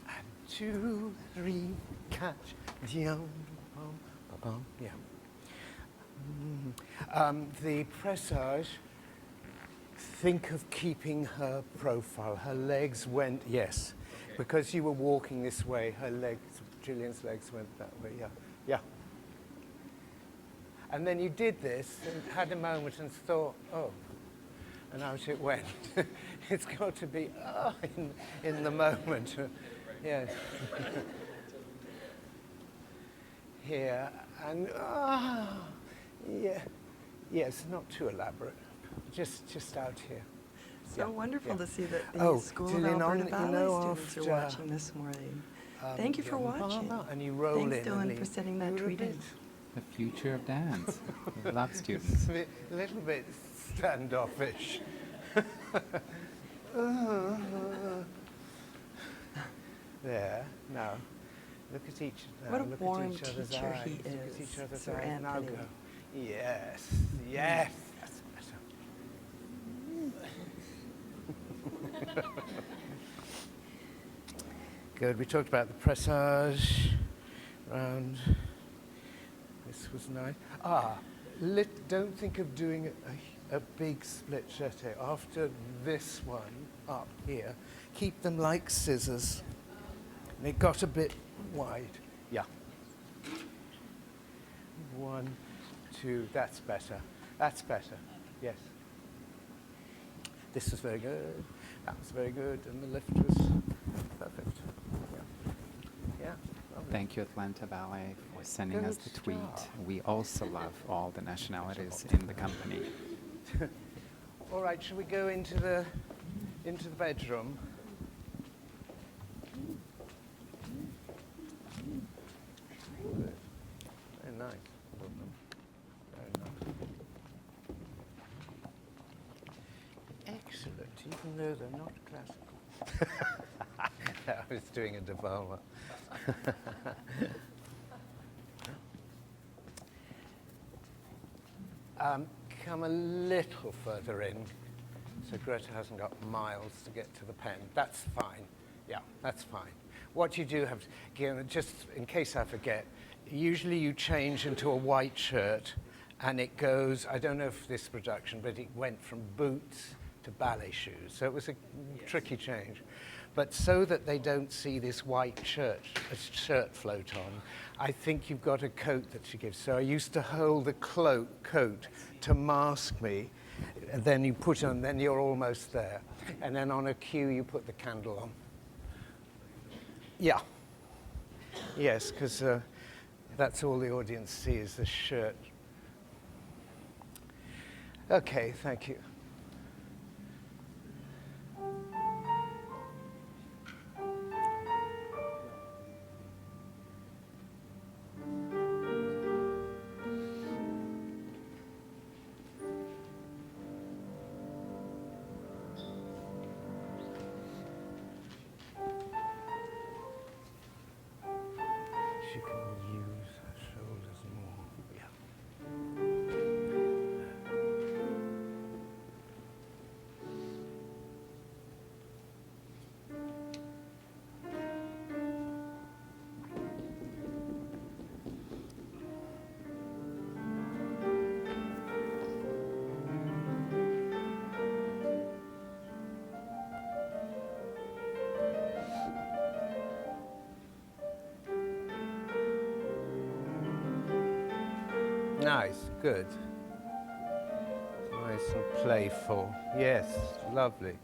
2, 3, catch, yeah. The pressage, think of keeping her profile. Her legs went, yes, okay. Because you were walking this way, her legs, Gillian's legs went that way, yeah, yeah. And then you did this and had a moment and thought, oh, and out it went. It's got to be in the moment. Yes. Here, and yeah, yes, not too elaborate, just out here. So wonderful to see that the School of Gillian, Alberta Ballet students after, are watching this morning. Thank you for watching. And you roll Thanks, Dylan, for sending that tweet in. The future of dance. We love students. A little bit standoffish. There, now, look at each other. What a warm teacher he is, Look at each other's Sir eyes. Now Anthony. go. Yes, yes, that's better. Good, we talked about the pressage round. This was nice. Don't think of doing a big split jeté. After this one up here, keep them like scissors. They got a bit wide. Yeah. 1, 2, that's better. That's better. Yes. This was very good. That was very good. And the lift was perfect. Yeah. Lovely. Thank you, Atlanta Ballet, for sending us the tweet. We also love all the nationalities in the company. All right, shall we go into the bedroom? Very nice. Very nice. Excellent, even though they're not classical. I was doing a Devalma. Come a little further in, so Greta hasn't got miles to get to the pen. That's fine. Yeah, that's fine. What you do have, again, just in case I forget, usually you change into a white shirt, and it goes, I don't know if this production, but it went from boots to ballet shoes. So it was a tricky change. But so that they don't see this white shirt float on, I think you've got a coat that she gives. So I used to hold the coat to mask me, and then you put on, then you're almost there. And then on a cue, you put the candle on. Yeah, Yes, because that's all the audience sees, the shirt. Okay, thank you. She can use her shoulders more. Yeah. Nice, good. Nice and playful. Yes, lovely.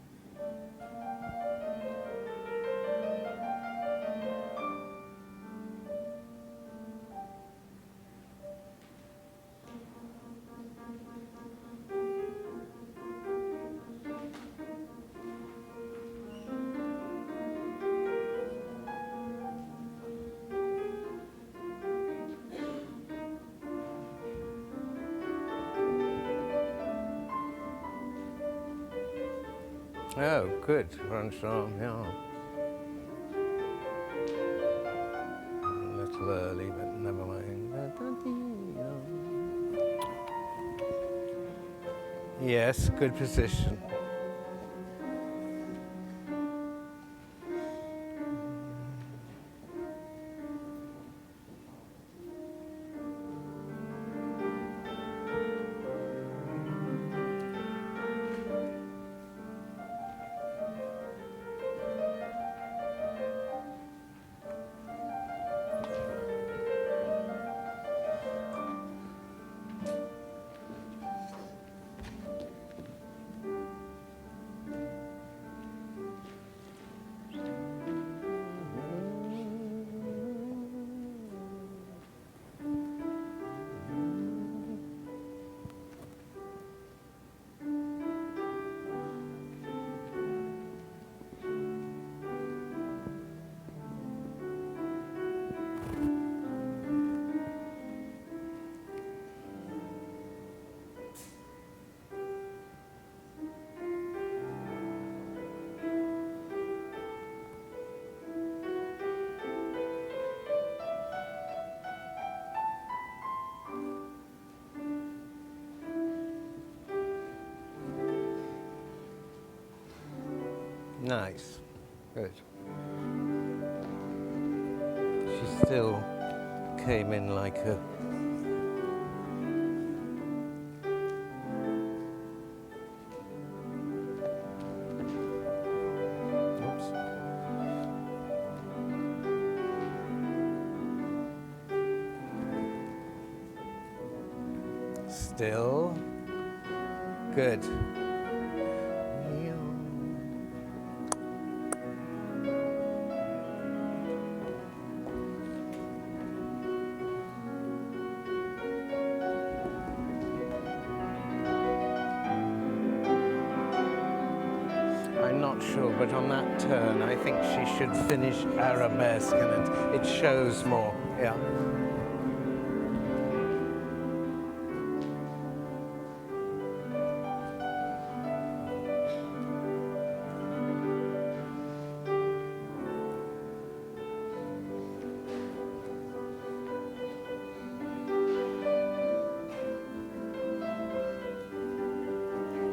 Oh, good, Rancham, yeah. A little early, but never mind. Yes, good position. Nice, good. She still came in like a... Oops. Still, good. I'm not sure, but on that turn, I think she should finish arabesque, and it shows more. Yeah.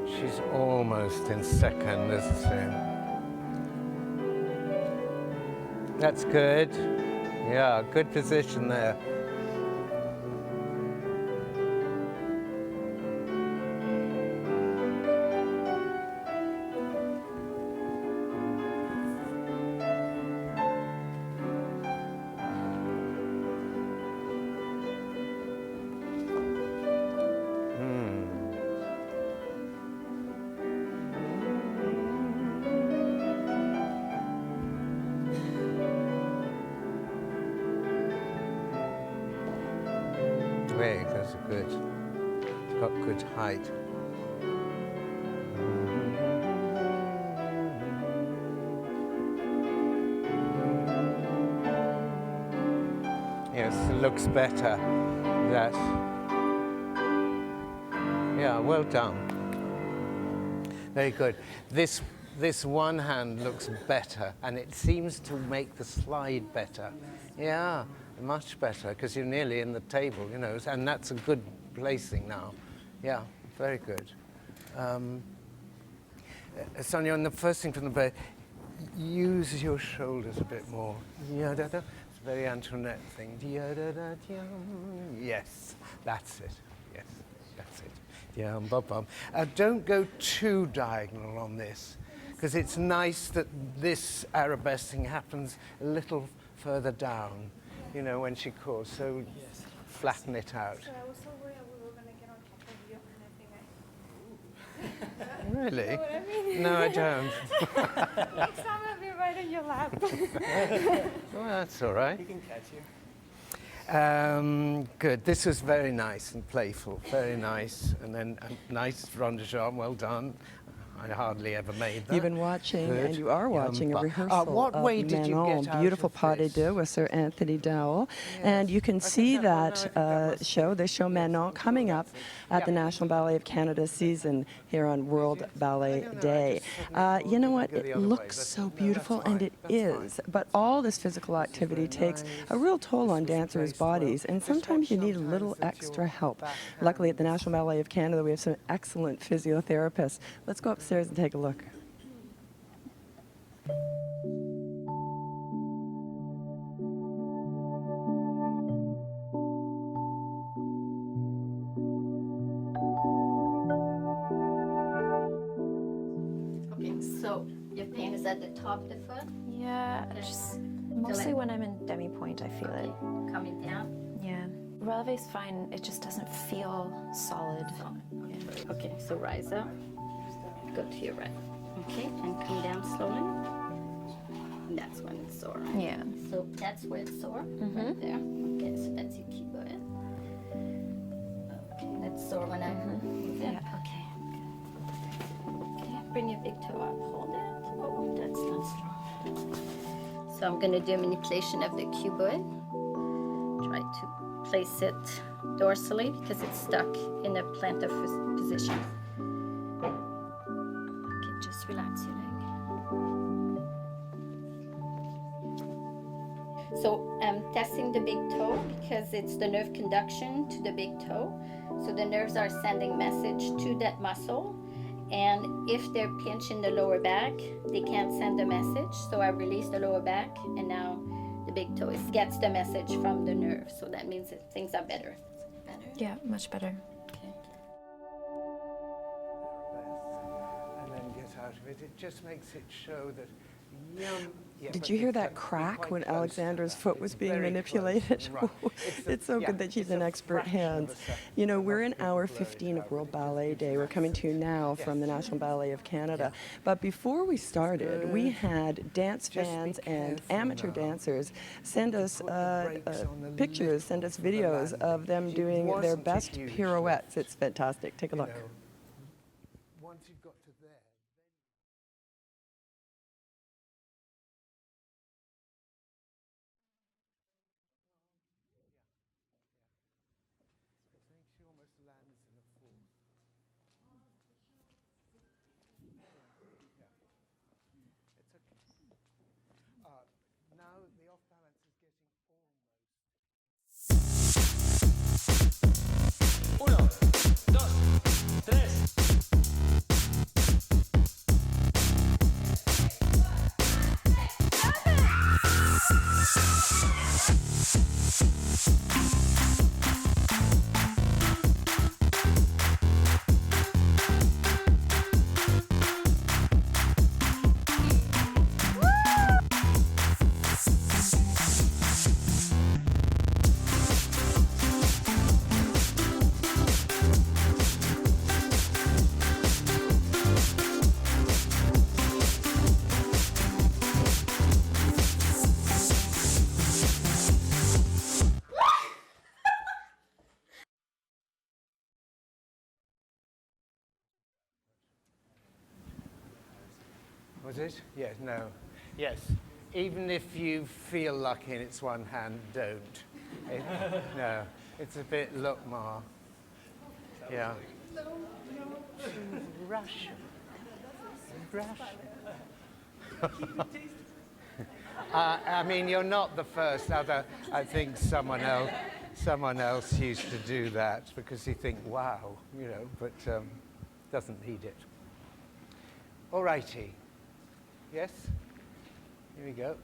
She's almost in second, isn't she? That's good. Yeah, good position there. those are good. It's got good height. Yes, it looks better. That. Yeah, well done. Very good. This one hand looks better, and it seems to make the slide better. Yeah, much better, because you're nearly in the table, you know, and that's a good placing now. Yeah, very good. Sonia, and the first thing from the ballet, use your shoulders a bit more. Yeah, da, da. It's a very Antoinette thing. Yes, that's it. Yes, that's it. Yeah, bum, bum. Don't go too diagonal on this, because it's nice that this arabesque thing happens a little further down, you know, when she calls, so flatten it out. So I was so worried we were going to get on top of you, and I think Really? You know what I mean? No, I don't. Next time I'll be right in your lap. Well, that's all right. He can catch you. Good. This was very nice and playful, very nice. And then a nice rond de jambe, well done. I hardly ever made that. You've been watching, Good. and you are watching a rehearsal what way of did you Manon, get out beautiful of pas de this? deux with Sir Anthony Dowell. And you can see that show, the show Manon, coming up at the National Ballet of Canada season here on World Ballet Day. You know what? It looks so beautiful, and it is. But all this physical activity takes a real toll on dancers' bodies, and sometimes you need a little extra help. Luckily, at the National Ballet of Canada, we have some excellent physiotherapists. Let's go upstairs and take a look. Okay, so your pain is at the top of the foot? Yeah, just mostly when I'm in demi-point, I feel it. Coming down? Yeah. Relevé's fine, it just doesn't feel solid. Okay. Okay, so rise up. Go to your right. Okay, and come down slowly. And that's when it's sore. Right? Yeah. So that's where it's sore, right there. Okay, so that's your keyboard. Okay, that's sore when I move it. Yeah. Okay. Okay, bring your big toe up. Hold it. Oh, that's not strong. So I'm going to do a manipulation of the keyboard. Try to place it dorsally because it's stuck in a plantar position. Okay, just relax your leg. So I'm testing the big toe because it's the nerve conduction to the big toe. So the nerves are sending message to that muscle. And if they're pinched in the lower back, they can't send the message. So I release the lower back, and now the big toe gets the message from the nerve. So that means that things are better. Yeah, much better. Okay. And then get out of it. It just makes it show that Did you hear that crack when Alexandra's foot was being manipulated? It's so good that she's in expert hands. You know, we're in hour 15 of World Ballet Day. We're coming to you now from the National Ballet of Canada. But before we started, we had dance fans and amateur dancers send us pictures, send us videos of them doing their best pirouettes. It's fantastic. Take a look. Once you've got to there. She almost lands in a fall. It's okay. Now the off balance is getting almost. 1, 2, 3. was it? Yes, no. Yes. Even if you feel lucky and it's one hand, don't. No. It's a bit, look, Ma. Yeah. Russian. Russian. I mean, you're not the first. I think someone else used to do that because you think, wow, you know, but doesn't need it. All righty. Yes? Here we go.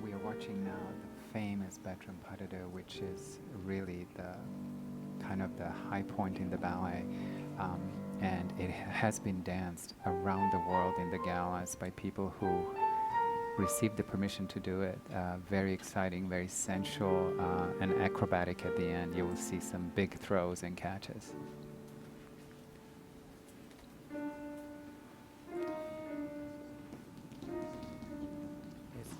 We are watching now the famous bedroom pas de deux, which is really the kind of the high point in the ballet. And it has been danced around the world in the galas by people who received the permission to do it. Very exciting, very sensual, and acrobatic at the end. You will see some big throws and catches. It's a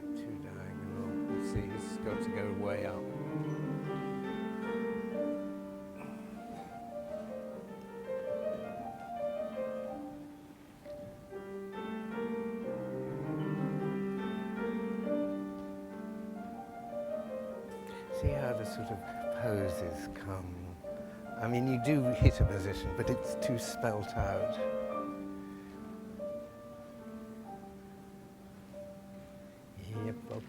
bit too diagonal. You see, it's got to go way up. See how the sort of poses come. I mean, you do hit a position, but it's too spelt out. Yep, up, up.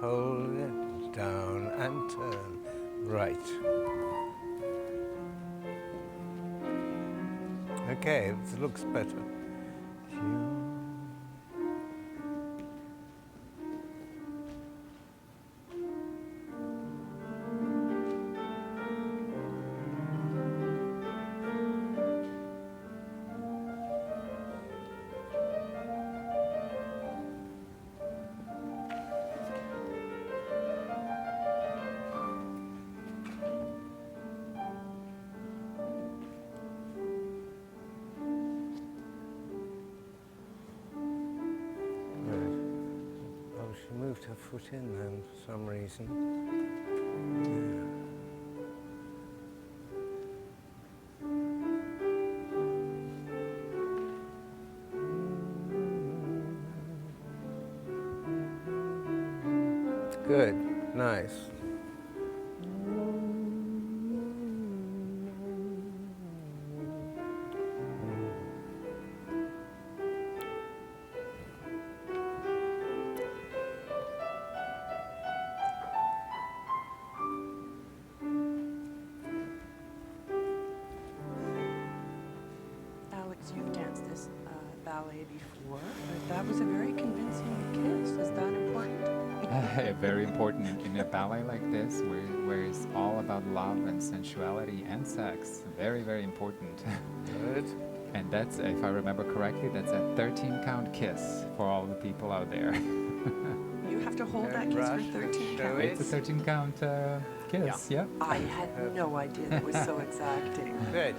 Hold it, down and turn. Right. Okay, it looks better. Moved her foot in then for some reason. Yeah. Good, nice. You've danced this ballet before, but that was a very convincing kiss. Is that important? Very important in a ballet like this, where it's all about love and sensuality and sex. Very, very important. Good. And that's, if I remember correctly, that's a 13-count kiss for all the people out there. You have to hold that kiss for 13 counts? It's a 13-count kiss, yeah. I had no idea it was so exacting. Good.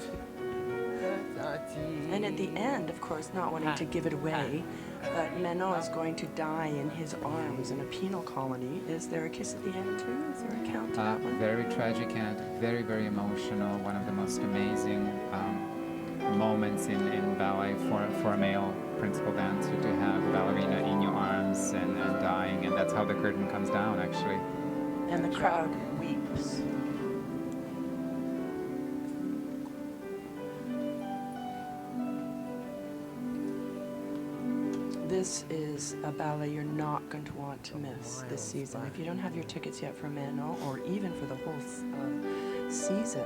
And at the end, of course, not wanting to give it away, but Manon is going to die in his arms in a penal colony. Is there a kiss at the end too? Is there a count to that one? Very tragic and very, very emotional. One of the most amazing moments in ballet for a male principal dancer to have a ballerina in your arms and dying, and that's how the curtain comes down, actually. And the crowd weeps. This is a ballet you're not going to want to miss this season. If you don't have your tickets yet for Manon, or even for the whole season,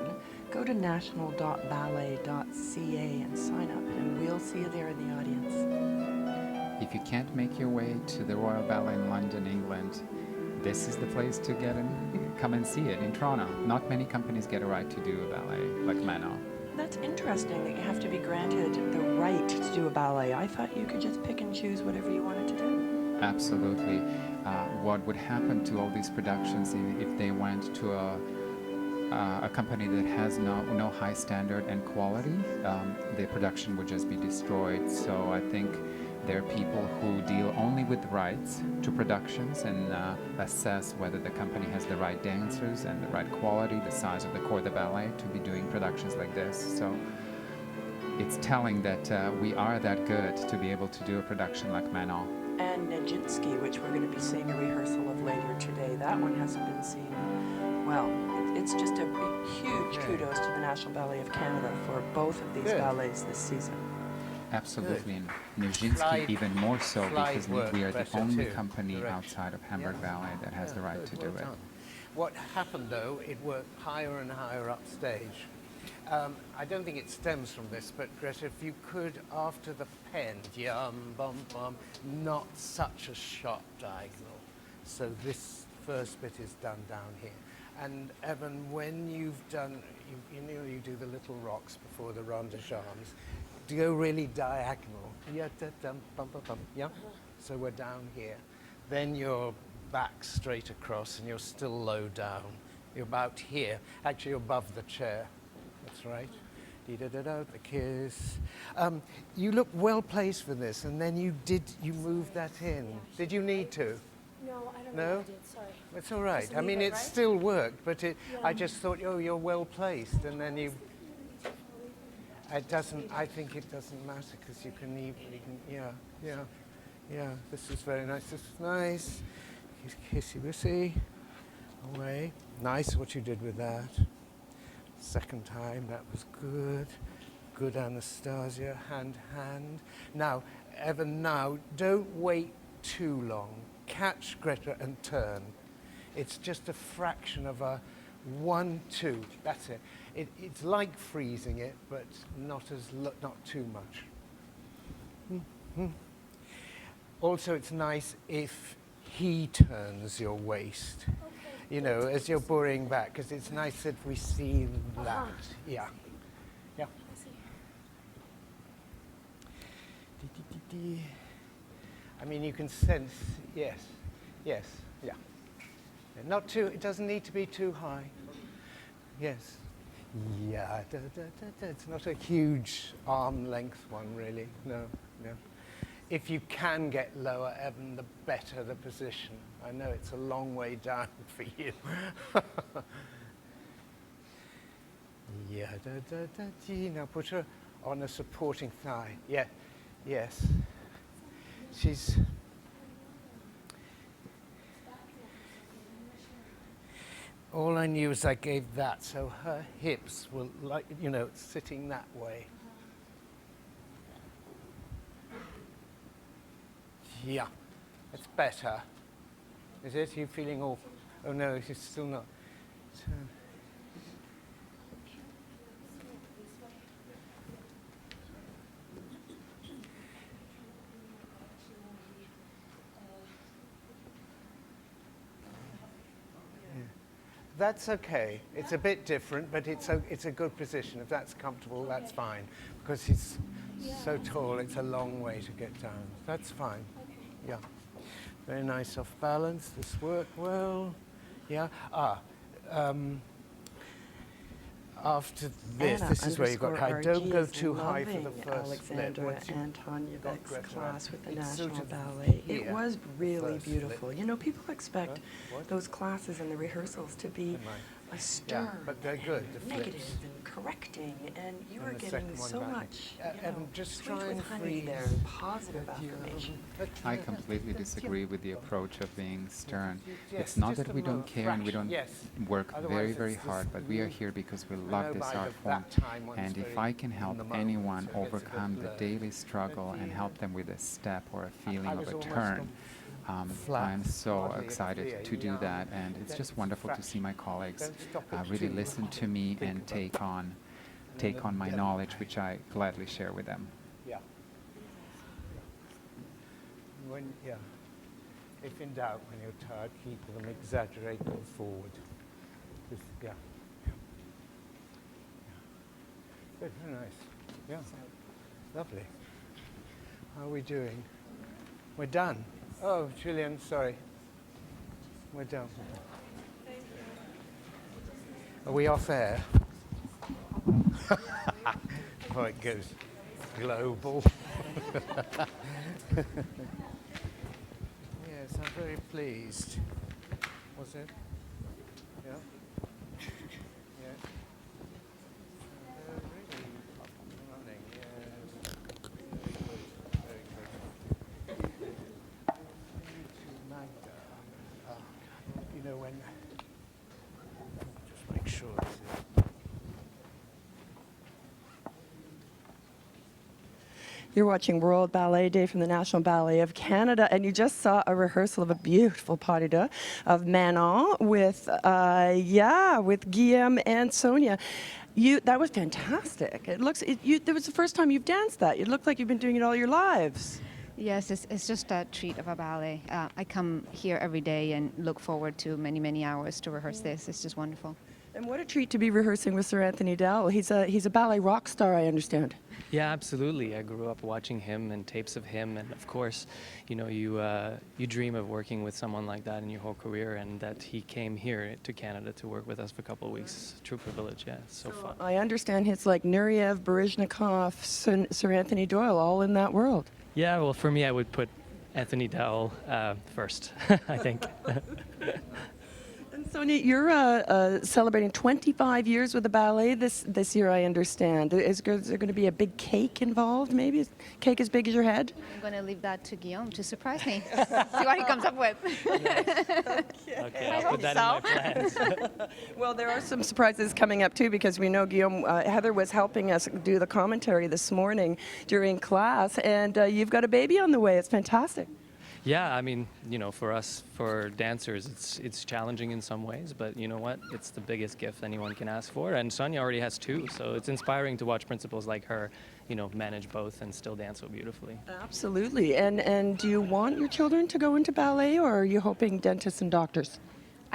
go to national.ballet.ca and sign up, and we'll see you there in the audience. if you can't make your way to the Royal Ballet in London, England, this is the place to get and come and see it in Toronto. Not many companies get a right to do a ballet like Manon. That's interesting that you have to be granted the right to do a ballet. I thought you could just pick and choose whatever you wanted to do. Absolutely. What would happen to all these productions if they went to a company that has no high standard and quality? The production would just be destroyed. So I think there are people who deal only with the rights to productions and assess whether the company has the right dancers and the right quality, the size of the corps de ballet to be doing productions like this. So it's telling that we are that good to be able to do a production like Manon. And Nijinsky, which we're going to be seeing a rehearsal of later today. That one hasn't been seen. Well, it's just a huge kudos to the National Ballet of Canada for both of these ballets this season. Absolutely, and Nijinsky even more so because we are the only company outside of Hamburg Ballet that has the right to do it. What happened though, it worked higher and higher upstage. I don't think it stems from this, but Greta, if you could, after the pen, yum, bum, bum, not such a sharp diagonal. So this first bit is done down here. And Evan, when you've done, you know, you do the little rocks before the rond de jambes, to go really diagonal. Yeah, dum, bum, bum, bum, yeah. So we're down here. Then you're back straight across, and you're still low down. You're about here, actually above the chair. That's right. Dee-da-da-da, the kiss. You look well placed for this, and then you moved that in. Did you need to? No, I don't No? know what I did, sorry. It's all right. Just I mean, leave it, it right? still worked, but I just thought, oh, you're well placed, and then you. It doesn't. I think it doesn't matter because you can even. Yeah. This is very nice. This is nice. Kissy wissy. Away. Nice what you did with that. Second time, that was good. Good, Anastasia, hand. Now, Evan, don't wait too long. Catch Greta and turn. It's just a fraction of a 1, 2. That's it. It's like freezing it, but not too much. Also, it's nice if he turns your waist. You know, as you're boring back, because it's nice if we see that. Yeah. I mean, you can sense, yes, yeah. Not too, it doesn't need to be too high. Yes. Yeah, it's not a huge arm length one, really. No. If you can get lower, Evan, the better the position. I know it's a long way down for you. Yeah, now put her on a supporting thigh. Yeah, yes. She's. All I knew is I gave that, so her hips were like, you know, sitting that way. Yeah, it's better. Is it? You feeling all? Oh no, it's still not. Turn. That's okay. It's a bit different, but it's a good position. If that's comfortable, that's fine. Because he's so tall, it's a long way to get down. That's fine. Yeah. Very nice off balance. This worked well. Yeah. After this, Anna this is where you've got high. Don't go too high for the loving first Alexandra split. Antonievic's class with the National Ballet. It was really beautiful. You know, people expect those classes and the rehearsals to be a stern, but they're good. The negative flips. and correcting, and you And were the getting second one so back. much, just sweet try with and honey freeze. there, positive affirmation. I completely disagree with the approach of being stern. It's not that we don't care and we don't work very, very hard, but we are here because we love this art form. And if I can help anyone overcome the daily struggle and help them with a step or a feeling of a turn, I'm so excited to do that, and it's just wonderful to see my colleagues really listen to me and take on my knowledge, which I gladly share with them. Yeah. Yeah. If in doubt, when you're tired, keep them, exaggerate them forward. Yeah. Good, very nice. Yeah. Lovely. How are we doing? We're done. Oh, Julian, sorry. We're done. Are we off air? Oh, it goes global. Yes, I'm very pleased. Was it? Yeah? Yeah. Really running, yes. Very good. Magda. You know when... Just make sure this is... You're watching World Ballet Day from the National Ballet of Canada, and you just saw a rehearsal of a beautiful pas de deux of Manon with, with Guillaume and Sonia. That was fantastic. It was the first time you've danced that. It looked like you've been doing it all your lives. Yes, it's just a treat of a ballet. I come here every day and look forward to many, many hours to rehearse this. It's just wonderful. And what a treat to be rehearsing with Sir Anthony Dowell. He's a ballet rock star, I understand. Yeah, absolutely. I grew up watching him and tapes of him, and of course, you know, you dream of working with someone like that in your whole career, and that he came here to Canada to work with us for a couple of weeks. True privilege, yeah, it's so fun. I understand hits like Nureyev, Baryshnikov, Sir Anthony Doyle, all in that world. Yeah, well, for me, I would put Anthony Dowell first, I think. And Sonia, you're celebrating 25 years with the ballet this year, I understand. Is there going to be a big cake involved, maybe? A cake as big as your head? I'm going to leave that to Guillaume to surprise me. See what he comes up with. Okay, I'll put that in my plans. Well, there are some surprises coming up, too, because we know Guillaume, Heather was helping us do the commentary this morning during class, and you've got a baby on the way. It's fantastic. Yeah, I mean, you know, for us, for dancers, it's challenging in some ways, but you know what? It's the biggest gift anyone can ask for, and Sonia already has two, so it's inspiring to watch principals like her, you know, manage both and still dance so beautifully. Absolutely. And do you want your children to go into ballet, or are you hoping dentists and doctors?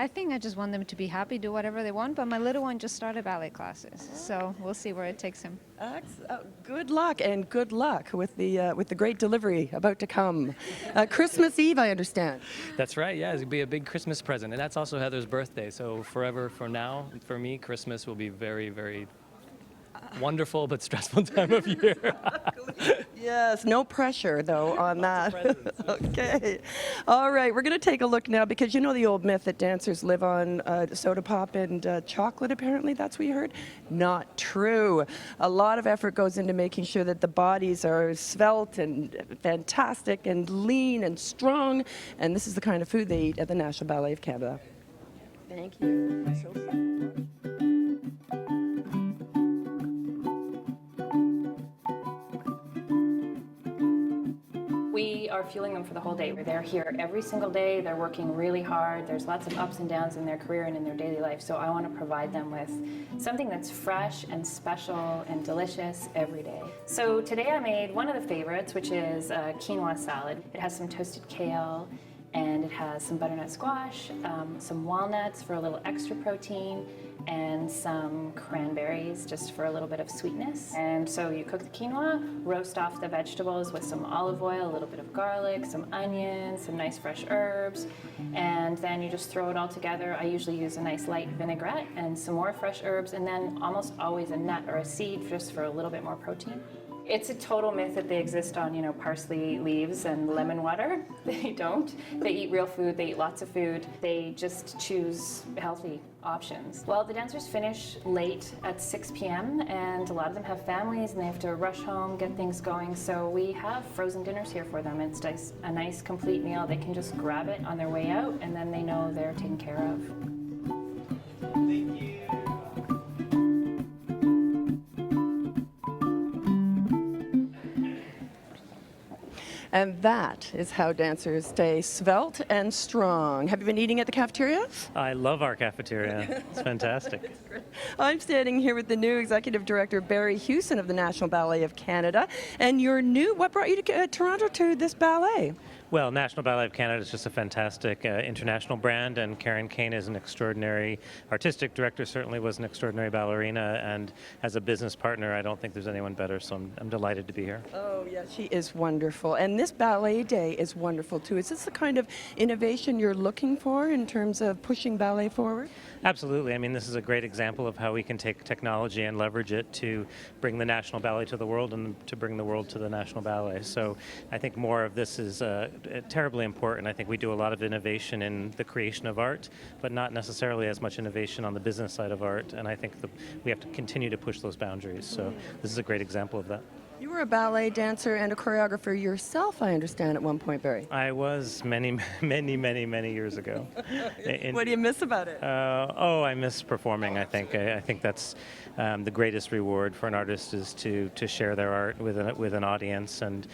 I think I just want them to be happy, do whatever they want, but my little one just started ballet classes, so we'll see where it takes him. Good luck, and good luck with the great delivery about to come. Christmas Eve, I understand. That's right, yeah, it'll be a big Christmas present, and that's also Heather's birthday, so forever, for now, for me, Christmas will be very, very wonderful but stressful time of year. Yes, no pressure, though, on that. Okay. All right, we're going to take a look now, because you know the old myth that dancers live on soda pop and chocolate, apparently. That's what you heard? Not true. A lot of effort goes into making sure that the bodies are svelte and fantastic and lean and strong, and this is the kind of food they eat at the National Ballet of Canada. Thank you. We are fueling them for the whole day. They're here every single day. They're working really hard. There's lots of ups and downs in their career and in their daily life. So I want to provide them with something that's fresh and special and delicious every day. So today I made one of the favorites, which is a quinoa salad. It has some toasted kale, and it has some butternut squash, some walnuts for a little extra protein, and some cranberries just for a little bit of sweetness. And so you cook the quinoa, roast off the vegetables with some olive oil, a little bit of garlic, some onions, some nice fresh herbs, and then you just throw it all together. I usually use a nice light vinaigrette and some more fresh herbs, and then almost always a nut or a seed just for a little bit more protein. It's a total myth that they exist on, you know, parsley leaves and lemon water. They don't. They eat real food, they eat lots of food. They just choose healthy options. Well, the dancers finish late at 6 p.m. and a lot of them have families and they have to rush home, get things going. So we have frozen dinners here for them. It's just a nice complete meal. They can just grab it on their way out and then they know they're taken care of. Thank you. And that is how dancers stay svelte and strong. Have you been eating at the cafeteria? I love our cafeteria. It's fantastic. I'm standing here with the new Executive Director, Barry Hewson of the National Ballet of Canada. And you're new. What brought you to Toronto to this ballet? Well, National Ballet of Canada is just a fantastic international brand, and Karen Kane is an extraordinary artistic director, certainly was an extraordinary ballerina, and as a business partner, I don't think there's anyone better, so I'm delighted to be here. Oh, yeah, she is wonderful. And this Ballet Day is wonderful, too. Is this the kind of innovation you're looking for in terms of pushing ballet forward? Absolutely. I mean, this is a great example of how we can take technology and leverage it to bring the National Ballet to the world and to bring the world to the National Ballet. So I think more of this is terribly important. I think we do a lot of innovation in the creation of art, but not necessarily as much innovation on the business side of art. And I think we have to continue to push those boundaries. So this is a great example of that. You were a ballet dancer and a choreographer yourself, I understand, at one point, Barry. I was many years ago. What do you miss about it? I miss performing, I think. I think that's the greatest reward for an artist is to share their art with an audience and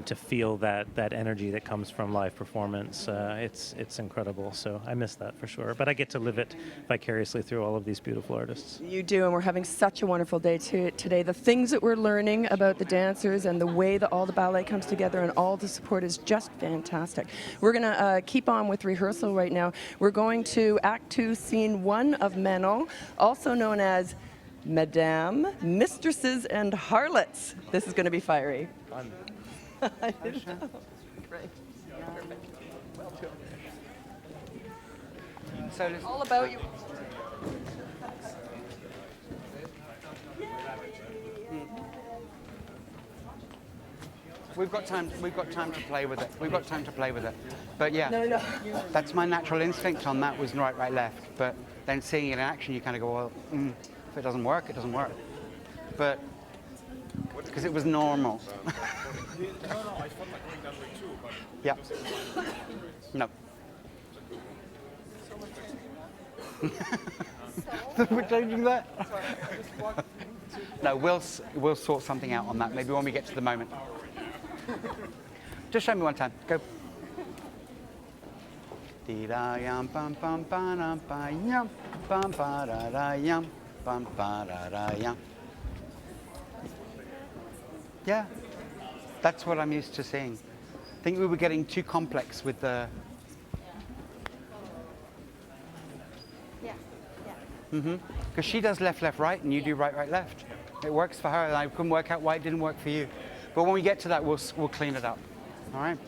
to feel that energy that comes from live performance. It's incredible, so I miss that for sure. But I get to live it vicariously through all of these beautiful artists. You do, and we're having such a wonderful day today. The things that we're learning about the dancers and the way that all the ballet comes together and all the support is just fantastic. We're going to keep on with rehearsal right now. We're going to Act 2, Scene 1 of Manon, also known as Madame, Mistresses, and Harlots. This is going to be fiery. I didn't know. Great. Perfect. Well done. So it's all about you. We've got time to play with it. But yeah, no. That's my natural instinct on that was right, left. But then seeing it in action, you kind of go, well, if it doesn't work, it doesn't work. But because it was normal. No, I felt like going that way too, but yeah. No. We're changing that. No, we'll sort something out on that. Maybe when we get to the moment. Just show me one time. Go. Dee-da-yum, bum bum ba-dum ba-yum, bum ba-da-da-yum, bum ba-da-da-yum. Yeah, that's what I'm used to seeing. I think we were getting too complex with the. Yeah. Because she does left, right, and you do right, left. It works for her, and I couldn't work out why it didn't work for you. But when we get to that, we'll clean it up. All right?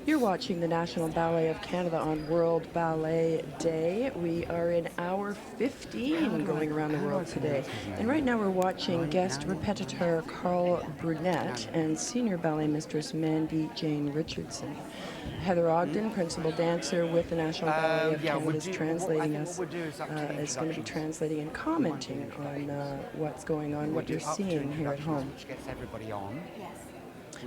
You're watching the National Ballet of Canada on World Ballet Day. We are in hour 15 going around the world today. And right now we're watching guest repetiteur Carl Brunette and senior ballet mistress Mandy Jane Richardson. Heather Ogden, principal dancer with the National Ballet of Canada, is translating us, is going to be translating and commenting on what's going on, what you're seeing here at home. Gets everybody on.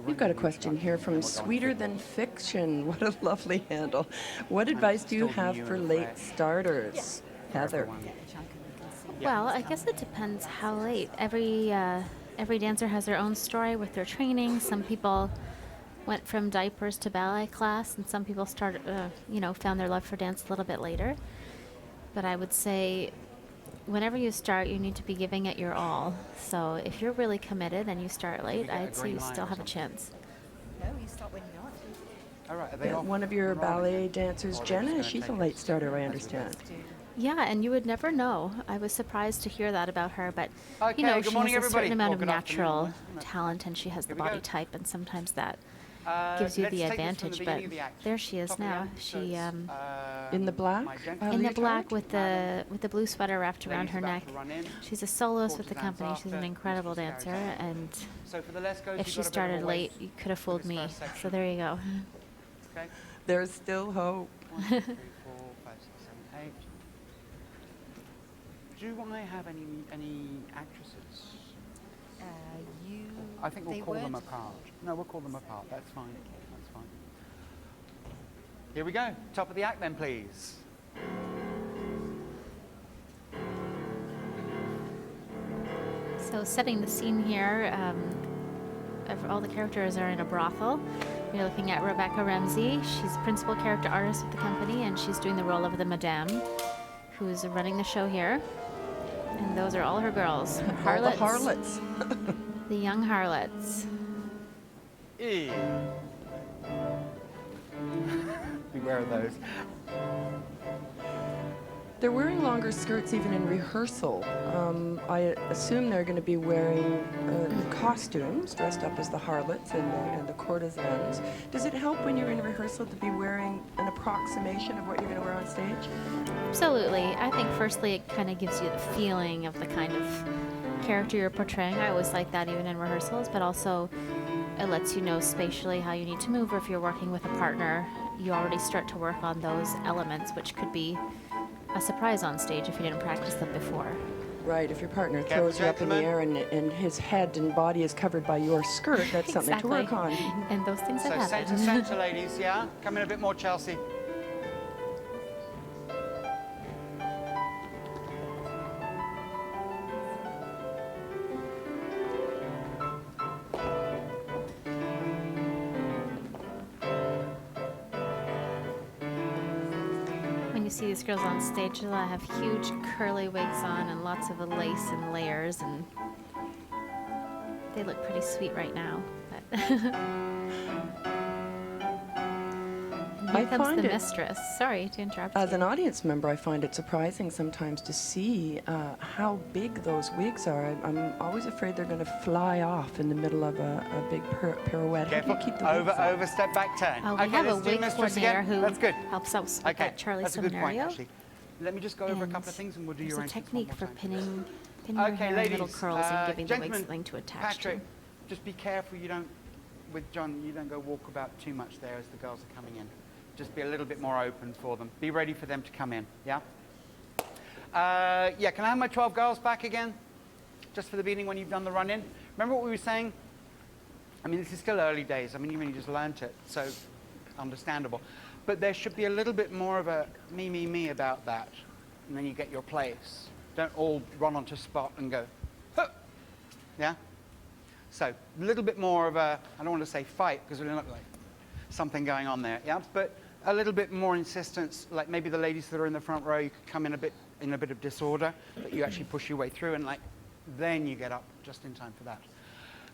We've got a question here from Sweeter Than Fiction. What a lovely handle. What advice do you have for late starters? Heather. Well, I guess it depends how late. Every dancer has their own story with their training. Some people went from diapers to ballet class, and some people started, found their love for dance a little bit later. But I would say, whenever you start, you need to be giving it your all. So if you're really committed and you start late, I'd say you still have a chance. No, you start when you want. All right, One of your ballet dancers, Jenna, she's a late starter, I understand. Yeah, and you would never know. I was surprised to hear that about her, but Okay, she has good morning, a everybody. certain amount Well, of good natural afternoon. talent, and she has the Here we body go. type, and sometimes that gives you let's the take this from the advantage. beginning But of the act. there she is Top of the now. act, so She it's, in the black? in the black with the blue sweater wrapped around her about neck. to run in. She's a soloist with the Quarter company. dance She's an after, incredible dancer, and So for the let's goes, if you've she got a bit of a started wait late, you could have fooled this me. first section. So there you go. Okay. There's still hope. 1, 2, 3, 4, 5, 6, 7, 8. Do I have any actresses? I think we'll call them apart. No, we'll call them apart. That's fine. That's fine. Here we go. Top of the act then, please. So setting the scene here, all the characters are in a brothel. You're looking at Rebecca Ramsey. She's principal character artist with the company, and she's doing the role of the Madame, who's running the show here. And those are all her girls. All the Harlots. harlots. The young harlots. Beware of those. They're wearing longer skirts even in rehearsal. I assume they're going to be wearing costumes, dressed up as the harlots and the courtesans. Does it help when you're in rehearsal to be wearing an approximation of what you're going to wear on stage? Absolutely. I think firstly it kind of gives you the feeling of the kind of character you're portraying. I always like that even in rehearsals, but also it lets you know spatially how you need to move, or if you're working with a partner, you already start to work on those elements, which could be a surprise on stage if you didn't practice them before. Right, if your partner throws you up in the air and his head and body is covered by your skirt, that's something to work on. And those things have So happened. center, ladies, yeah? Come in a bit more, Chelsea. When you see these girls on stage, they'll have huge curly wigs on and lots of lace and layers, and they look pretty sweet right now. But here comes the mistress. Sorry to interrupt As you. an audience member, I find it surprising sometimes to see how big those wigs are. I'm always afraid they're going to fly off in the middle of a big pirouette. How do you keep the wigs on? Over, step back, turn. We Okay, have a let's do wig mistress coordinator again. who That's good. helps us with Okay, that Charlie that's a good point, scenario. actually. Let me just go over a couple of things and we'll do your There's a arrangements one technique more for time. pinning your Okay, hair in ladies, little curls and giving the wig gentlemen, something to attach Patrick, to. just be careful you don't, with John, you don't go walk about too much there as the girls are coming in. Just be a little bit more open for them. Be ready for them to come in, yeah? Yeah, can I have my 12 girls back again? Just for the beginning when you've done the run-in. Remember what we were saying? I mean, this is still early days. I mean, you've only just learnt it, so understandable. But there should be a little bit more of a me about that. And then you get your place. Don't all run onto spot and go, huh! Yeah? So, a little bit more of a, I don't want to say fight, because we look like something going on there, yeah? But a little bit more insistence, like maybe the ladies that are in the front row, you could come in a bit of disorder, but you actually push your way through, and like, then you get up just in time for that.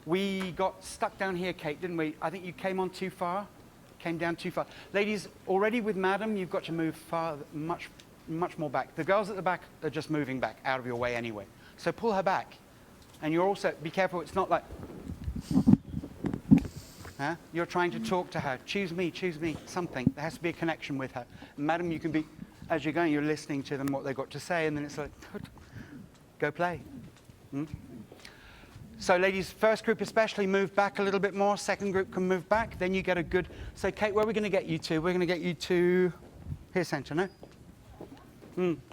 We got stuck down here, Kate, didn't we? I think you came on too far, came down too far. Ladies, already with Madam, you've got to move far, much more back. The girls at the back are just moving back out of your way anyway. So pull her back. And you're also, be careful, it's not like, huh? You're trying to talk to her. Choose me, something. There has to be a connection with her. And Madam, you can be, as you're going, you're listening to them, what they've got to say, and then it's like, go play. Hmm? So ladies, first group especially, move back a little bit more. Second group can move back. Then you get a good, so Kate, where are we going to get you to? We're going to get you to here, center, no?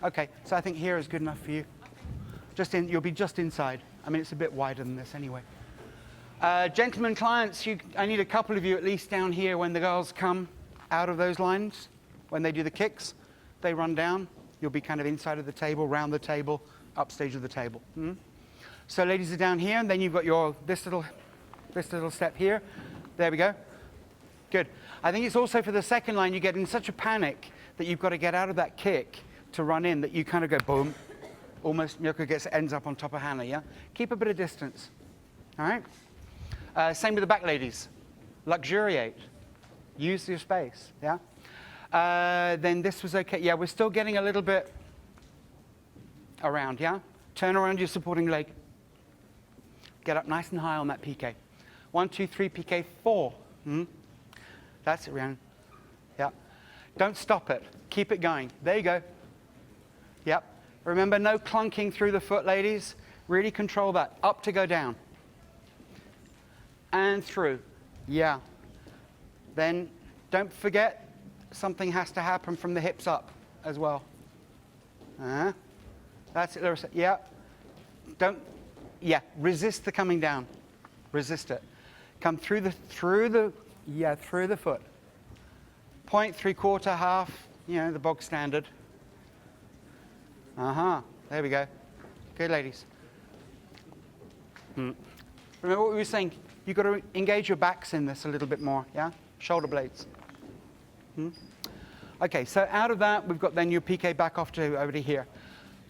Okay, so I think here is good enough for you. You'll be just inside. I mean, it's a bit wider than this anyway. Gentlemen clients, I need a couple of you at least down here when the girls come out of those lines. When they do the kicks, they run down. You'll be kind of inside of the table, round the table, upstage of the table. So ladies are down here, and then you've got this little step here. There we go. Good. I think it's also for the second line, you get in such a panic that you've got to get out of that kick to run in that you kind of go boom. Almost Miyoko ends up on top of Hannah, yeah? Keep a bit of distance, all right? Same with the back ladies. Luxuriate. Use your space, yeah? Then this was okay. Yeah, we're still getting a little bit around, yeah? Turn around your supporting leg. Get up nice and high on that PK. 1, 2, 3, PK, 4. That's it, Rhiannon. Yeah. Don't stop it. Keep it going. There you go. Yep. Remember, no clunking through the foot, ladies. Really control that. Up to go down. And through. Yeah. Then don't forget, something has to happen from the hips up as well. That's it, Larissa. Yeah. Resist the coming down. Resist it. Come through the foot. Point, 3/4, half, the bog standard. There we go. Good, ladies. Remember what we were saying? You've got to engage your backs in this a little bit more, yeah? Shoulder blades. Okay, so out of that, we've got then your PK back off to over to here.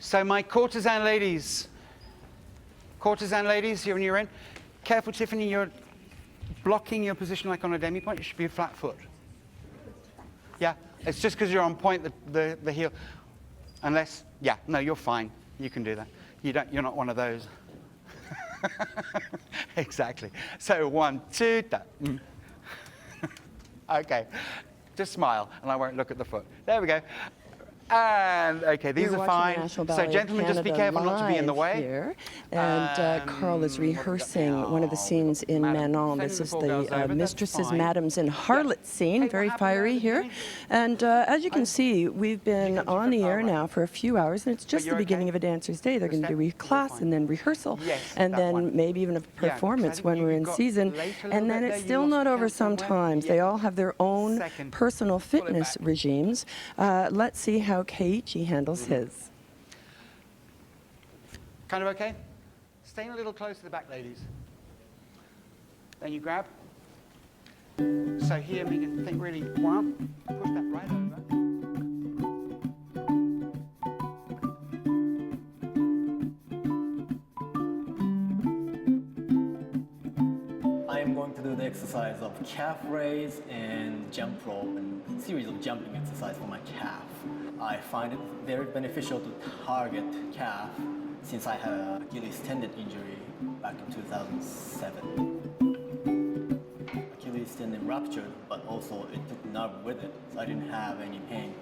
So my courtesan ladies, when you're in, careful, Tiffany, you're blocking your position like on a demi-point. It should be a flat foot. Yeah, it's just because you're on point, the heel. Unless, yeah, no, you're fine. You can do that. You're not one of those. Exactly. So 1, 2, that. Okay, just smile, and I won't look at the foot. There we go. And okay, these You're are watching fine. National So Ballet gentlemen, just be Canada careful not to be in the live way. Here. And Carl is rehearsing one of the scenes in Manon. This is the Mistresses, Madams, and Harlots scene, very fiery here. And as you can see, we've been on the air now for a few hours, and it's just the beginning of a dancer's day. They're going to do class and then rehearsal, and then maybe even a performance when we're in season. And then it's still not over sometimes. They all have their own personal fitness regimes. Let's see how Keiichi handles his. Kind of okay? Staying a little close to the back, ladies. Then you grab. So here, Megan, think really, one, push that right over. I am going to do the exercise of calf raise and jump rope and series of jumping exercise for my calf. I find it very beneficial to target calf since I had an Achilles tendon injury back in 2007. Achilles tendon ruptured, but also it took nerve with it, so I didn't have any pain.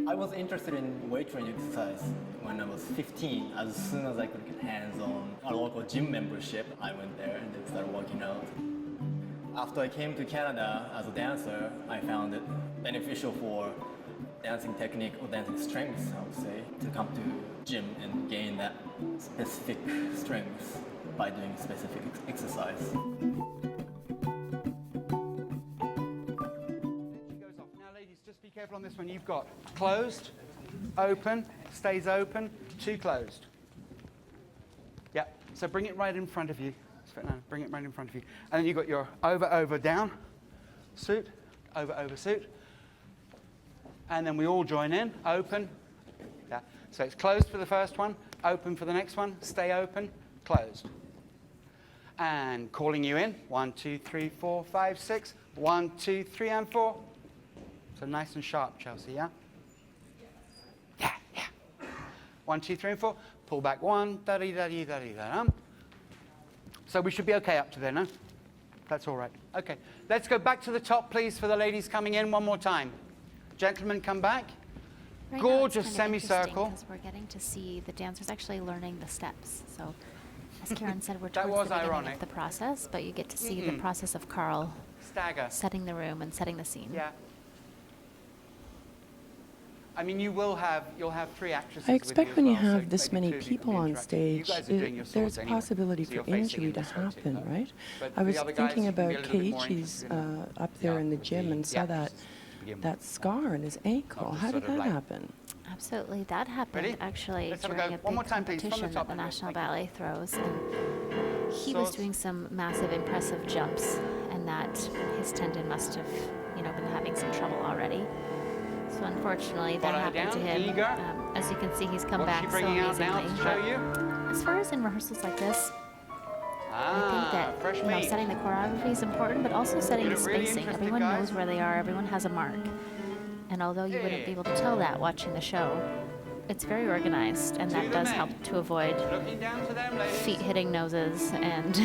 I was interested in weight training exercise when I was 15. As soon as I could get hands on a local gym membership, I went there and then started working out. After I came to Canada as a dancer, I found it beneficial for dancing technique or dancing strength, I would say, to come to gym and gain that specific strength by doing specific exercise. Now, ladies, just be careful on this one. You've got closed, open, stays open, 2 closed. Yeah, so bring it right in front of you. Bring it right in front of you. And then you've got your over, over, down, suit, over, over, suit. And then we all join in, open. Yeah. So it's closed for the first one, open for the next one, stay open, closed. And calling you in, 1, 2, 3, 4, 5, 6. 1, 2, 3, and 4. So nice and sharp, Chelsea, yeah? Yeah, yeah. 1, 2, 3, and 4. Pull back 1, da-dee-da-dee-da-dee-da-dum. So we should be okay up to there, no? That's all right. Okay, let's go back to the top, please, for the ladies coming in one more time. Gentlemen, come back. Right Gorgeous now it's kind of semicircle. because we're getting to see the dancers actually learning the steps. So, as Karen said, we're That towards was the beginning ironic. of the process, but you get to see the process of Carl setting the room and setting the scene. Yeah. I mean, you'll have 3 actresses. I expect with when you you as well, have so this maybe many 2 of you people can be on interacting. stage, You guys are doing your there's swords a anyway, possibility so you're for facing injury in to this way too, happen, huh? right? But I was the other guys thinking can be a about little bit more Keiichi's interested up there in the gym and saw that scar in his ankle. How did that happen? Absolutely, that happened Ready? actually Let's have a during go. a big One more time, please, from the competition top that the and National Ballet throws. And he was doing some massive, impressive jumps, and that his tendon must have, been having some trouble already. So unfortunately, that Follow happened to down, him. eager. As you can see, he's come What's back she so bringing out now amazingly. to show you? As far as in rehearsals like this, I think that fresh meat. setting the choreography is important, but also setting You the look really spacing. interested, Everyone guys. knows where they are. Everyone has a mark. And although you wouldn't be able to tell that watching the show, it's very organized, and that does help to avoid feet hitting noses and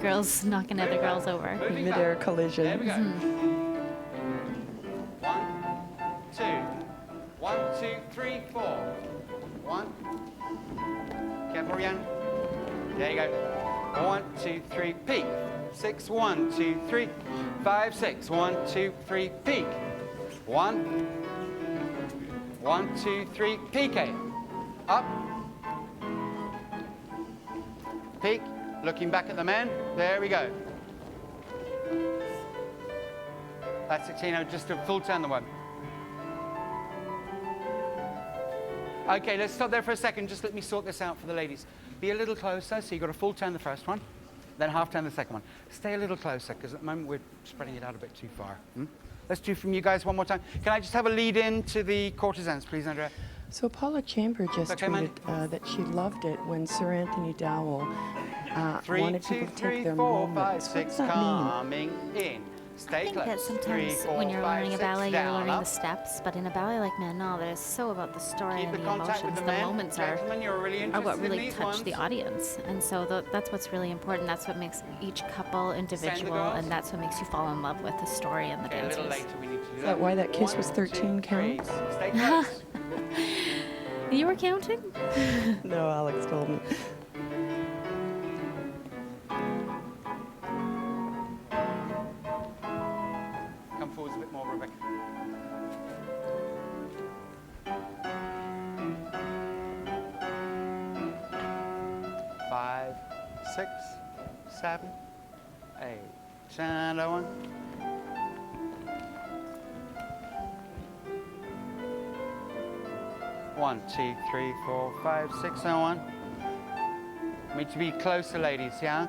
girls knocking other girls over. Mid-air collision. There we go. 1, 2. 1, 2, 3, 4. 1. Careful, Rian. There you go. 1, 2, 3, peak. 6, 1, 2, 3, 5, 6. 1, 2, 3, peak. 1, 1, 2, 3, piqué. Up. Peak. Looking back at the men. There we go. That's it, Tino. Just a full turn the one. Okay, let's stop there for a second. Just let me sort this out for the ladies. Be a little closer. So you've got a full turn the first one. then half turn the second one. Stay a little closer, because at the moment we're spreading it out a bit too far. Let's do from you guys one more time. Can I just have a lead in to the courtesans, please, Andrea? So Paula Chamber just Okay, tweeted that she loved it when Sir Anthony Dowell 3, wanted 2, people to 3, take their 4, 5, moments. 6, What's that mean? coming in. Stay I think close. that sometimes 3, 4, when you're 5, learning a 6, ballet, you're down, learning up. the steps, but in a ballet like Manon, that is so about the story Keep and the the contact with emotions. the The men. moments Gentlemen, you're really are interested what in really these touch ones. the audience. And so that's what's really important. That's what makes each couple individual, girls. and that's what makes you fall in love with the story and the Okay, a dancers. little later we need to do Is that why that kiss was 1, 13 2, 3. counts? Stay close. You were counting? No, Alex told me. Come forwards a bit more, Rebecca. Five, 6, 7, 8. Shadow one. One, 2, 3, 4, 5, 6, and 1. Need to be closer, ladies, yeah?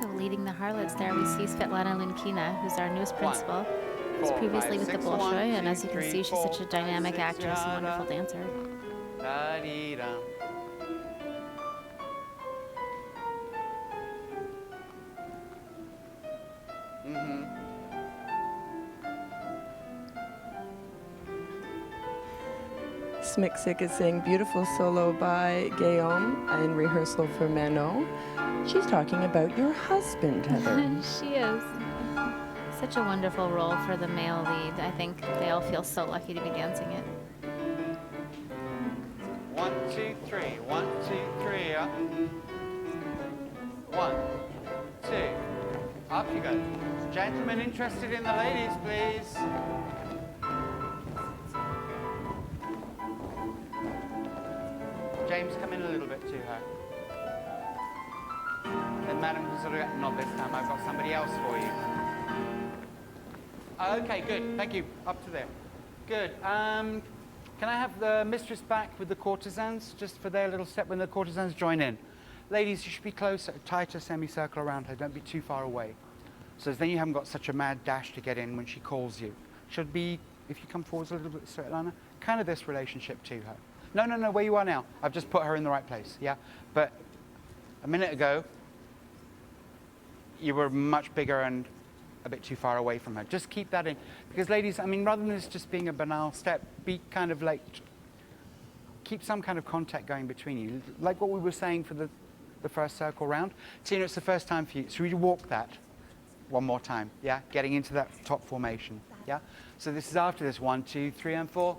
So leading the harlots there, we see Svetlana Linkina, who's our newest principal. Who's 4, previously 5, with the 6, Bolshoi, 1, and 2, as you can 3, see, she's 4, such a dynamic 5, 6, actress and wonderful dancer. Da-dee-da. Smiksik is saying beautiful solo by Guillaume in rehearsal for Manon. She's talking about your husband, Heather. She is. Such a wonderful role for the male lead. I think they all feel so lucky to be dancing it. 1, 2, 3. 1, 2, 3. Up. 1, 2. Up you go. Gentlemen interested in the ladies, please. James, come in a little bit to her. Then madam can sort of, not this time, I've got somebody else for you. Okay, good, thank you. Up to there. Good. Can I have the mistress back with the courtesans, just for their little step when the courtesans join in? Ladies, you should be closer, tighter semicircle around her, don't be too far away. So then you haven't got such a mad dash to get in when she calls you. Should be, if you come forwards a little bit, Svetlana, kind of this relationship to her. No, no, no, where you are now. I've just put her in the right place, yeah? But a minute ago, you were much bigger and a bit too far away from her. Just keep that in. Because ladies, I mean, rather than this just being a banal step, be kind of like, keep some kind of contact going between you. Like what we were saying for the first circle round. Tina, it's the first time for you. So we walk that one more time, yeah? Getting into that top formation, yeah? So this is after this, 1, 2, 3, and 4.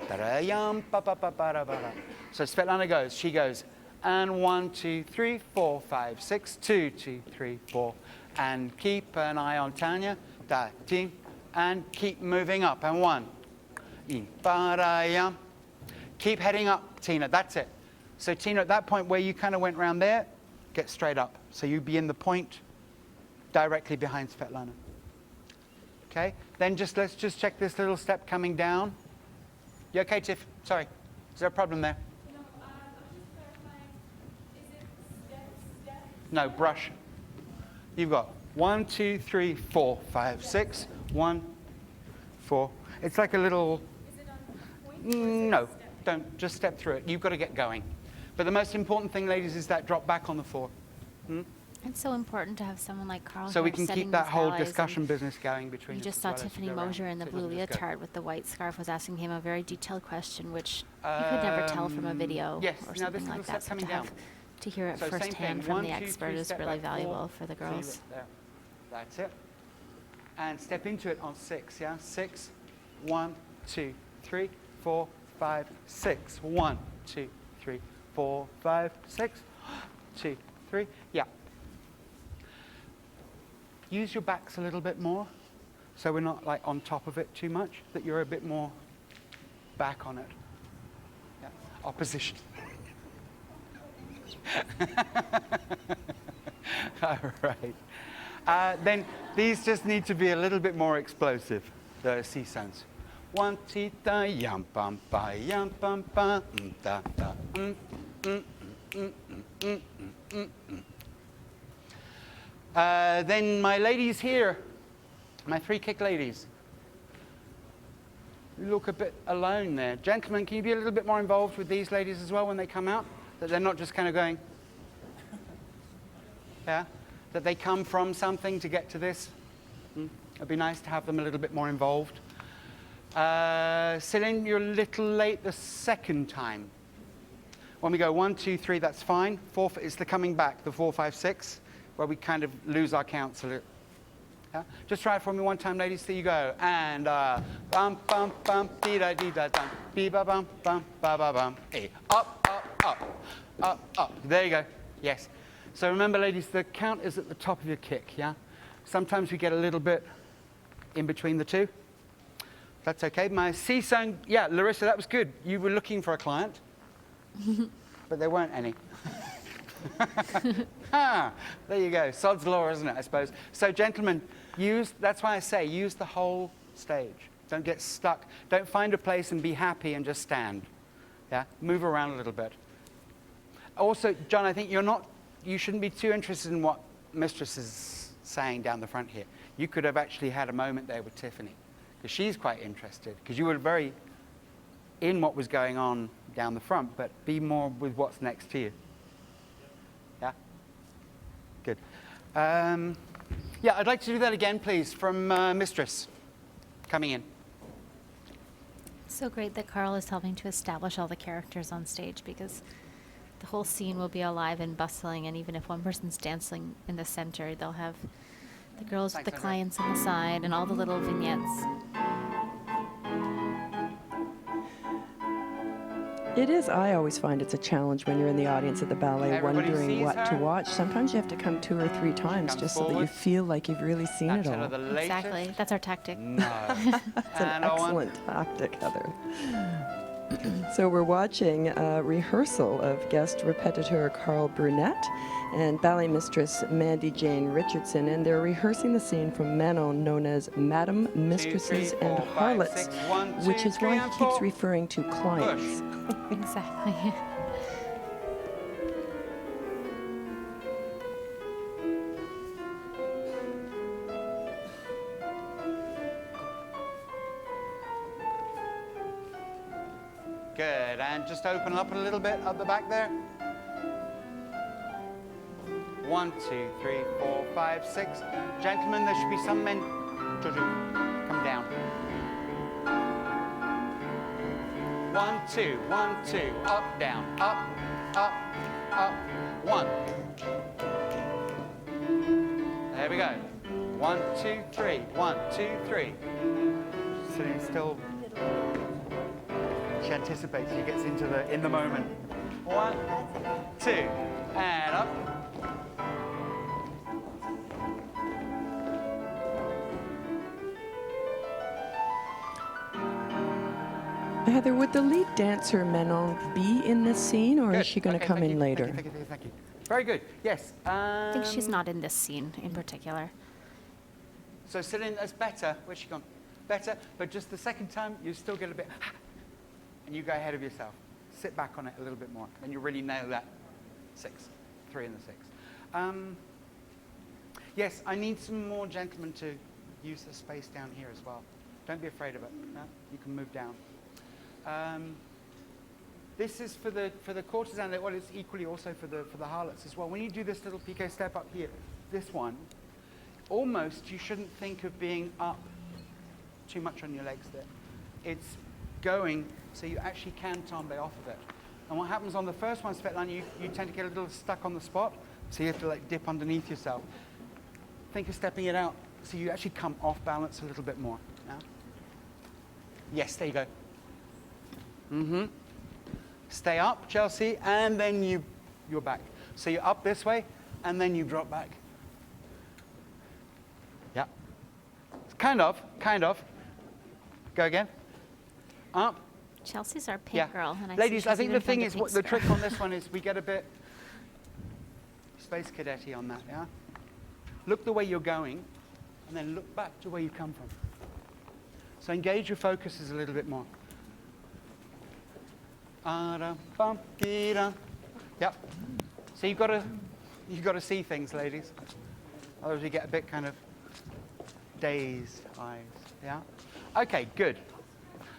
Da-da-yum, ba-ba-ba-ba-da-ba-da. So Svetlana goes, she goes, and 1, 2, 3, 4, 5, 6, 2, 2, 3, 4. And keep an eye on Tanya, da-ting, and keep moving up, and 1. Ba-da-yum. Keep heading up, Tina, that's it. So Tina, at that point where you kind of went round there, get straight up. So you be in the point directly behind Svetlana. Okay, then let's just check this little step coming down. You okay, Tiff? Sorry. Is there a problem there? No, I was just clarifying. Is it step? No, brush. You've got 1, 2, 3, 4, 5, 6. 1, 4. It's like a little... Is it on point? No, don't. Just step through it. You've got to get going. But the most important thing, ladies, is that drop back on the floor. It's so important to have someone like Carl So we here can setting keep that these whole ballets, discussion and business going between you us just as saw well as Tiffany you go around. Mosier in the So it blue doesn't just go. leotard with the white scarf was asking him a very detailed question, which you could never tell from a video yes, or now this something little like that. step So coming down. to hear it So same firsthand thing, from 1, the 2, expert 3, is step really back, 4, valuable for the 3, girls. there. That's it. And step into it on 6, yeah? 6, 1, 2, 3, 4, 5, 6. 1, 2, 3, 4, 5, 6. 2, 3, yeah. Use your backs a little bit more, so we're not like on top of it too much, that you're a bit more back on it. Yeah. Opposition. All right. Then these just need to be a little bit more explosive, the C sounds. 1, 2, 3, yum, bum, ba, yum, bum, ba, da, da, Then my ladies here, my 3 kick ladies. You look a bit alone there. Gentlemen, can you be a little bit more involved with these ladies as well when they come out? That they're not just kind of going, yeah? That they come from something to get to this. It'd be nice to have them a little bit more involved. Céline, you're a little late the second time. When we go 1, 2, 3, that's fine. 4 is the coming back, the 4, 5, 6, where we kind of lose our counts a little. Yeah? Just try it for me one time, ladies. There you go. And bum bum bum dee da dee da dum bee ba bum bum ba ba bum. Hey, up up up up up. There you go. Yes. So remember, ladies, the count is at the top of your kick. Yeah. Sometimes we get a little bit in between the two. That's okay. My C-song, yeah, Larissa, that was good. You were looking for a client, but there weren't any. There you go. Sod's law, isn't it, I suppose? So, gentlemen, that's why I say use the whole stage. Don't get stuck. Don't find a place and be happy and just stand. Yeah? Move around a little bit. Also, John, I think you shouldn't be too interested in what Mistress is saying down the front here. You could have actually had a moment there with Tiffany, because she's quite interested, because you were very in what was going on down the front, but be more with what's next to you. Yeah? Good. Yeah, I'd like to do that again, please, from Mistress coming in. So great that Carl is helping to establish all the characters on stage, because the whole scene will be alive and bustling, and even if one person's dancing in the center, they'll have the girls with the clients on the side and all the little vignettes. It is. I always find it's a challenge when you're in the audience at the ballet, wondering what to watch. Sometimes you have to come 2 or 3 times just so that you feel like you've really seen it all. Exactly. That's our tactic. No. That's an excellent tactic, Heather. So we're watching a rehearsal of guest repetiteur Carl Brunette and ballet mistress Mandy Jane Richardson, and they're rehearsing the scene from Manon known as Madam, Mistresses, and Harlots, which is why he keeps referring to clients. Exactly. Good, and just open up a little bit at the back there. 1, 2, 3, 4, 5, 6. Gentlemen, there should be some men. Come down. 1, 2, 1, 2. Up, down, up, up, up. 1. There we go. 1, 2, 3. 1, 2, 3. Sitting still. She anticipates. She gets in the moment. 1, 2, and up. Heather, would the lead dancer Manon be in this scene, or is she going to come in later? Thank you. Very good. Yes. I think she's not in this scene in particular. So Céline, that's better. Where's she gone? Better, but just the second time, you still get a bit, and you go ahead of yourself. Sit back on it a little bit more, and you really nail that 6, 3 and the 6. Yes, I need some more gentlemen to use the space down here as well. Don't be afraid of it. No? You can move down. This is for the courtesan. Well, it's equally also for the harlots as well. When you do this little piqué step up here, this one, almost you shouldn't think of being up too much on your legs there. It's going so you actually can tombe off of it. And what happens on the first one, Svetlana, you tend to get a little stuck on the spot, so you have to like dip underneath yourself. Think of stepping it out so you actually come off balance a little bit more. Now. Yes, there you go. Stay up, Chelsea, and then you're back. So you're up this way, and then you drop back. Yeah. Kind of. Go again. Up. Chelsea's our pink girl. And Ladies, I think the thing is, the trick on this one is we get a bit space cadet-y on that, yeah? Look the way you're going, and then look back to where you come from. So engage your focuses a little bit more. Yep. So you've got to see things, ladies. Otherwise you get a bit kind of dazed eyes. Yeah? Okay, good.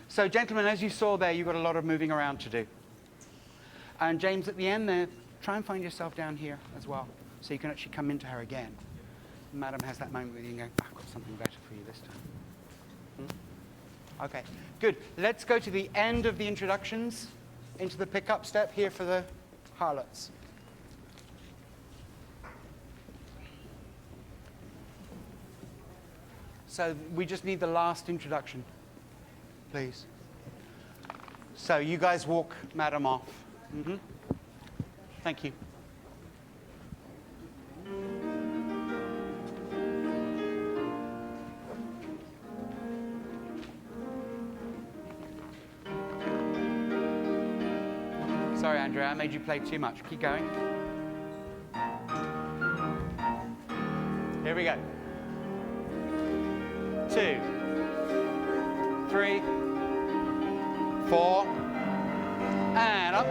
So gentlemen, as you saw there, you've got a lot of moving around to do. And James, at the end there, try and find yourself down here as well, so you can actually come into her again. Madam has that moment where you can go, I've got something better for you this time. Okay, good. Let's go to the end of the introductions, into the pickup step here for the harlots. So we just need the last introduction, please. So you guys walk Madam off. Thank you. Sorry, Andrea, I made you play too much. Keep going. Here we go. 2, 3, 4, and up.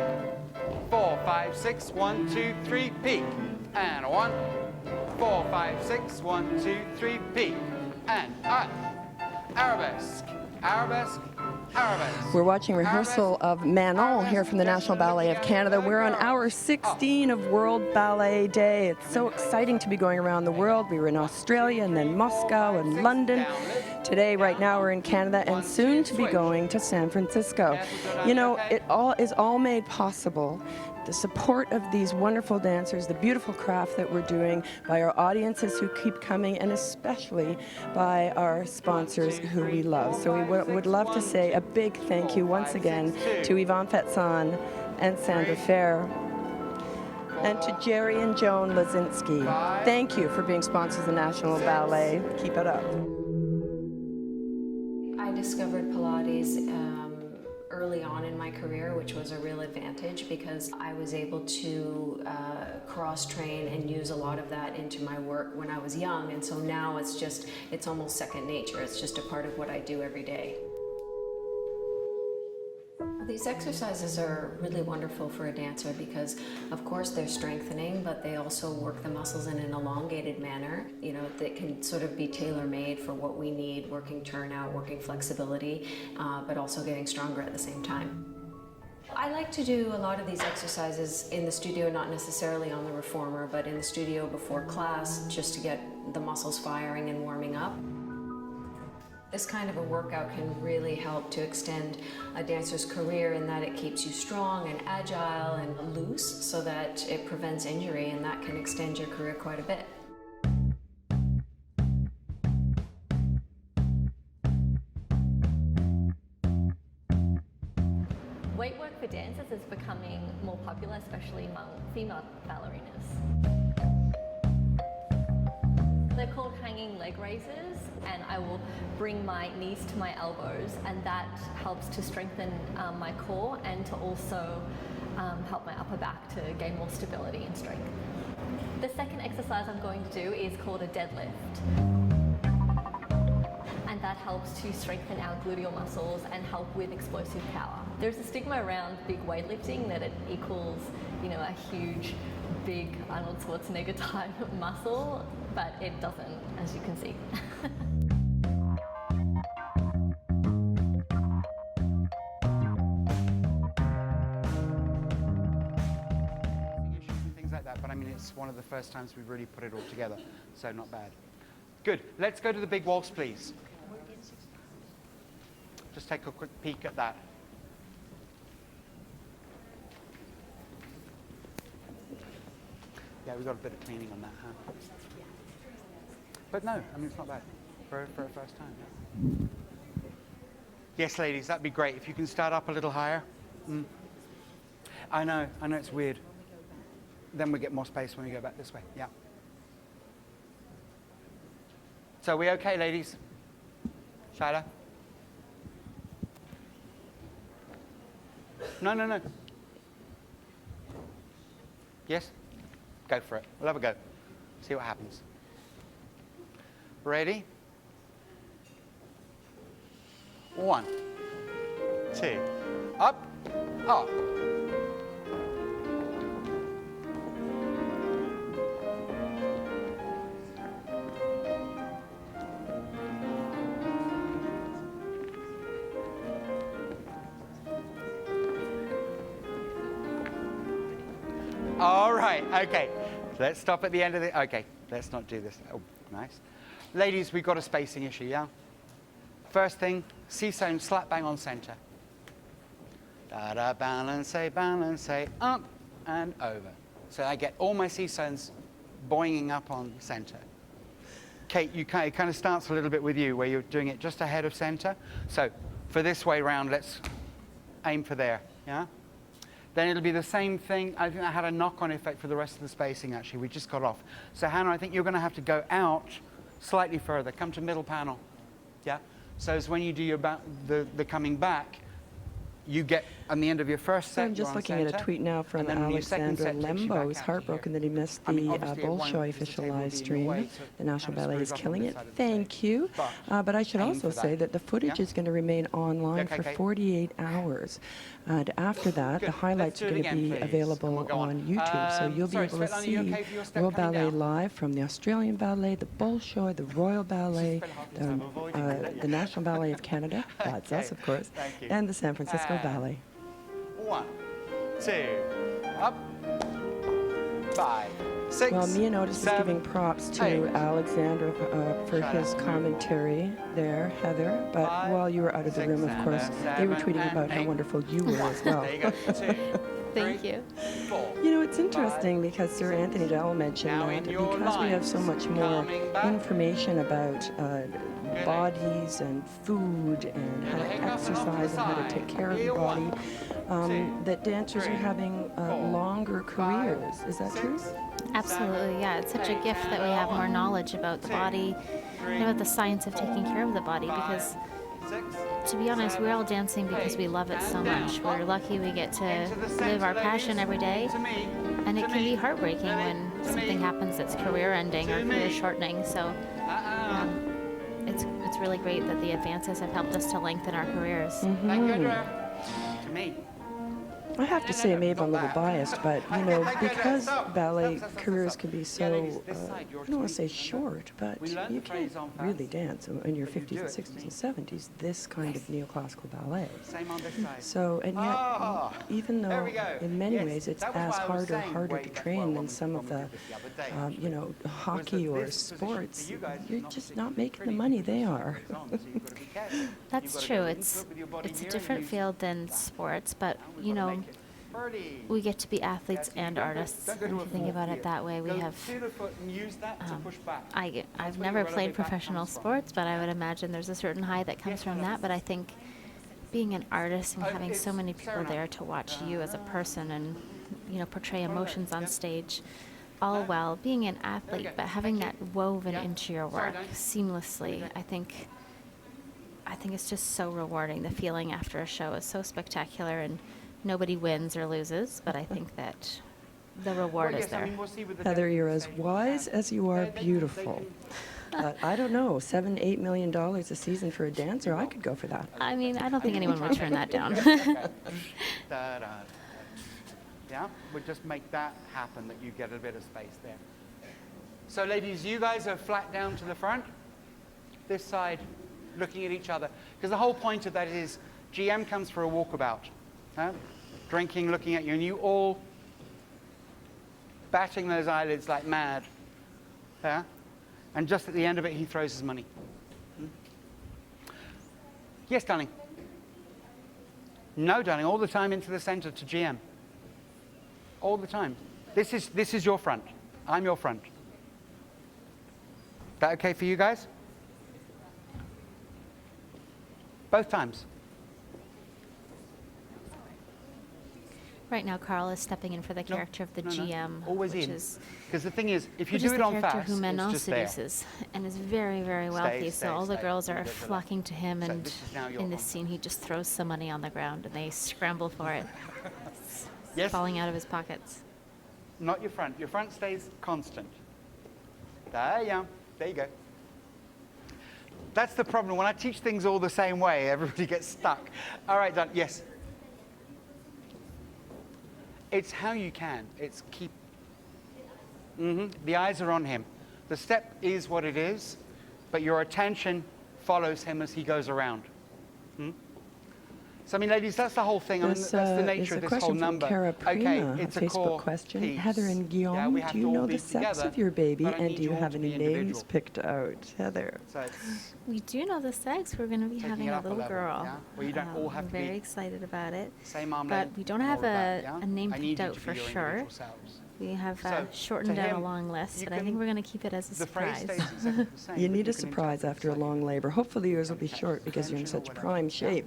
4, 5, 6, 1, 2, 3, peak, and 1. 4, 5, 6, 1, 2, 3, peak, and up. Arabesque, arabesque, arabesque. We're watching rehearsal of Manon here from the National Ballet of Canada. We're on hour 16 of World Ballet Day. It's so exciting to be going around the world. We were in Australia and then Moscow and London. Today, right now, we're in Canada and soon to be going to San Francisco. You know, it all is all made possible. The support of these wonderful dancers, the beautiful craft that we're doing, by our audiences who keep coming, and especially by our sponsors who we love. So we would love to say a big thank you once again to Yvonne Fetson and Sandra Fair, and to Jerry and Joan Lazinski. Thank you for being sponsors of the National Ballet. Keep it up. I discovered Pilates early on in my career, which was a real advantage because I was able to cross-train and use a lot of that into my work when I was young, and so now it's almost second nature. It's just a part of what I do every day. These exercises are really wonderful for a dancer because, of course, they're strengthening, but they also work the muscles in an elongated manner. You know, they can sort of be tailor-made for what we need, working turnout, working flexibility, but also getting stronger at the same time. I like to do a lot of these exercises in the studio, not necessarily on the reformer, but in the studio before class, just to get the muscles firing and warming up. This kind of a workout can really help to extend a dancer's career in that it keeps you strong and agile and loose so that it prevents injury, and that can extend your career quite a bit. Weight work for dancers is becoming more popular, especially among female ballerinas. They're called hanging leg raises, and I will bring my knees to my elbows, and that helps to strengthen my core and to also help my upper back to gain more stability and strength. The second exercise I'm going to do is called a deadlift, and that helps to strengthen our gluteal muscles and help with explosive power. There's a stigma around big weightlifting that it equals, you know, a huge, big Arnold Schwarzenegger type muscle, but it doesn't, as you can see. Things like that, but I mean, it's one of the first times we've really put it all together, so not bad. Good. Let's go to the big waltz, please. Just take a quick peek at that. Yeah, we've got a bit of cleaning on that, huh? But no, I mean, it's not bad for a first time. Yeah. Yes, ladies, that'd be great. If you can start up a little higher. I know it's weird. Then we get more space when we go back this way, yeah. So we okay, ladies? Shyla? No. Yes? Go for it. We'll have a go. See what happens. Ready? 1, 2, up, up. All right, okay. Let's stop at the end of the, okay, let's not do this. Oh, nice. Ladies, we've got a spacing issue, yeah? First thing, C-sewn slap bang on center. Da-da, balance, up and over. So I get all my C-sewns boinging up on center. Kate, it kind of starts a little bit with you, where you're doing it just ahead of center. So for this way round, let's aim for there, yeah? Then it'll be the same thing. I think that had a knock-on effect for the rest of the spacing, actually. We just got off. So Hannah, I think you're going to have to go out slightly further. Come to middle panel, yeah? So as when you do your the coming back, you get on the end of your first set. I'm just looking at a tweet now from Alexandra Lembo, who's heartbroken that he missed the Bolshoi official live stream. The National Ballet is killing it. Thank you. But I should also say that the footage is going to remain online for 48 hours. And after that, the highlights are going to be available on YouTube. So you'll be able to see World Ballet live from the Australian Ballet, the Bolshoi, the Royal Ballet, the National Ballet of Canada, that's us, of course, and the San Francisco Ballet. 1, 2, up, 5, 6. Well, Mia Otis is giving props to Alexandra for his commentary there, Heather. But while you were out of the room, of course, they were tweeting about how wonderful you were as well. There you go. 2, Thank you. 4. You know, it's interesting because Sir Anthony Dell mentioned that because we have so much more information about bodies and food and how to exercise and how to take care of your body, that dancers are having longer careers. Is that true? Absolutely, yeah. It's such a gift that we have more knowledge about the body and about the science of taking care of the body, because to be honest, we're all dancing because we love it so much. We're lucky we get to live our passion every day, and it can be heartbreaking when something happens that's career-ending or career-shortening. So it's really great that the advances have helped us to lengthen our careers. To me. I have to say, maybe I'm a little biased, but, you know, because ballet careers can be so, I don't want to say short, but you can't really dance in your 50s and 60s and 70s, this kind of neoclassical ballet. So, and yet, even though in many ways it's as hard or harder to train than some of the, you know, hockey or sports, you're just not making the money they are. That's true. It's a different field than sports, but, you know, we get to be athletes and artists. And if you think about it that way, we have. I've never played professional sports, but I would imagine there's a certain high that comes from that. But I think being an artist and having so many people there to watch you as a person and, you know, portray emotions on stage, all while being an athlete, but having that woven into your work seamlessly, I think it's just so rewarding. The feeling after a show is so spectacular, and nobody wins or loses, but I think that the reward is there. Heather, you're as wise as you are beautiful. I don't know, $7-8 million a season for a dancer, I could go for that. I mean, I don't think anyone would turn that down. Yeah, we'll just make that happen, that you get a bit of space there. So ladies, you guys are flat down to the front, this side, looking at each other. Because the whole point of that is GM comes for a walkabout. Drinking, looking at you, and you all batting those eyelids like mad. Yeah? And just at the end of it, he throws his money. Yes, darling? No, darling, all the time into the center to GM. All the time. This is your front. I'm your front. That okay for you guys? Both times. Right now, Carl is stepping in for the character of the GM, always which in. is Because the thing is, if you do it on fast, who Manon it's just there. seduces and is very, very wealthy. So all the girls are flocking to him, and in this scene, he just throws some money on the ground, and they scramble for it. It's falling out of his pockets. Not your front. Your front stays constant. There you go. That's the problem. When I teach things all the same way, everybody gets stuck. All right, done. Yes. It's how you can. It's keep. The eyes are on him. The step is what it is, but your attention follows him as he goes around. So, I mean, ladies, that's the whole thing. I mean, that's the nature of this whole number. Okay, it's a a Facebook core question. piece. Heather and Guillaume, we have do you to all know be the sex together, of your baby, but I and need do you you all have to any be names individual. picked out? Heather. So it's We do know the sex. We're going to be taking having it a up a little level, girl. yeah? Well, you don't all have I'm to be very excited about it. same arm But length we don't and have all of that, yeah? a name I need picked you out to for be your sure. individual selves. We have So, shortened to down a him, long list, you but I think can- we're going to keep it as a the phrase surprise. stays exactly the same. You but need a can surprise after a long labor. Hopefully yours will be short because you're in such prime shape.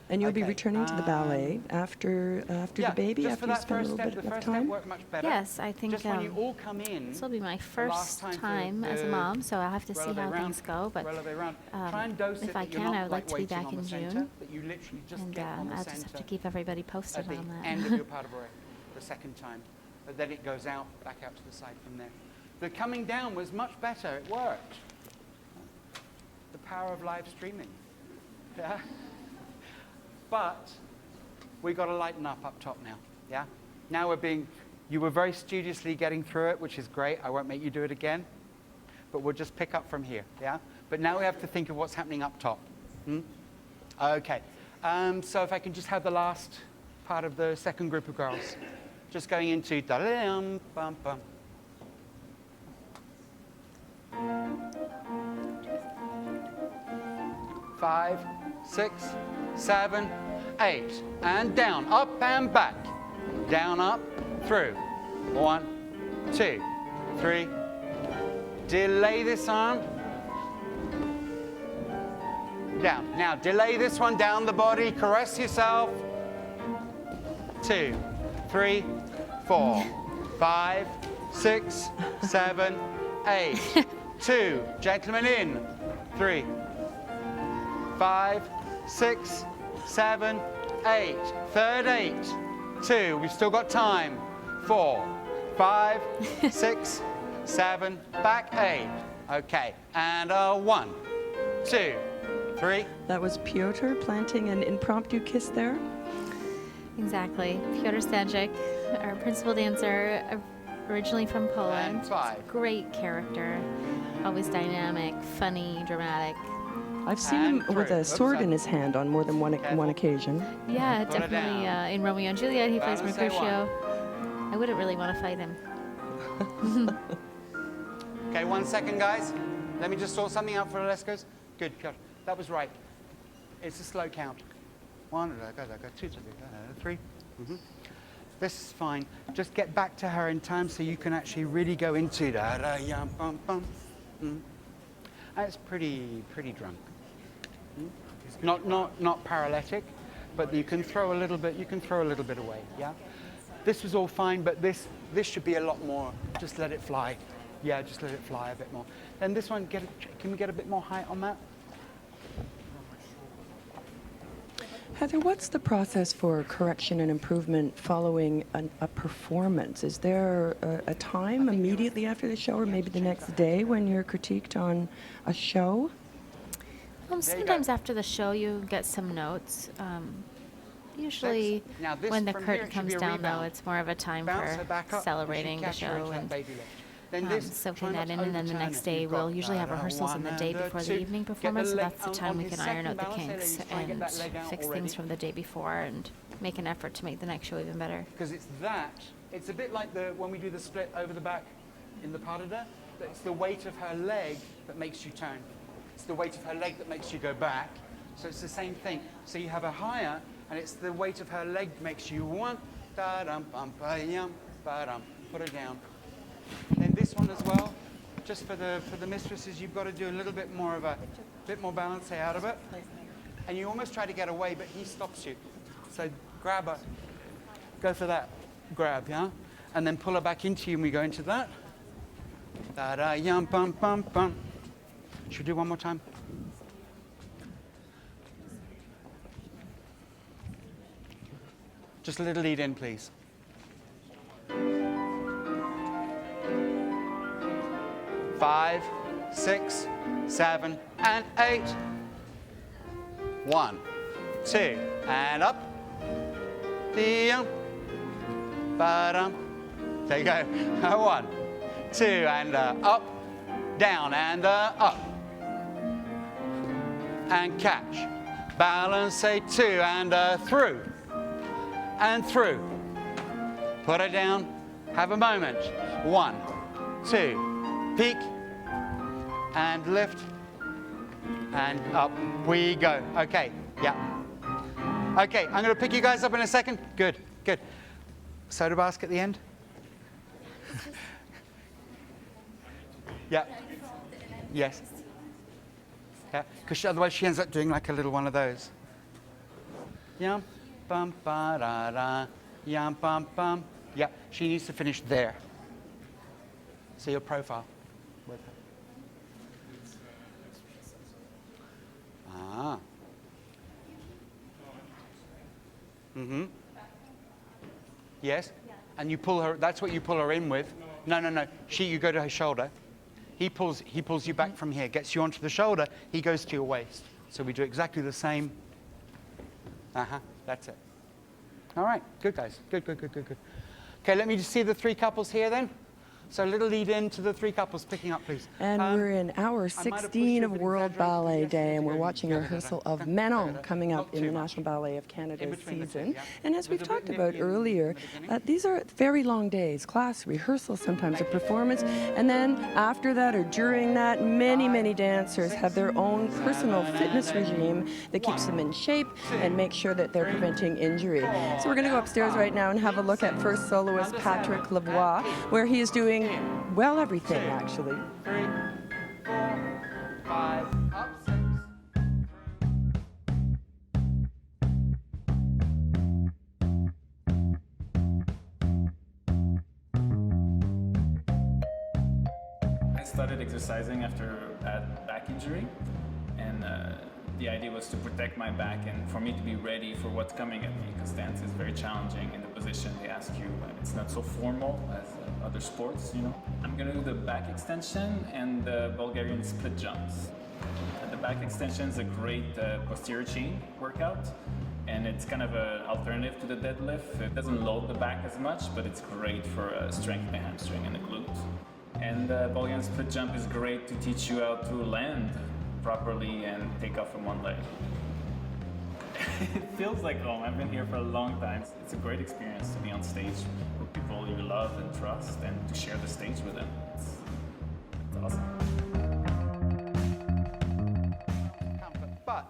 And you'll be returning to the ballet after the baby, just for after you that spend a first little step, bit the of first step time? worked much better. Yes, I think Just when you all come in, this will be my the last first time for time as a the mom, so I'll have to see releve how round, things go. But releve round. Try and dose if it I that you're can, not I would like to be waiting back on in the center, June. that you literally just And get on the I'll just have to center keep everybody posted at the on that. end of your pas de bourrée the second time. But then it goes out, back out to the side from there. The coming down was much better. It worked. The power of live streaming. Yeah. But we got to lighten up top now. Yeah. Now you were very studiously getting through it, which is great. I won't make you do it again. But we'll just pick up from here. Yeah. But now we have to think of what's happening up top. Okay. So if I can just have the last part of the second group of girls, just going into da-dum, bum, bum. Five, 6, 7, 8, and down, up and back, down, up, through. 1, 2, 3. Delay this arm. Down. Now delay this one down the body. Caress yourself. 2, 3, 4, 5, 6, 7, 8. 2. Gentlemen in. 3, 5, 6, 7, 8. Third 8. 2. We've still got time. 4, 5, 6, 7. Back 8. Okay. And 1, 2, 3. That was Piotr planting an impromptu kiss there. Exactly. Piotr Stanczyk, our principal dancer, originally from Poland. And 5. Great character. Always dynamic, funny, dramatic. I've seen him with a sword in his hand on more than one occasion. Yeah, definitely. In Romeo and Juliet, he plays Balance, say Mercutio. I wouldn't really want to fight him. Okay, 1 second, guys. Let me just sort something out for Alesco's. Good, Piotr. That was right. It's a slow count. 1, 2, 3. This is fine. Just get back to her in time so you can actually really go into that. And it's pretty drunk. Not paralytic, but you can throw a little bit. You can throw a little bit away. Yeah. This was all fine, but this should be a lot more. Just let it fly. Yeah, just let it fly a bit more. Then this one, can we get a bit more height on that? Heather, what's the process for correction and improvement following a performance? Is there a time immediately after the show or maybe the next day when you're critiqued on a show? Sometimes after the show you get some notes. Usually when the curtain comes down, though, it's more of a time for celebrating the show and soaking that in. And then the next day we'll usually have rehearsals on the day before the evening performance, so that's the time we can iron out the kinks and fix things from the day before and make an effort to make the next show even better. Because it's a bit like when we do the split over the back in the pas de deux. It's the weight of her leg that makes you turn. It's the weight of her leg that makes you go back. So it's the same thing. So you have a higher, and it's the weight of her leg makes you one, da-dum, bum, ba-yum, ba-dum, put her down. Then this one as well, just for the mistresses, you've got to do a little bit more balance out of it. And you almost try to get away, but he stops you. So grab her, go for that grab, yeah? And then pull her back into you, and we go into that. Da-da-yum, bum, bum, bum. Should we do one more time? Just a little lead in, please. Five, 6, 7, and 8. 1, 2, and up. Dee-yum. Ba-dum. There you go. 1, 2, and up. Down and up. And catch. balance, say 2, and through, and through. Put it down, have a moment. 1, 2, peak, and lift, and up we go. Okay, yeah. Okay, I'm going to pick you guys up in a second. Good, good. Soda basket at the end? Yeah. Yes. Yeah, because otherwise she ends up doing like a little one of those. Yum, bum, ba, da, da. Yum, bum, bum. Yeah, she needs to finish there. See your profile with her. Ah. Mm-hmm. Yes? And you pull her, that's what you pull her in with. No, no, no. You go to her shoulder. He pulls you back from here, gets you onto the shoulder, he goes to your waist. So we do exactly the same. That's it. All right, good guys. Good, good, good, good, good. Okay, let me just see the 3 couples here then. So a little lead in to the 3 couples picking up, please. And we're in hour 16 of World Ballet Day, and we're watching a rehearsal of Manon coming up in the National Ballet of Canada season. And as we've talked about earlier, these are very long days, class, rehearsal, sometimes a performance, and then after that or during that, many, many dancers have their own personal fitness regime that keeps them in shape and makes sure that they're preventing injury. So we're going to go upstairs right now and have a look at first soloist Patrick Lavoie, where he is doing well, everything actually. 3, 4, 5, up 6. I started exercising after a bad back injury, and the idea was to protect my back and for me to be ready for what's coming at me, because dance is very challenging in the position they ask you, and it's not so formal as other sports, you know. I'm gonna do the back extension and the Bulgarian split jumps. The back extension is a great posterior chain workout, and it's kind of an alternative to the deadlift. It doesn't load the back as much, but it's great for strengthening the hamstring and the glute. And the Bulgarian split jump is great to teach you how to land properly and take off from one leg. It feels like home. I've been here for a long time. It's a great experience to be on stage with people you love and trust and to share the stage with them. It's awesome. But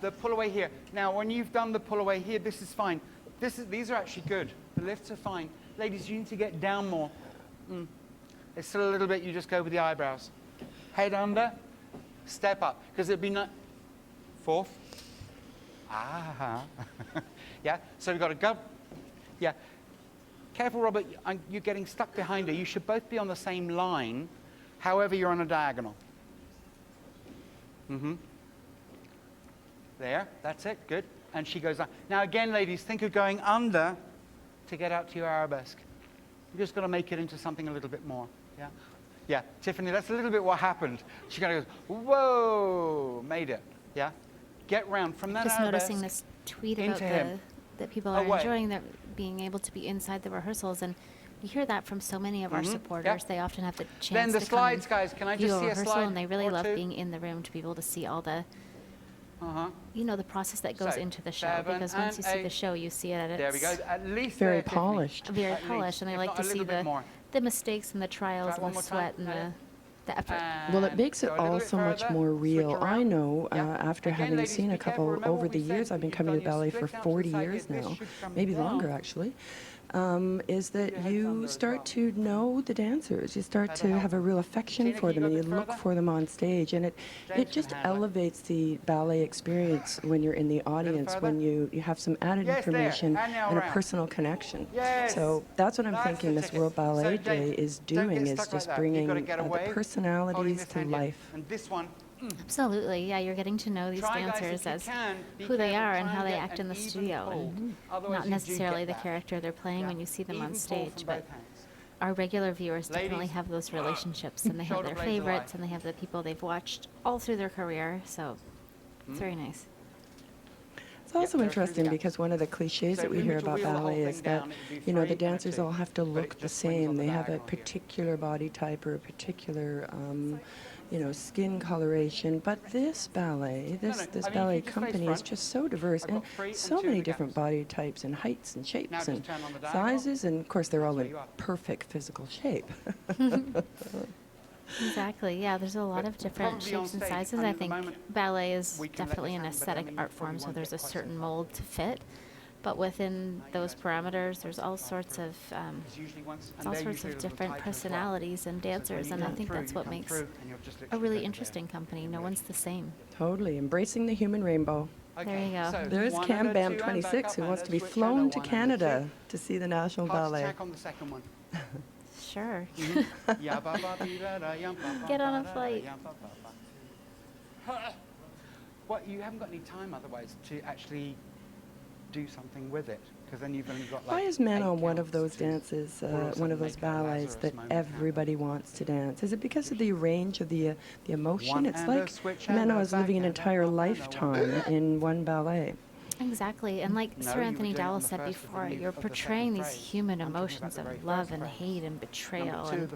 the pull away here. Now, when you've done the pull away here, this is fine. These are actually good. The lifts are fine. Ladies, you need to get down more. It's still a little bit, you just go with the eyebrows. Head under, step up. Because it'd be not 4th. Yeah, so we've got to go. Yeah. Careful, Robert, you're getting stuck behind her. You should both be on the same line, however you're on a diagonal. There, that's it, good. And she goes on. Now again, ladies, think of going under to get out to your arabesque. You're just got to make it into something a little bit more. Yeah, yeah. Tiffany, that's a little bit what happened. She kind of goes, whoa, made it. Yeah. Get round from that Just arabesque noticing this tweet about that people are enjoying that being able to be inside the rehearsals, and we hear that from so many of our supporters. They often have the chance then the to slides, come guys. Can I view just a see a rehearsal, slide and they really or love two? being in the room to be able to see all the you know, the process that goes So, into the show, 7 because once you and see the 8. show, you see it at its There we go. At least very there, Tiffany. polished. very At polished, least, and I if like not to a see little bit more. the mistakes and the trials Try and one the more sweat time. and the effort. Well, it makes it So a little all bit so much further, more switch real. around. I know, Yeah. after Again, having ladies, seen be a careful. couple Remember over what the we said. years, I've been You've coming to done your ballet for split jumps 40 inside years here. This now, should come maybe down. longer actually, is that you start to know the dancers. You start to have a real affection for them, and you look for them on stage, and it just elevates the ballet experience when you're in the audience, when you have some added information and a personal connection. So that's what I'm thinking this World Ballet Day is doing, is just bringing the personalities to life. And this one. Absolutely, yeah, you're getting to know these Try, guys, dancers if you as can, be who they careful, are and try how and they get act in an the even studio, pull. and Otherwise not you do necessarily get the that. character they're playing when you see them Even on pull stage, from but both hands. our regular viewers definitely Ladies, have those relationships, and they have shoulder their blades alive. favorites, and they have the people they've watched all through their career, so it's very nice. It's also interesting because one of the cliches that we hear about ballet is that, you know, the dancers all have to look the same. They have a particular body type or a particular, you know, skin coloration. But this ballet, this ballet company is just so diverse and so many different body types and heights and shapes and sizes. And of course, they're all in perfect physical shape. Exactly. Yeah, there's a lot of different shapes and sizes. I think ballet is definitely an aesthetic art form, so there's a certain mold to fit. But within those parameters, there's all sorts of different personalities and dancers, and I think that's what makes a really interesting company. No one's the same. Totally, embracing the human rainbow. There you go. There's Cam Bam 26 who wants to be flown to Canada to see the National Ballet. Sure. Get on a flight. Well, you haven't got any time otherwise to actually do something with it, because then you've only got like. Why is Manon one of those dances, one of those ballets that everybody wants to dance? Is it because of the range of the emotion? It's like Manon is living an entire lifetime in one ballet. Exactly, and like Sir Anthony Dowell said before, you're portraying these human emotions of love and hate and betrayal. And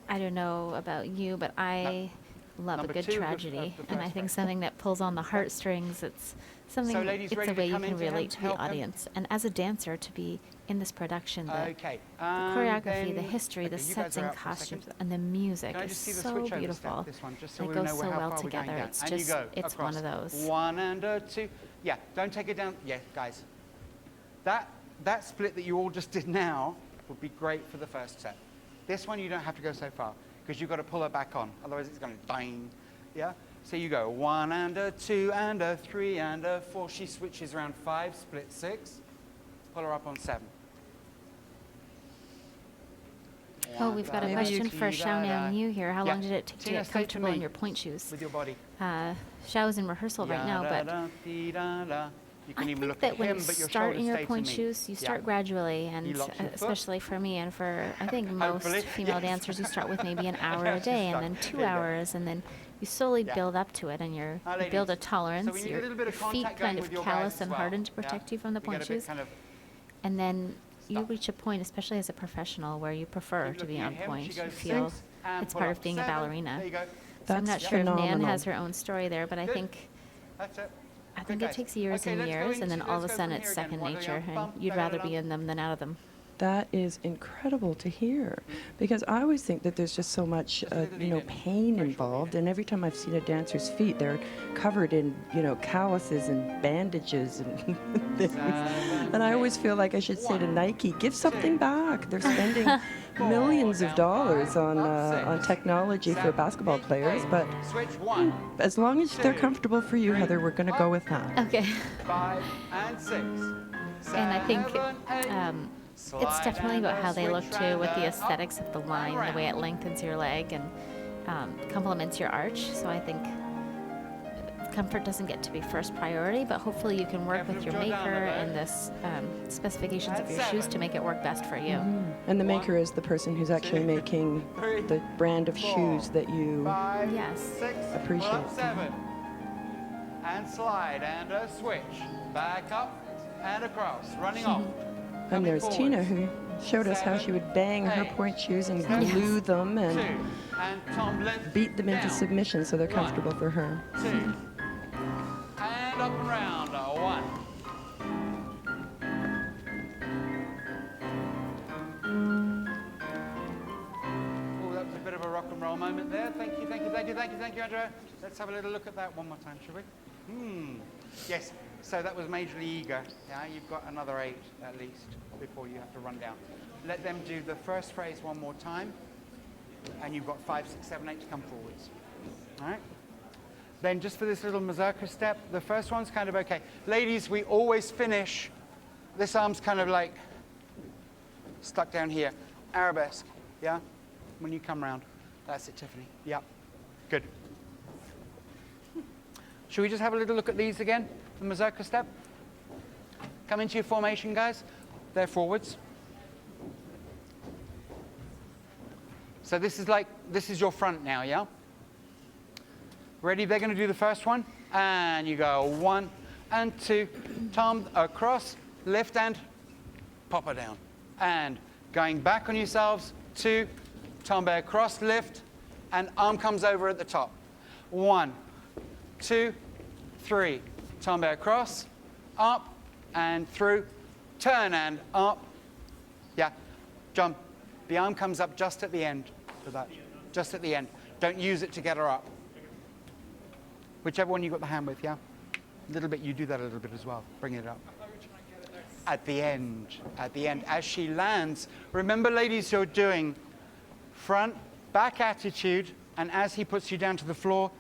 I don't know about you, but I love a good tragedy, and I think something that pulls on the heartstrings. It's something. It's a way you can relate to the audience, and as a dancer, to be in this production, the choreography, the history, the sets and costumes, and the music is so beautiful. It goes so well together. It's just, it's one of those. 1 and 2. Yeah, don't take it down. Yeah, guys. That split that you all just did now would be great for the first set. This one you don't have to go so far, because you've got to pull her back on. Otherwise it's going to ding. Yeah? So you go 1 and 2 and 3 and 4. She switches around 5, split 6. Pull her up on 7. Oh, we've got a question for Xiaonan Yu here. How long did it take to get comfortable in your point shoes? With your body. Xiao's in rehearsal right now, but I think that when you start in your point shoes, you start gradually, and especially for me and for, I think, most female dancers, you start with maybe an hour a day and then 2 hours, and then you slowly build up to it, and you build a tolerance. Your feet kind of callous and harden to protect you from the point shoes. And then you reach a point, especially as a professional, where you prefer to be on point. You feel it's part of being a ballerina. So I'm not sure if Nan has her own story there, but I think it takes years and years, and then all of a sudden it's second nature, and you'd rather be in them than out of them. That is incredible to hear, because I always think that there's just so much, you know, pain involved, and every time I've seen a dancer's feet, they're covered in, you know, calluses and bandages and things. And I always feel like I should say to Nike, give something back. They're spending millions of dollars on technology for basketball players, but as long as they're comfortable for you, Heather, we're going to go with that. Okay. 5 and 6. And I think it's definitely about how they look too, with the aesthetics of the line, the way it lengthens your leg and complements your arch. So I think comfort doesn't get to be first priority, but hopefully you can work with your maker and the specifications of your shoes to make it work best for you. And the maker is the person who's actually making the brand of shoes that you appreciate. 7. And slide and a switch. Back up and across. Running off. And there's Tina, who showed us how she would bang her point shoes and glue them and beat them into submission so they're comfortable for her. 2. And up and round. 1. Oh, that was a bit of a rock and roll moment there. Thank you, thank you, thank you, thank you, thank you, Andrea. Let's have a little look at that one more time, shall we? Yes. So that was majorly eager. Yeah, you've got another 8 at least before you have to run down. Let them do the first phrase one more time, and you've got 5, 6, 7, 8 to come forwards. All right? Then just for this little mazurka step, the first one's kind of okay. Ladies, we always finish. This arm's kind of like stuck down here. Arabesque, yeah? When you come round. That's it, Tiffany. Yeah. Good. Should we just have a little look at these again? The mazurka step. Come into your formation, guys. They're forwards. So this is your front now, yeah? Ready? They're going to do the first one. And you go 1 and 2. Tom across, lift and pop her down. And going back on yourselves, 2. Tombe across, lift, and arm comes over at the top. 1, 2, 3. Tombe across, up and through. Turn and up. Yeah, jump. The arm comes up just at the end for that. Just at the end. Don't use it to get her up. Whichever one you got the hand with, yeah? A little bit, you do that a little bit as well. Bring it up. At the end, as she lands, remember, ladies, you're doing front, back attitude, and as he puts you down to the floor,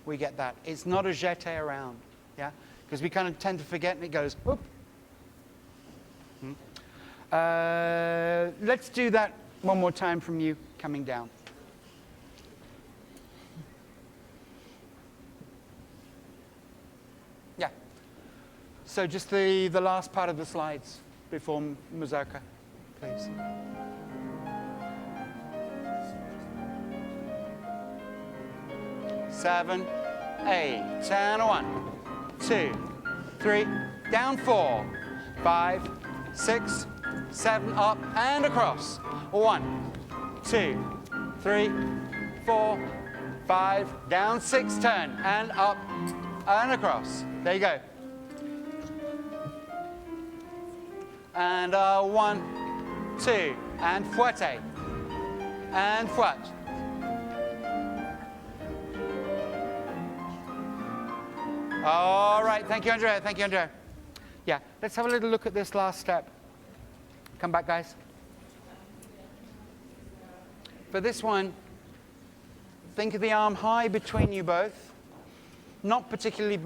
we get that. It's not a jeté around, yeah? Because we kind of tend to forget and it goes, whoop. Let's do that one more time from you coming down. Yeah. So just the last part of the slides before mazurka, please. Seven, 8, and 1, 2, 3, down 4, 5, 6, 7, up and across. 1, 2, 3, 4, 5, down 6, turn and up and across. There you go. And 1, 2, and fouette, and fouette. All right, thank you, Andrea. Thank you, Andrea. Yeah, let's have a little look at this last step. Come back, guys. For this one, think of the arm high between you both. Not particularly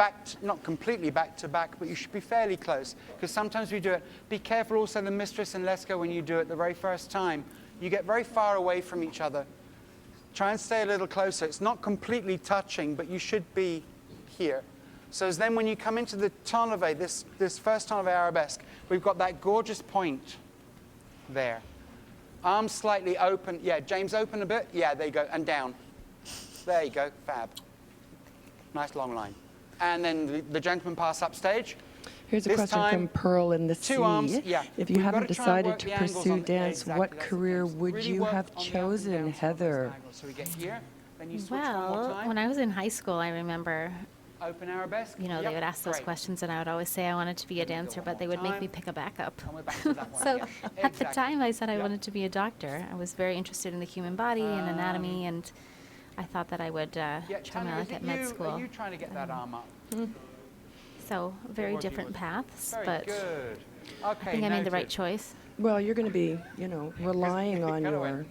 not completely back to back, but you should be fairly close, because sometimes we do it. Be careful also, the mistress and Lesko, when you do it the very first time, you get very far away from each other. Try and stay a little closer. It's not completely touching, but you should be here. So then when you come into the ton of this first ton of arabesque, we've got that gorgeous point there. Arms slightly open. Yeah, James, open a bit. Yeah, there you go. And down. There you go. Fab. Nice long line. And then the gentleman pass up stage. Here's a question from Pearl in the sea. Arms, yeah. If you hadn't decided to pursue dance, what career would you have chosen, Heather? So we get here, then you switch Well, one more time. when I was in high school, I remember, Open arabesque. you know, they would ask those questions, and I would always say I wanted to be a dancer, but they would make me pick a backup. So at the time, I said I wanted to be a doctor. I was very interested in the human body and anatomy, and I thought that I would try my luck at med school. Are you trying to get that arm up? So very different paths, Very but good. I think I made the right choice. Well, you're going to be, you know, relying on your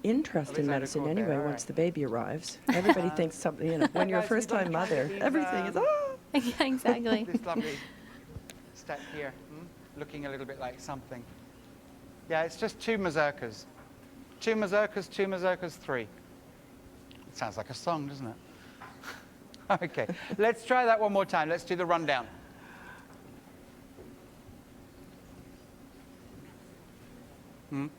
interest in medicine anyway once the baby arrives. Everybody thinks something, you know, when you're a first-time mother, everything is, Yeah, exactly. This lovely step here, looking a little bit like something. Yeah, it's just 2 mazurkas. 2 mazurkas, 2 mazurkas, 3. It sounds like a song, doesn't it? Okay, let's try that one more time. Let's do the rundown. You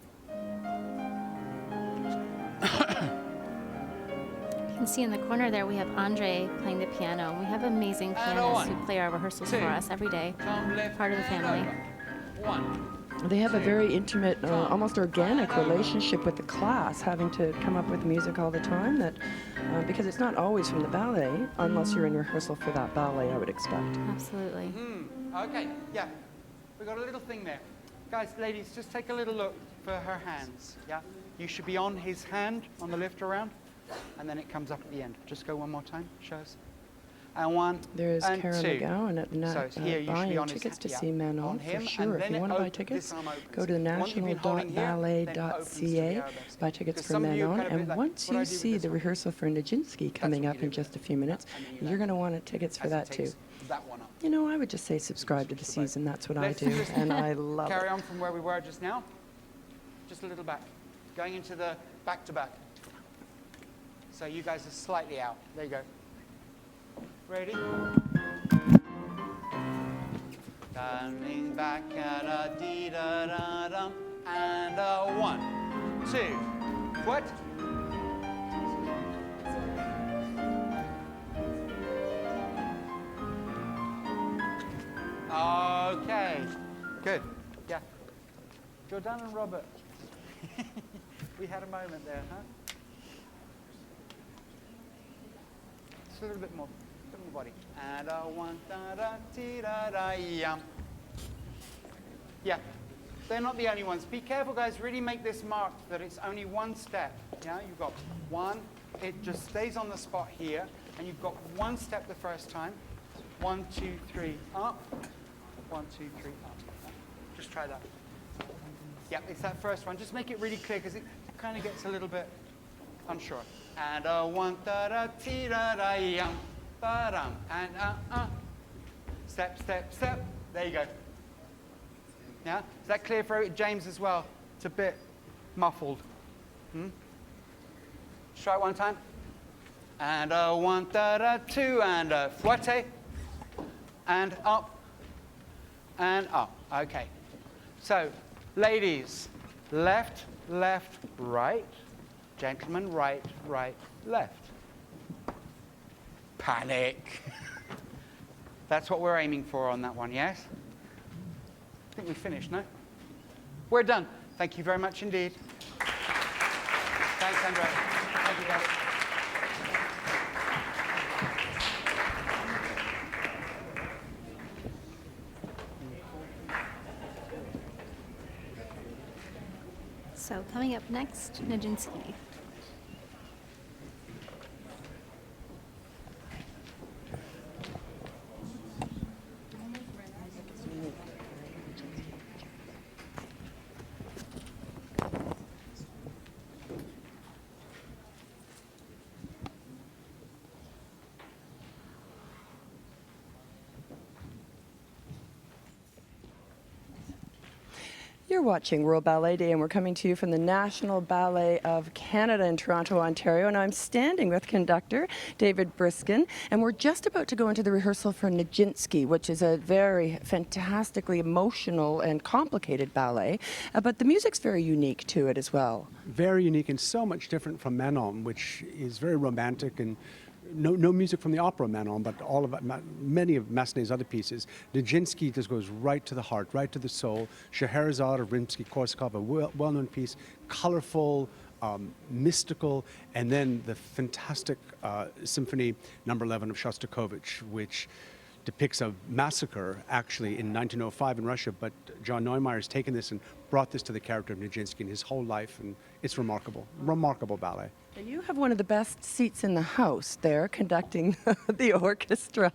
can see in the corner there we have Andre playing the piano. We have amazing pianists who play our rehearsals for us every day, part of the family. They have a very intimate, almost organic relationship with the class, having to come up with music all the time, that because it's not always from the ballet, unless you're in rehearsal for that ballet, I would expect. Absolutely. Okay, yeah. We've got a little thing there. Guys, ladies, just take a little look for her hands, yeah? You should be on his hand on the lift around, and then it comes up at the end. Just go one more time, show us. And 1, There's and Karen 2. McGowan at buying on tickets to his, see Manon, for sure. If you want to buy tickets, go to national.ballet.ca, buy tickets for Manon, and once you see the rehearsal for Nijinsky coming up in just a few minutes, you're going to want tickets for that too. You know, I would just say subscribe to the season. That's what I do, and I love it. Carry on from where we were just now. Just a little back. Going into the back-to-back. So you guys are slightly out. There you go. Ready? Turning back and a dee da da dum and a 1, 2, foot. Good. Yeah. Jordan and Robert. We had a moment there, huh? Just a little bit more body. And a one da da ti da da yum. Yeah. They're not the only ones. Be careful, guys. Really make this marked that it's only one step. Yeah, you've got one. It just stays on the spot here, and you've got one step the first time. 1, 2, 3, up. 1, 2, 3, up. Just try that. Yeah, it's that first one. Just make it really clear because it kind of gets a little bit unsure. And a one da da ti da da yum, ba dum, and step, step, step. There you go. Yeah? Is that clear for James as well? It's a bit muffled. Let's try it one time. And a one, da, da, two, and a fouette. And up. And up. Okay. So, ladies, left, left, right. Gentlemen, right, right, left. Panic. That's what we're aiming for on that one, yes? I think we finished, no? We're done. Thank you very much indeed. Thanks, Andrea. Thank you, guys. So coming up next, Nijinsky. You're watching World Ballet Day, and we're coming to you from the National Ballet of Canada in Toronto, Ontario, and I'm standing with conductor David Briskin, and we're just about to go into the rehearsal for Nijinsky, which is a very fantastically emotional and complicated ballet, but the music's very unique to it as well. Very unique and so much different from Manon, which is very romantic and no music from the opera Manon, but all of many of Massenet's other pieces. Nijinsky just goes right to the heart, right to the soul. Scheherazade of Rimsky-Korsakov, a well-known piece, colorful, mystical, and then the fantastic Symphony No. 11 of Shostakovich, which depicts a massacre actually in 1905 in Russia, but John Neumeier's taken this and brought this to the character of Nijinsky in his whole life, and it's remarkable, remarkable ballet. And you have one of the best seats in the house there, conducting the orchestra.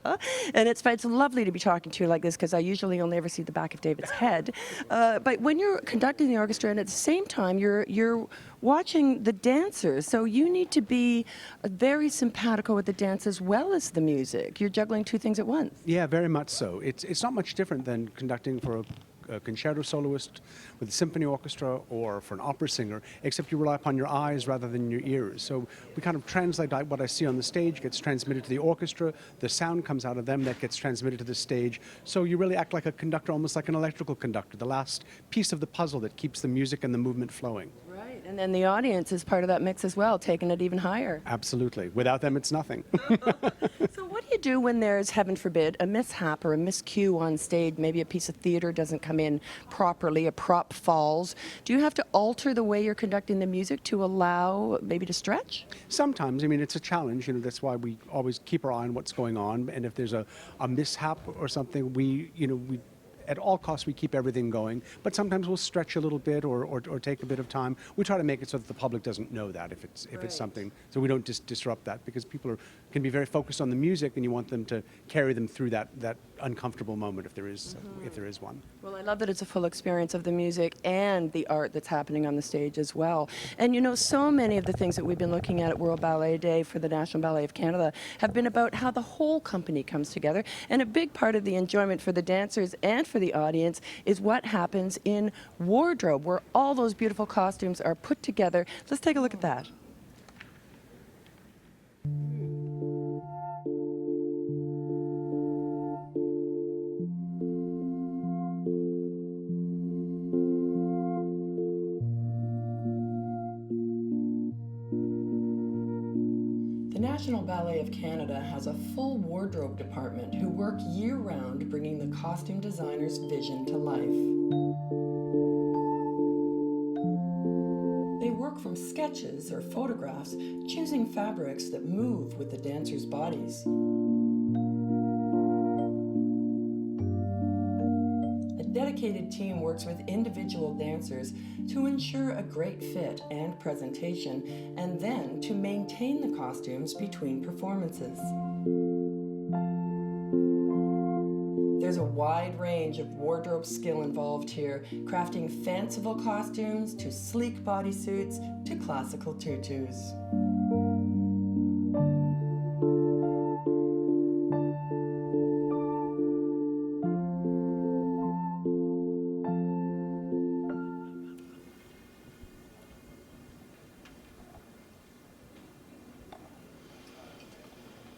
And it's lovely to be talking to you like this, because I usually only ever see the back of David's head. But when you're conducting the orchestra, and at the same time you're watching the dancers, so you need to be very simpatico with the dance as well as the music. You're juggling two things at once. Yeah, very much so. It's not much different than conducting for a concerto soloist with a symphony orchestra or for an opera singer, except you rely upon your eyes rather than your ears. So we kind of translate what I see on the stage, gets transmitted to the orchestra, the sound comes out of them, that gets transmitted to the stage. So you really act like a conductor, almost like an electrical conductor, the last piece of the puzzle that keeps the music and the movement flowing. Right, and then the audience is part of that mix as well, taking it even higher. Absolutely. Without them, it's nothing. So what do you do when there's, heaven forbid, a mishap or a miscue on stage? Maybe a piece of theater doesn't come in properly, a prop falls. Do you have to alter the way you're conducting the music to allow maybe to stretch? Sometimes. I mean, it's a challenge. You know, that's why we always keep our eye on what's going on. And if there's a mishap or something, we at all costs, we keep everything going, but sometimes we'll stretch a little bit or take a bit of time. We try to make it so that the public doesn't know that if it's something, so we don't disrupt that, because people can be very focused on the music, and you want them to carry them through that uncomfortable moment if there is one. Well, I love that it's a full experience of the music and the art that's happening on the stage as well. And you know, so many of the things that we've been looking at World Ballet Day for the National Ballet of Canada have been about how the whole company comes together, and a big part of the enjoyment for the dancers and for the audience is what happens in wardrobe, where all those beautiful costumes are put together. Let's take a look at that. The National Ballet of Canada has a full wardrobe department who work year-round bringing the costume designer's vision to life. They work from sketches or photographs, choosing fabrics that move with the dancers' bodies. A dedicated team works with individual dancers to ensure a great fit and presentation, and then to maintain the costumes between performances. There's a wide range of wardrobe skill involved here, crafting fanciful costumes to sleek bodysuits to classical tutus.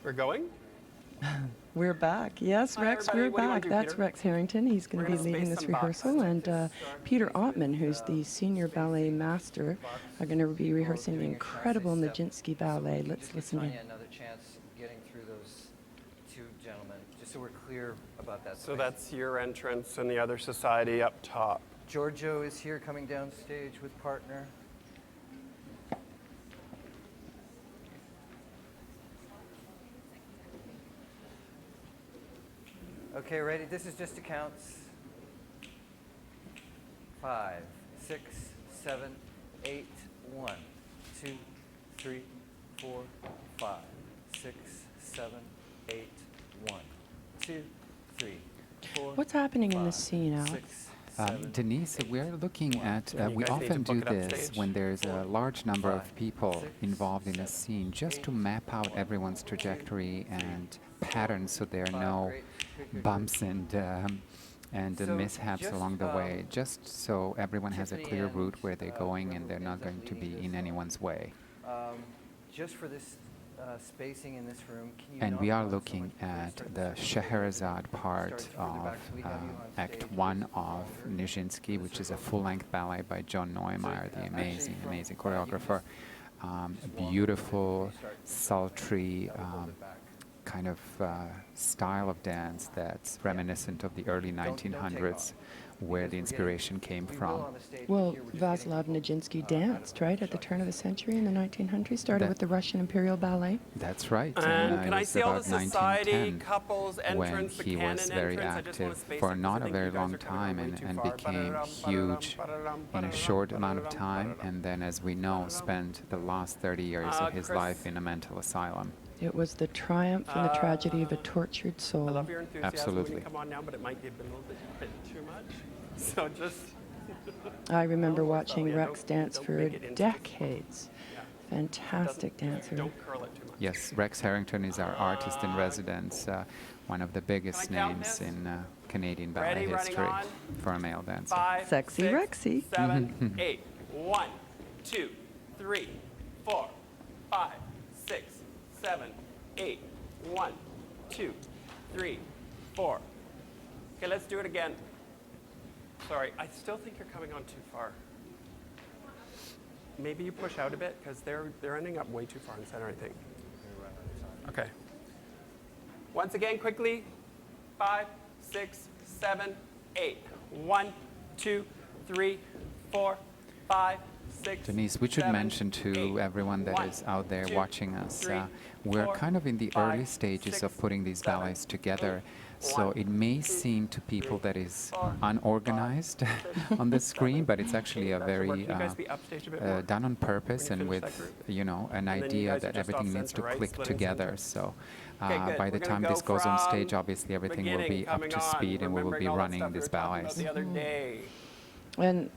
We're going? We're back. Yes, Hi, Rex, everybody. we're What do you wanna back. do, That's Peter? Rex Harrington. He's going to be gonna leading space this some box. rehearsal. And Peter Ottman, who's the senior ballet master, are going to be rehearsing the incredible Nijinsky ballet. Let's listen in. Another chance getting through those two gentlemen, just so we're clear about that. So that's your entrance and the other society up top. Giorgio is here coming down stage with partner. Okay, ready? This is just accounts. 5, 6, 7, 8, 1, 2, 3, 4, 5, 6, 7, 8, 1, 2, 3, 4. What's happening in this scene, Alex? Denise, we're looking at, we guys need to often book do it up this stage. when there's a large number of people involved in a scene, just to map out everyone's trajectory and patterns so there are no bumps and mishaps along the way, just so everyone has a clear route where they're going and they're not going to be in anyone's way. Just for this spacing in this room, can you And not we are run looking someone at the Scheherazade part of Act 1 of Nijinsky, which is a full-length ballet by John Neumeier, the amazing, amazing choreographer. Beautiful, sultry kind of style of dance that's reminiscent of the early 1900s, where the inspiration came from. Well, Vaslav Nijinsky danced, right, at the turn of the century in the 1900s, started with the Russian Imperial Ballet. That's right. And It can I was see all the about society, 1910 couples, when entrance, the he canon was very entrance? I just wanna active space for it 'cause I not a think very you guys long are coming time way and too far. became huge in a short amount of time, and then, as we know, spent the last 30 years of his Chris. life in a mental asylum. It was the triumph and the tragedy of a tortured soul. I love your enthusiasm Absolutely. when you come on now, but it might be a little bit too much. So just... I remember watching yeah, Rex dance don't for make it into- decades. Fantastic dancer. Don't curl it too much. Yes, Rex Harrington is our artist in residence, one of the biggest names in Canadian ballet Ready, running history on. for a male dancer. 5, Sexy 6, Rexy. 7, 8. 1, 2, 3, 4, 5, 6, 7, 8. 1, 2, 3, 4. Okay, let's do it again. Sorry, I still think you're coming on too far. Maybe you push out a bit because they're ending up way too far in the center, I think. Okay. Once again, quickly. 5, 6, 7, 8. 1, 2, 3, 4, 5, 6. Denise, we should 7, mention to 8. everyone that 1, is out there 2, watching us, 3, we're 4, kind of in the 5, early stages 6, of putting these 7, ballets together. 8, So 1, it may 2, seem to people 3, that is 4, unorganized on the screen, but it's actually a very Can you guys be upstage a bit more? done on purpose when you and finish with, that group? you know, an And then you idea guys are that just everything off needs to center, right? click Splitting together. center. So Okay, good. by the We're gonna time go this goes on from stage, obviously everything will beginning, be up coming to on, speed and we will be remembering all that running stuff we these were talking about ballets. the other day. And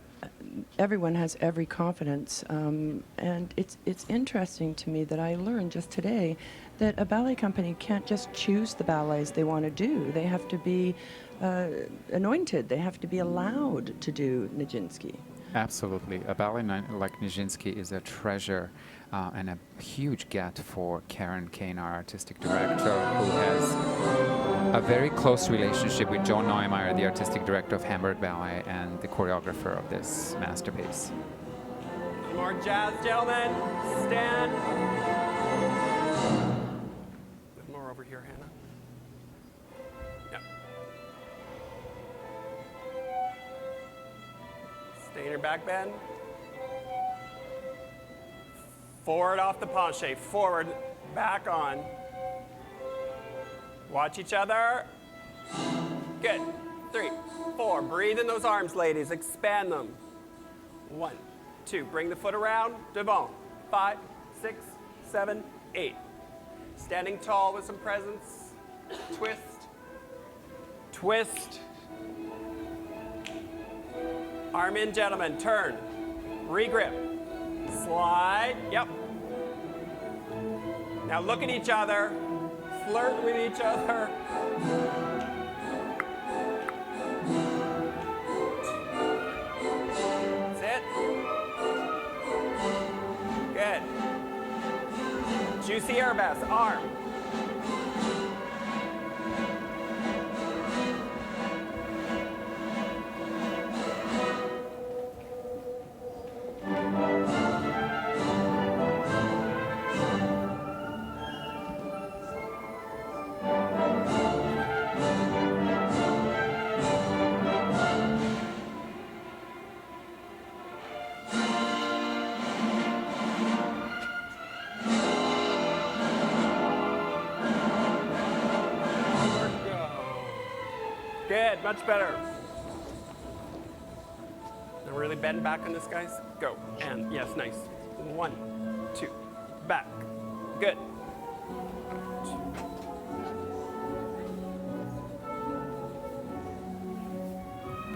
everyone has every confidence. And it's interesting to me that I learned just today that a ballet company can't just choose the ballets they want to do. They have to be anointed. They have to be allowed to do Nijinsky. Absolutely. A ballet like Nijinsky is a treasure and a huge get for Karen Kane, our artistic director, who has a very close relationship with John Neumeier, the artistic director of Hamburg Ballet and the choreographer of this masterpiece. More jazz, gentlemen. Stand. here, Hannah. Yep. Stay in your back bend. Forward off the penché, forward, back on. Watch each other. Good. 3, 4. Breathe in those arms, ladies. Expand them. 1, 2. Bring the foot around. Devant. 5, 6, 7, 8. Standing tall with some presence. Twist. Twist. Arm in, gentlemen. Turn. Regrip. Slide. Yep. Now look at each other. Flirt with each other. That's it. Good. Juicy arabesque. Arm. Good, much better. Now really bend back on this, guys. Go. And yes, nice. 1, 2, back. Good.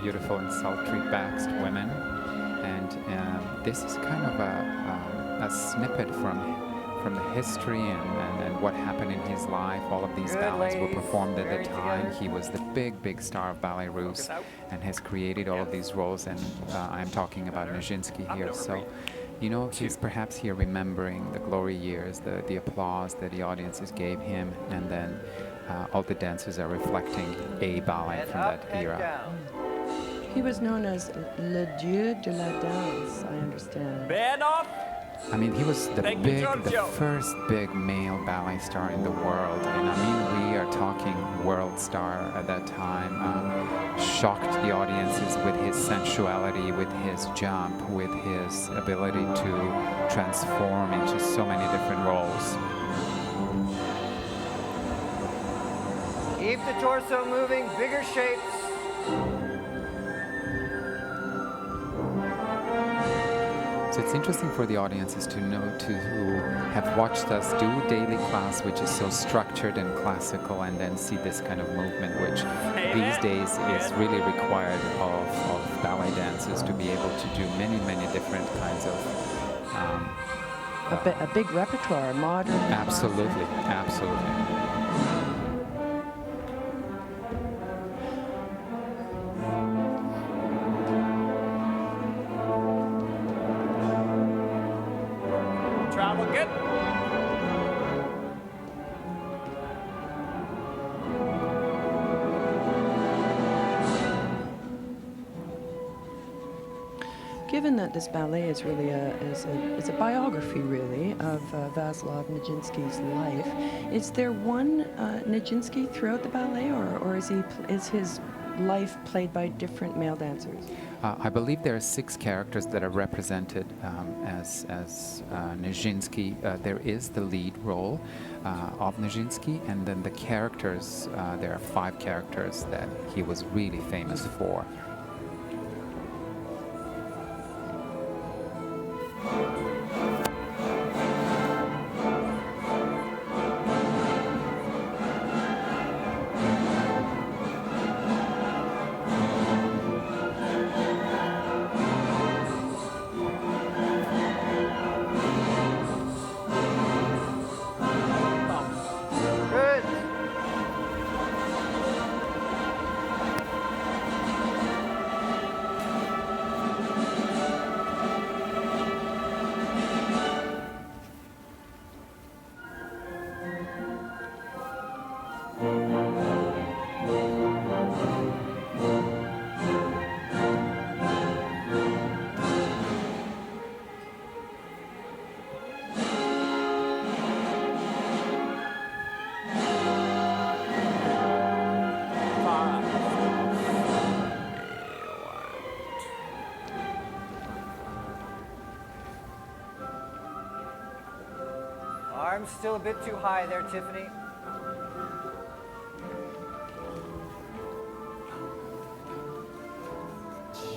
Beautiful and sultry baxed women, and this is kind of a snippet from the history and what happened in his life. All of these ballets were performed at the time. He was the big star of Ballet Russe and has created all of these roles, and I'm talking about Nijinsky here. So, you know, he's perhaps here remembering the glory years, the applause that the audiences gave him, and then all the dancers are reflecting a ballet from that era. He was known as Le Dieu de la Danse, I understand. Bend off. I mean, he was the first big male ballet star in the world, and I mean, we are talking world star at that time. Shocked the audiences with his sensuality, with his jump, with his ability to transform into so many different roles. Keep the torso moving, bigger shapes. So it's interesting for the audiences to know, who have watched us do daily class, which is so structured and classical, and then see this kind of movement, which these days is really required of ballet dancers to be able to do many different kinds of... a big repertoire, modern... Absolutely, absolutely. Given that this ballet is really is a biography, really, of Václav Nijinsky's life, is there one Nijinsky throughout the ballet, or is his life played by different male dancers? I believe there are 6 characters that are represented as Nijinsky. There is the lead role of Nijinsky, and then the characters, there are 5 characters that he was really famous for. Arms still a bit too high there, Tiffany.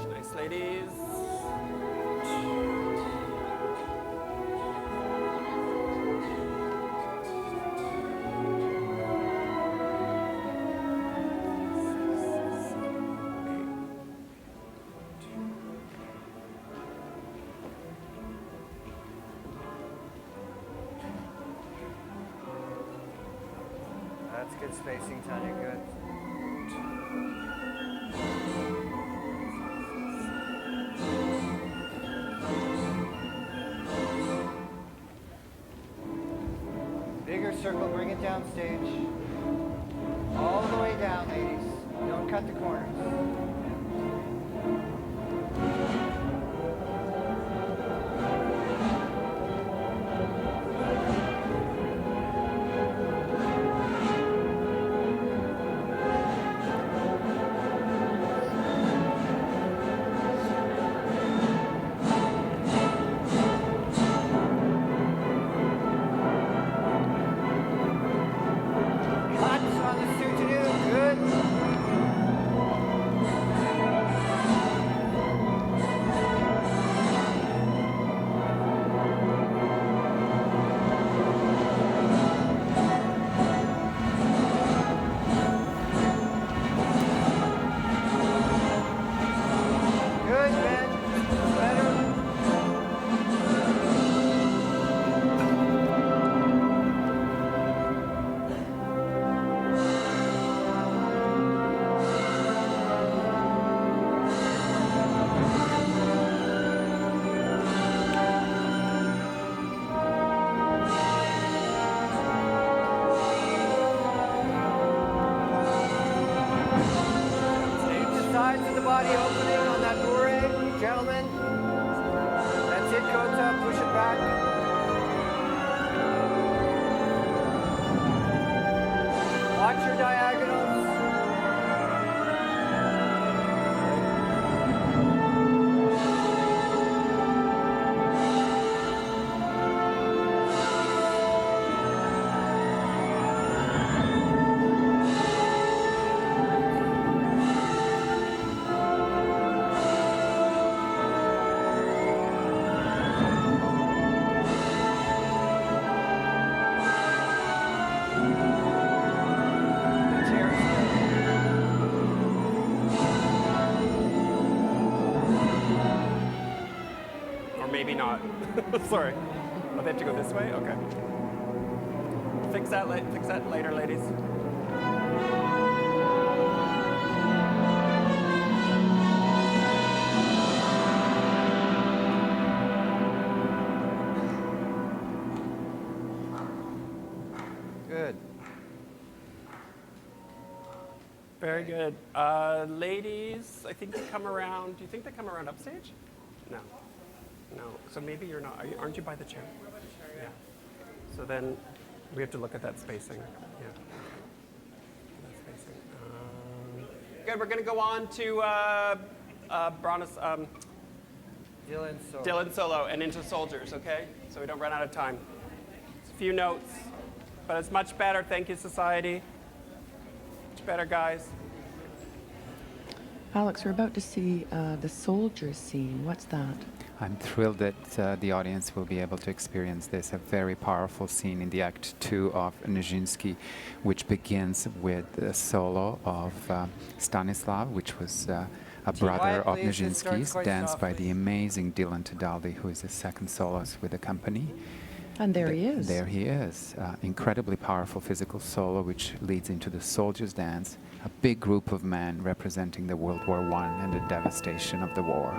Nice, ladies. That's good spacing, Tanya, good. Bigger circle, bring it down stage. All the way down, ladies. Don't cut the corners. Sides of the body opening on that bourrée, gentlemen. That's it, Kota, push it back. Watch your diagonals. Maybe not. Sorry. Oh, they have to go this way? Okay. Fix that later, ladies. Good. Very good. Ladies, I think they come around. Do you think they come around upstage? No. No. So maybe you're not. Aren't you by the chair? Yeah. So then we have to look at that spacing. Yeah. That spacing. Good. We're going to go on to Dylan Solo and into Soldiers, okay? So we don't run out of time. It's a few notes, but it's much better. Thank you, Society. Much better, guys. Alex, we're about to see the Soldiers scene. What's that? I'm thrilled that the audience will be able to experience this, a very powerful scene in the Act 2 of Nijinsky, which begins with the solo of Stanislav, which was a brother of Nijinsky's, danced by the amazing Dylan Tadaldi, who is the second soloist with the company. And there he is. There he is. Incredibly powerful physical solo, which leads into the Soldiers' Dance, a big group of men representing the World War I and the devastation of the war.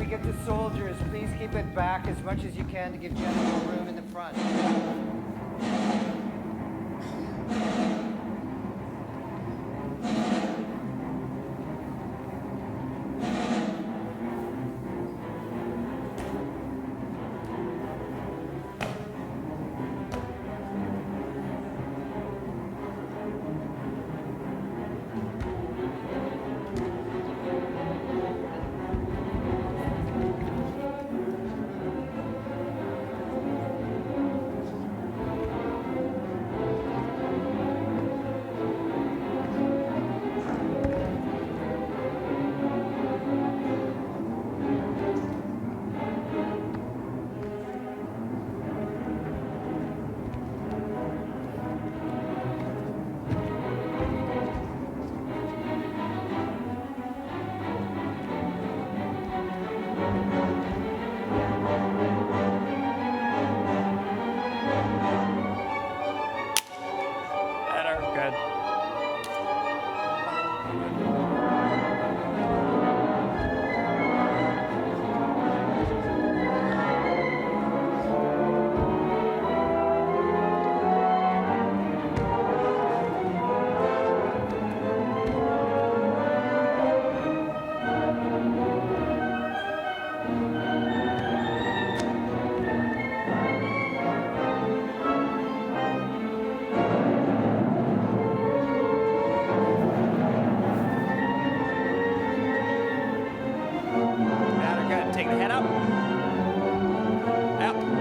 get to soldiers, please keep it back as much as you can to give Jenna more room in the front. Take the head up. Out.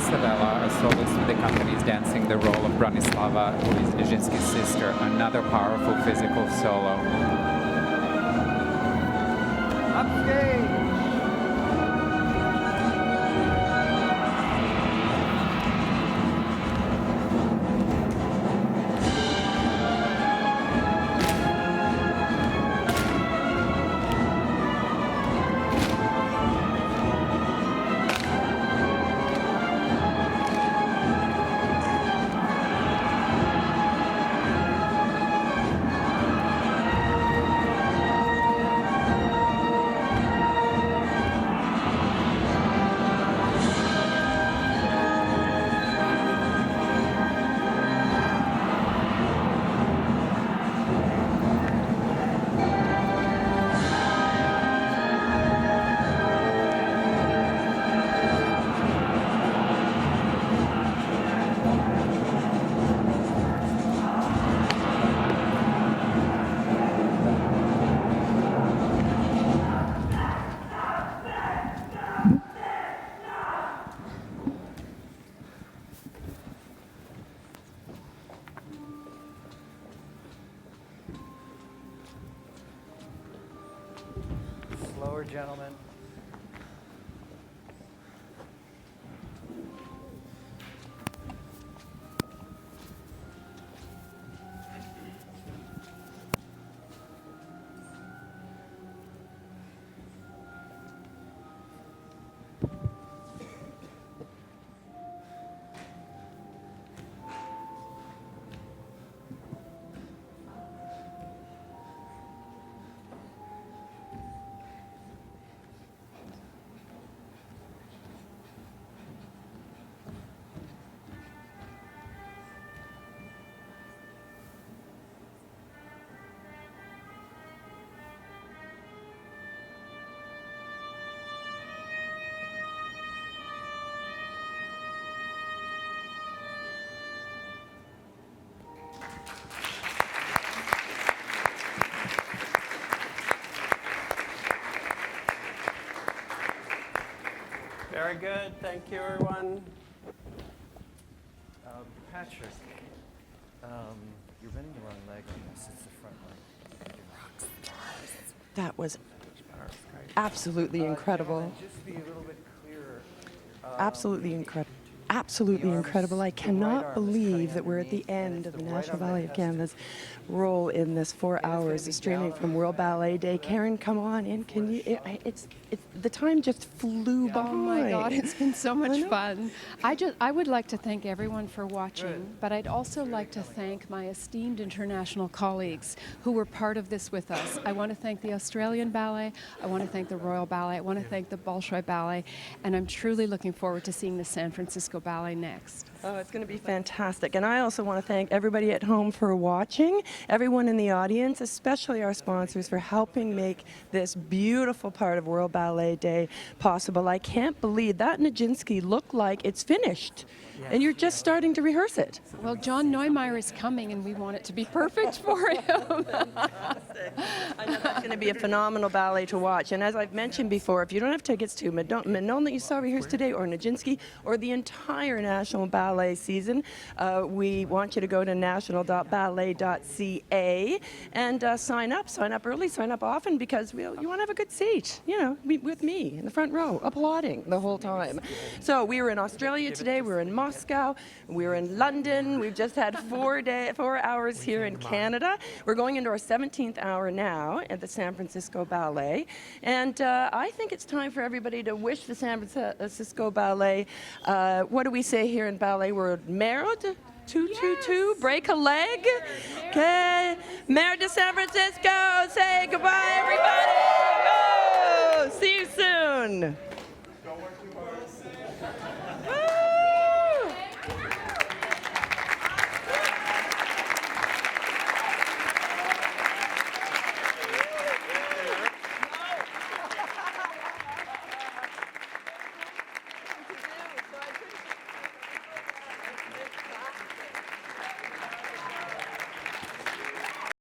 Savella, a soloist with the company, is dancing the role of Bronislava, who is Nijinsky's sister, another powerful physical solo. Upstage! Slower, gentlemen. Very good. Thank you, everyone. Patrick, you're bending the wrong leg on this. It's the front leg. That was absolutely incredible. Just be a little bit clearer. Absolutely incredible. Absolutely incredible. I cannot believe that we're at the end of the National Ballet of Canada's role in this 4 hours of streaming from World Ballet Day. Karen, come on in. Can you? It's the time just flew by. Oh my God, it's been so much fun. I would like to thank everyone for watching, but I'd also like to thank my esteemed international colleagues who were part of this with us. I want to thank the Australian Ballet. I want to thank the Royal Ballet. I want to thank the Bolshoi Ballet, and I'm truly looking forward to seeing the San Francisco Ballet next. Oh, it's going to be fantastic. And I also want to thank everybody at home for watching, everyone in the audience, especially our sponsors for helping make this beautiful part of World Ballet Day possible. I can't believe that Nijinsky looked like it's finished, and you're just starting to rehearse it. Well, John Neumeier is coming, and we want it to be perfect for him. I know that's going to be a phenomenal ballet to watch. And as I've mentioned before, if you don't have tickets to Manon that you saw rehearsed today, or Nijinsky, or the entire National Ballet season, we want you to go to national.ballet.ca and sign up. Sign up early, sign up often, because you want to have a good seat, you know, with me in the front row, applauding the whole time. So we were in Australia today, we were in Moscow, we were in London. We've just had 4 hours here in Canada. We're going into our 17th hour now at the San Francisco Ballet. And I think it's time for everybody to wish the San Francisco Ballet, what do we say here in ballet? We're merde? 222, break a leg. Okay, Mayor de San Francisco, say goodbye, everybody. Oh, see you soon.